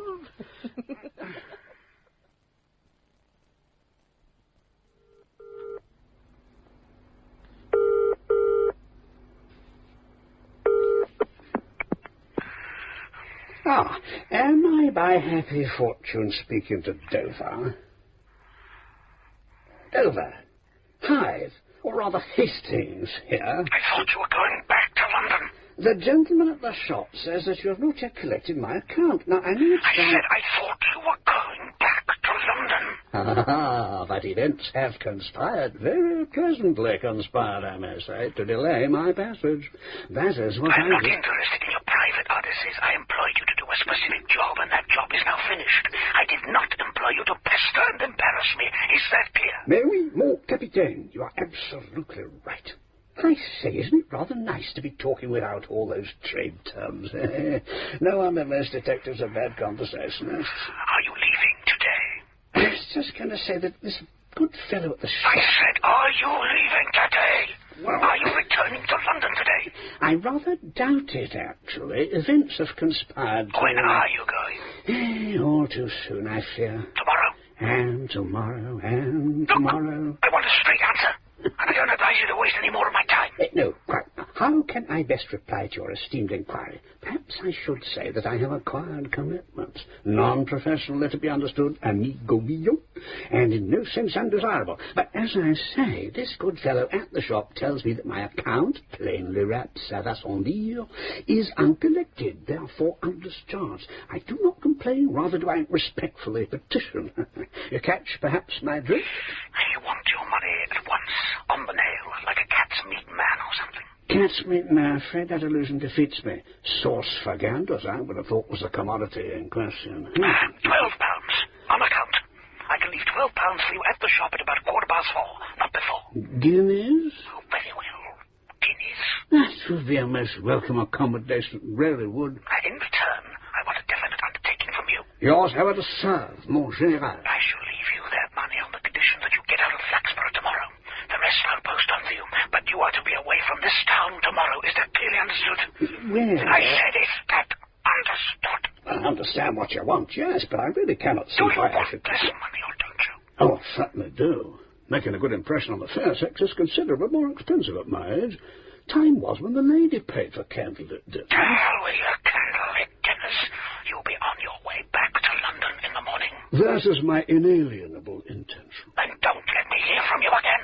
Am I by happy fortune speaking to Dover? Dover? Hythe, or rather Hastings here. I thought you were going back to London. The gentleman at the shop says that you have not yet collected my account. Now, I know I said I thought you were going back to London. But events have conspired, very pleasantly conspired, I may say, to delay my passage. That is what I'm not interested in your private odysseys. I employed you to do a specific job, and that job is now finished. I did not employ you to pester and embarrass me. Is that clear? Mais oui, mon capitaine. You are absolutely right. I say, isn't it rather nice to be talking without all those trade terms? No one but most detectives are bad conversationalists. Are you leaving today? I was just going to say that this good fellow at the shop... I said, are you leaving today? Well, are you returning to London today? I rather doubt it, actually. Events have conspired to... When are you going? All too soon, I fear. Tomorrow? And tomorrow, and tomorrow. I want a straight answer. And I don't advise you to waste any more of my time. No, quite. How can I best reply to your esteemed inquiry? Perhaps I should say that I have acquired commitments. Non-professional, let it be understood, amigo mio, and in no sense undesirable. But as I say, this good fellow at the shop tells me that my account, plainly wrapped ça on dire, is uncollected, therefore undischarged. I do not complain, rather do I respectfully petition. You catch, perhaps, my drift? I want your money at once, on the nail, like a cat's meat man or something. Catch me? No, afraid that illusion defeats me. Sauce for ganders, I would have thought was the commodity in question. £12 on account. I can leave £12 for you at the shop at about 4:15, not before. Guineas? Oh, very well. Guineas. That would be a most welcome accommodation. Really would. In return, I want a definite undertaking from you. Yours ever to serve, mon général. I shall leave you that money on the condition that you get out of Flaxborough tomorrow. The rest I'll post on for you. But you are to be away from this town tomorrow. Is that clearly understood? Well, I said, is that understood? I understand what you want, yes, but I really cannot see why I should... Less money, or don't you? Oh, I certainly do. Making a good impression on the fair sex is considerably more expensive at my age. Time was when the lady paid for candlelit dinners. Hell with your candlelit dinners. You'll be on your way back to London in the morning. That is my inalienable intention. Then don't let me hear from you again.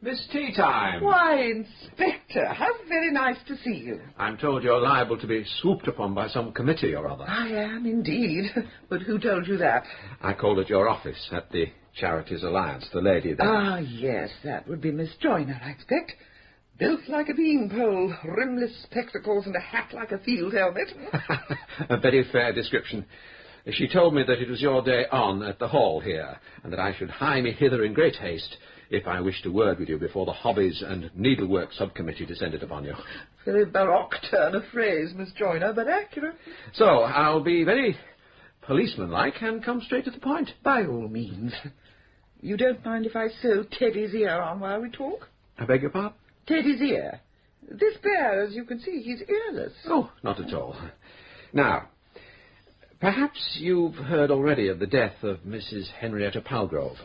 Miss Teatime. Why, Inspector, how very nice to see you. I'm told you're liable to be swooped upon by some committee or other. I am indeed. But who told you that? I called at your office at the Charities Alliance, the lady there. Ah, yes, that would be Miss Joyner, I expect. Built like a beanpole, rimless spectacles and a hat like a field helmet. A very fair description. She told me that it was your day on at the hall here, and that I should hie me hither in great haste if I wished to word with you before the Hobbies and Needlework Subcommittee descended upon you. Very baroque turn of phrase, Miss Joyner, but accurate. So, I'll be very policeman-like and come straight to the point. By all means. You don't mind if I sew Teddy's ear on while we talk? I beg your pardon? Teddy's ear. This bear, as you can see, he's earless. Oh, not at all. Now, perhaps you've heard already of the death of Mrs. Henrietta Palgrove.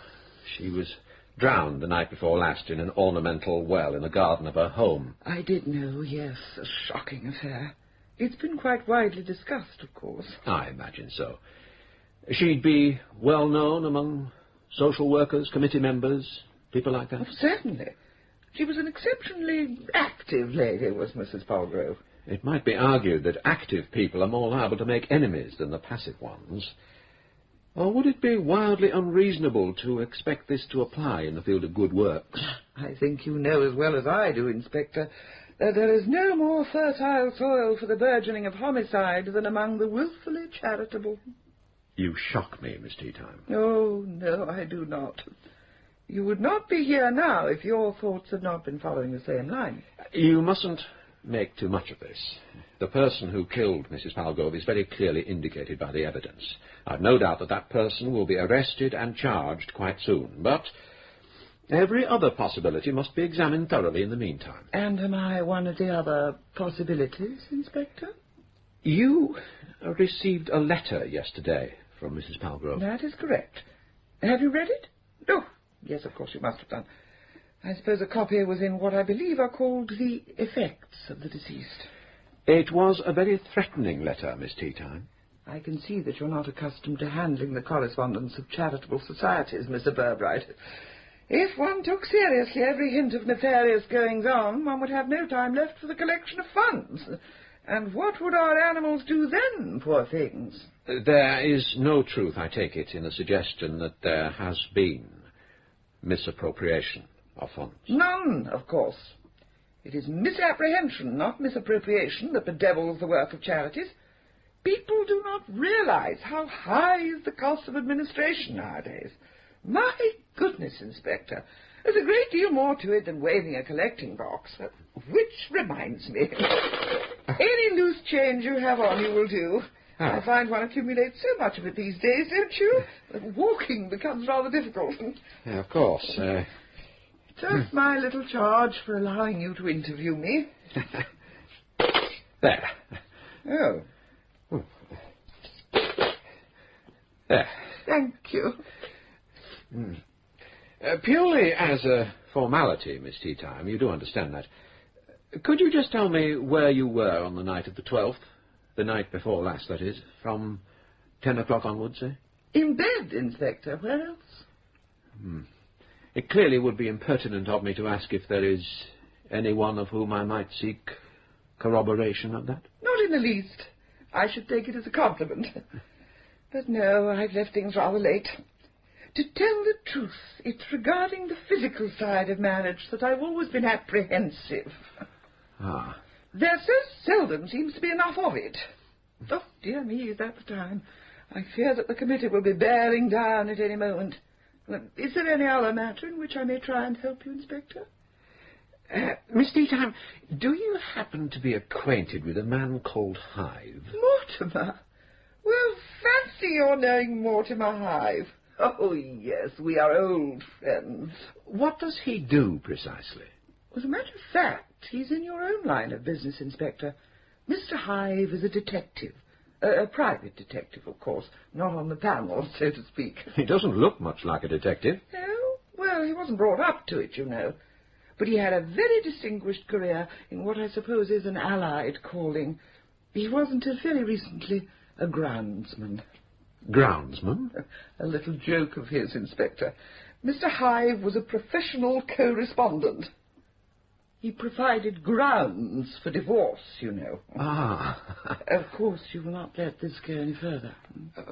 She was drowned the night before last in an ornamental well in the garden of her home. I did know, yes. A shocking affair. It's been quite widely discussed, of course. I imagine so. She'd be well known among social workers, committee members, people like that? Oh, certainly. She was an exceptionally active lady, was Mrs. Palgrove. It might be argued that active people are more liable to make enemies than the passive ones. Or would it be wildly unreasonable to expect this to apply in the field of good works? I think you know as well as I do, Inspector, that there is no more fertile soil for the burgeoning of homicide than among the wilfully charitable. You shock me, Miss Teatime. Oh, no, I do not. You would not be here now if your thoughts had not been following the same line. You mustn't make too much of this. The person who killed Mrs. Palgrove is very clearly indicated by the evidence. I've no doubt that that person will be arrested and charged quite soon, but every other possibility must be examined thoroughly in the meantime. And am I one of the other possibilities, Inspector? You received a letter yesterday from Mrs. Palgrove. That is correct. Have you read it? No. Yes, of course you must have done. I suppose a copy was in what I believe are called the effects of the deceased. It was a very threatening letter, Miss Teatime. I can see that you're not accustomed to handling the correspondence of charitable societies, Mr. Purbright. If one took seriously every hint of nefarious goings-on, one would have no time left for the collection of funds. And what would our animals do then, poor things? There is no truth, I take it, in the suggestion that there has been misappropriation of funds. None, of course. It is misapprehension, not misappropriation, that bedevils the work of charities. People do not realize how high is the cost of administration nowadays. My goodness, Inspector, there's a great deal more to it than waving a collecting box. Which reminds me, any loose change you have on you will do. I find one accumulates so much of it these days, don't you? That walking becomes rather difficult. Yeah, of course. Just my little charge for allowing you to interview me. There. Oh. There. Thank you. Purely as a formality, Miss Teatime, you do understand that. Could you just tell me where you were on the night of the 12th? The night before last, that is. From 10 o'clock onwards, say? In bed, Inspector. Where else? It clearly would be impertinent of me to ask if there is anyone of whom I might seek corroboration of that. Not in the least. I should take it as a compliment. But no, I've left things rather late. To tell the truth, it's regarding the physical side of marriage that I've always been apprehensive. Ah. There so seldom seems to be enough of it. Oh, dear me, is that the time? I fear that the committee will be bearing down at any moment. Well, is there any other matter in which I may try and help you, Inspector? Miss Deetime, do you happen to be acquainted with a man called Hive? Mortimer? Well, fancy your knowing Mortimer Hive. Oh, yes, we are old friends. What does he do, precisely? As a matter of fact, he's in your own line of business, Inspector. Mr. Hive is a detective. A private detective, of course, not on the panel, so to speak. He doesn't look much like a detective. No? Well, he wasn't brought up to it, you know. But he had a very distinguished career in what I suppose is an allied calling. He was, until very recently, a groundsman. Groundsman? A little joke of his, Inspector. Mr. Hive was a professional correspondent. He provided grounds for divorce, you know. Ah. Of course, you will not let this go any further.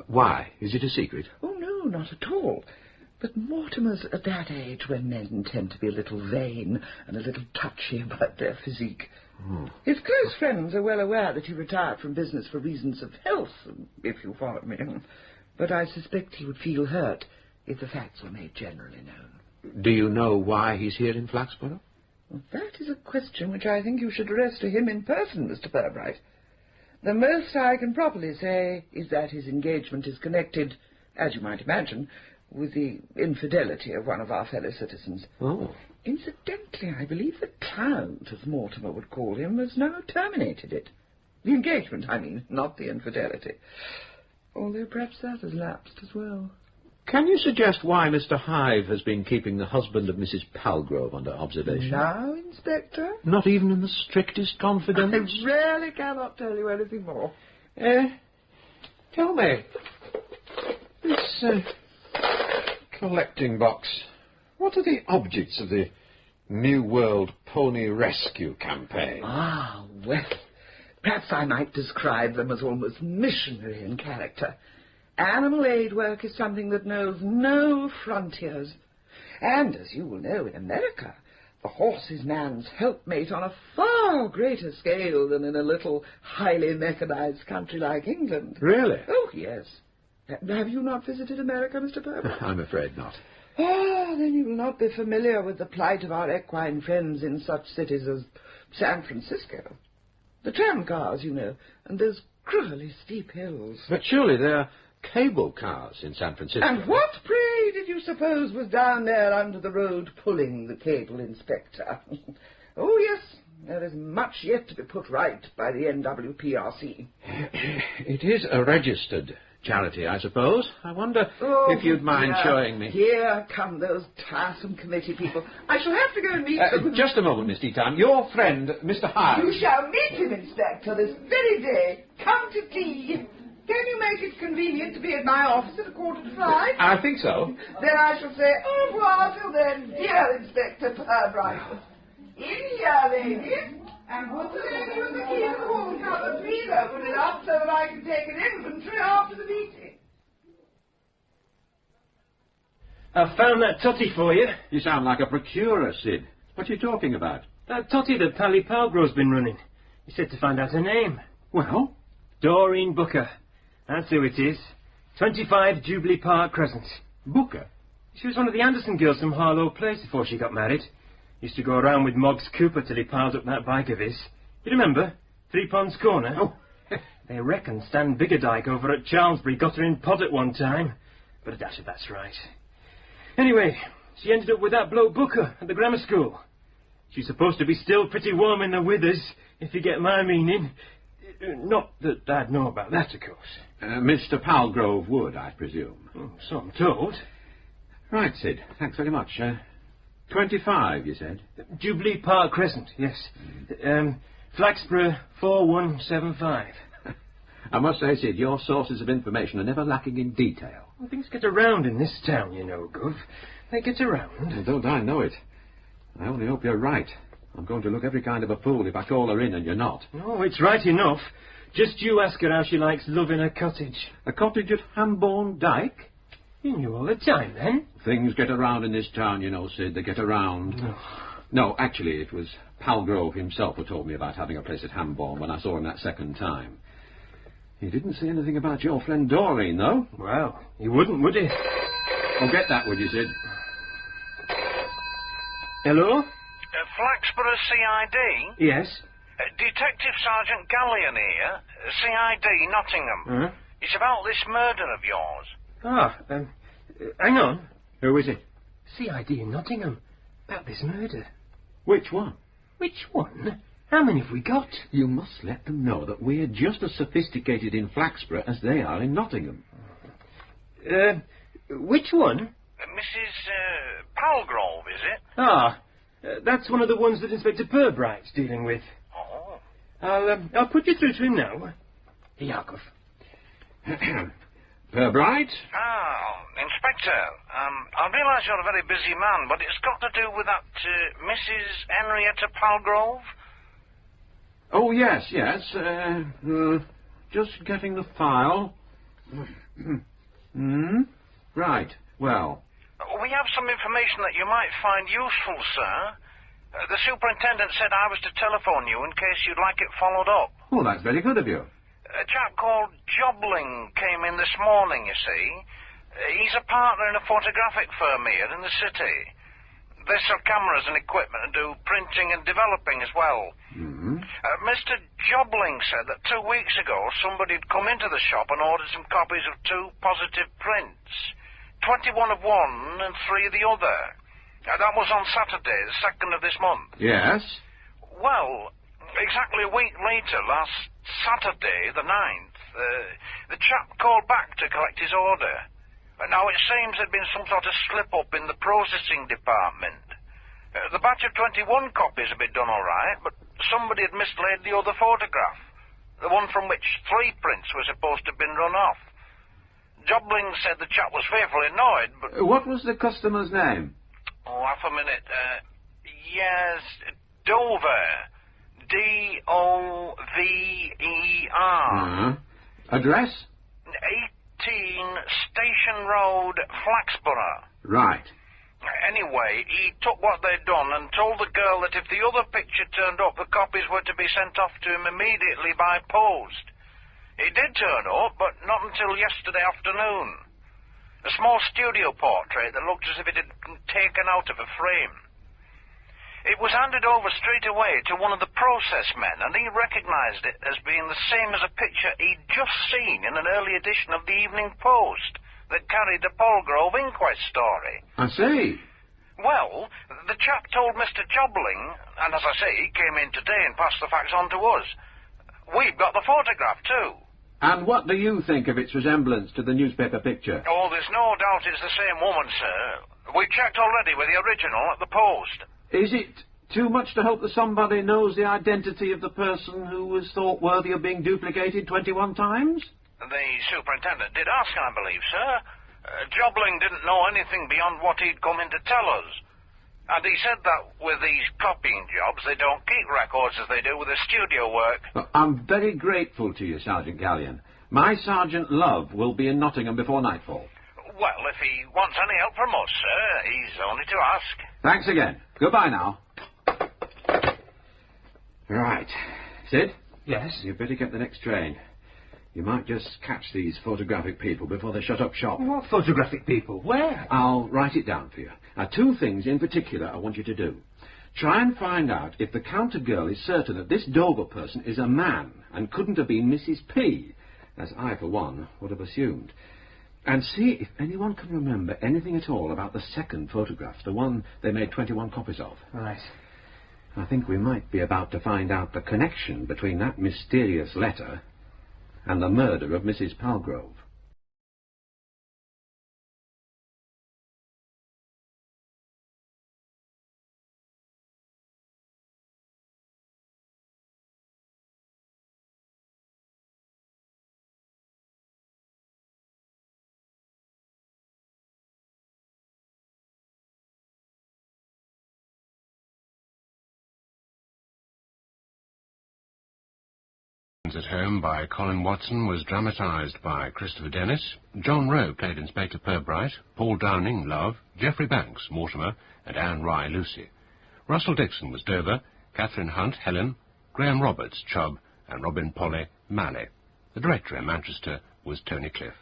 Why? Is it a secret? Oh, no, not at all. But Mortimer's at that age when men tend to be a little vain and a little touchy about their physique. Oh. His close friends are well aware that he retired from business for reasons of health, if you follow me. But I suspect he would feel hurt if the facts were made generally known. Do you know why he's here in Flaxborough? Well, that is a question which I think you should address to him in person, Mr. Purbright. The most I can properly say is that his engagement is connected, as you might imagine, with the infidelity of one of our fellow citizens. Oh. Incidentally, I believe the Count, as Mortimer would call him, has now terminated it. The engagement, I mean, not the infidelity. Although perhaps that has lapsed as well. Can you suggest why Mr. Hive has been keeping the husband of Mrs. Palgrove under observation? Now, Inspector? Not even in the strictest confidence? I really cannot tell you anything more. Tell me, this collecting box, what are the objects of the New World Pony Rescue Campaign? Ah, well, perhaps I might describe them as almost missionary in character. Animal aid work is something that knows no frontiers. And, as you will know, in America, the horse is man's helpmate on a far greater scale than in a little highly mechanized country like England. Really? Oh, yes. Have you not visited America, Mr. Purbright? I'm afraid not. Ah, then you will not be familiar with the plight of our equine friends in such cities as San Francisco. The tram cars, you know, and those cruelly steep hills. But surely there are cable cars in San Francisco. And what, pray, did you suppose was down there under the road pulling the cable, Inspector? Oh, yes, there is much yet to be put right by the NWPRC. It is a registered charity, I suppose. I wonder if you'd mind showing me. Here come those tiresome committee people. I shall have to go and meet them. Just a moment, Miss Deetime. Your friend, Mr. Hive. You shall meet him, Inspector, this very day. Come to tea. Can you make it convenient to be at my office at 5:15? I think so. Then I shall say au revoir till then, dear Inspector Purbright. In here, ladies. And put the lady with the key to the hall cupboard, please open it up so that I can take an inventory after the meeting. I've found that totty for you. You sound like a procurer, Sid. What are you talking about? That totty that Pally Palgrove's been running. He said to find out her name. Well? Doreen Booker. That's who it is. 25 Jubilee Park Crescent. Booker? She was one of the Anderson girls from Harlow Place before she got married. Used to go around with Moggs Cooper till he piled up that bike of his. You remember? 3 Ponds Corner? Oh. They reckon Stan Biggerdike over at Charlesbury got her in pod at one time. But a dash of that's right. Anyway, she ended up with that bloke Booker at the grammar school. She's supposed to be still pretty warm in the withers, if you get my meaning. Not that I'd know about that, of course. Mr. Palgrove would, I presume. Oh, so I'm told. Right, Sid. Thanks very much. 25, you said? Jubilee Park Crescent, yes. Flaxborough 4175. I must say, Sid, your sources of information are never lacking in detail. Well, things get around in this town, you know, Gov. They get around. Well, don't I know it. I only hope you're right. I'm going to look every kind of a fool if I call her in and you're not. No, it's right enough. Just you ask her how she likes loving a cottage. A cottage at Hambourne Dyke? You knew all the time, then? Things get around in this town, you know, Sid. They get around. No, actually, it was Palgrove himself who told me about having a place at Hambourne when I saw him that second time. He didn't say anything about your friend Doreen, though. Well, he wouldn't, would he? Oh, get that, would you, Sid? Hello? Flaxborough CID? Yes? Detective Sergeant Gallion here, CID Nottingham. It's about this murder of yours. Hang on. Who is it? CID in Nottingham. About this murder. Which one? Which one? How many have we got? You must let them know that we're just as sophisticated in Flaxborough as they are in Nottingham. Which one? Mrs. Palgrove, is it? That's one of the ones that Inspector Purbright's dealing with. Oh. I'll put you through to him now. Yakov. Purbright? Inspector, I realise you're a very busy man, but it's got to do with that Mrs. Henrietta Palgrove? Oh, yes. Just getting the file. Right, well. We have some information that you might find useful, sir. The superintendent said I was to telephone you in case you'd like it followed up. Oh, that's very good of you. A chap called Jobling came in this morning, you see. He's a partner in a photographic firm here in the city. They sell cameras and equipment and do printing and developing as well. Mr. Jobling said that 2 weeks ago somebody had come into the shop and ordered some copies of 2 positive prints. 21 of one and 3 of the other. That was on Saturday, the 2nd of this month. Yes? Well, exactly a week later, last Saturday, the 9th, the chap called back to collect his order. Now, it seems there'd been some sort of slip-up in the processing department. The batch of 21 copies had been done all right, but somebody had mislaid the other photograph, the one from which 3 prints were supposed to have been run off. Jobling said the chap was fearfully annoyed, but... What was the customer's name? Oh, half a minute. Yes, Dover. Dover. Address? 18 Station Road, Flaxborough. Right. Anyway, he took what they'd done and told the girl that if the other picture turned up, the copies were to be sent off to him immediately by post. It did turn up, but not until yesterday afternoon. A small studio portrait that looked as if it had been taken out of a frame. It was handed over straight away to one of the process men, and he recognised it as being the same as a picture he'd just seen in an early edition of the Evening Post that carried the Palgrove inquest story. I see. Well, the chap told Mr. Jobling, and as I say, he came in today and passed the facts on to us. We've got the photograph, too. And what do you think of its resemblance to the newspaper picture? Oh, there's no doubt it's the same woman, sir. We've checked already with the original at the Post. Is it too much to hope that somebody knows the identity of the person who was thought worthy of being duplicated 21 times? The superintendent did ask, I believe, sir. Jobling didn't know anything beyond what he'd come in to tell us. And he said that with these copying jobs, they don't keep records as they do with the studio work. Well, I'm very grateful to you, Sergeant Gallion. My Sergeant Love will be in Nottingham before nightfall. Well, if he wants any help from us, sir, he's only to ask. Thanks again. Goodbye now. Right. Sid? Yes? You'd better get the next train. You might just catch these photographic people before they shut up shop. What photographic people? Where? I'll write it down for you. Now, 2 things in particular I want you to do. Try and find out if the counter girl is certain that this Dover person is a man and couldn't have been Mrs. P, as I, for one, would have assumed. And see if anyone can remember anything at all about the second photograph, the one they made 21 copies of. Right. I think we might be about to find out the connection between that mysterious letter and the murder of Mrs. Palgrove. Ends at Home by Colin Watson was dramatised by Christopher Dennis. John Rowe played Inspector Purbright, Paul Downing, Love, Geoffrey Banks, Mortimer, and Anne Rye, Lucy. Russell Dixon was Dover, Catherine Hunt, Helen, Graham Roberts, Chubb, and Robin Polly, Mally. The director in Manchester was Tony Cliff.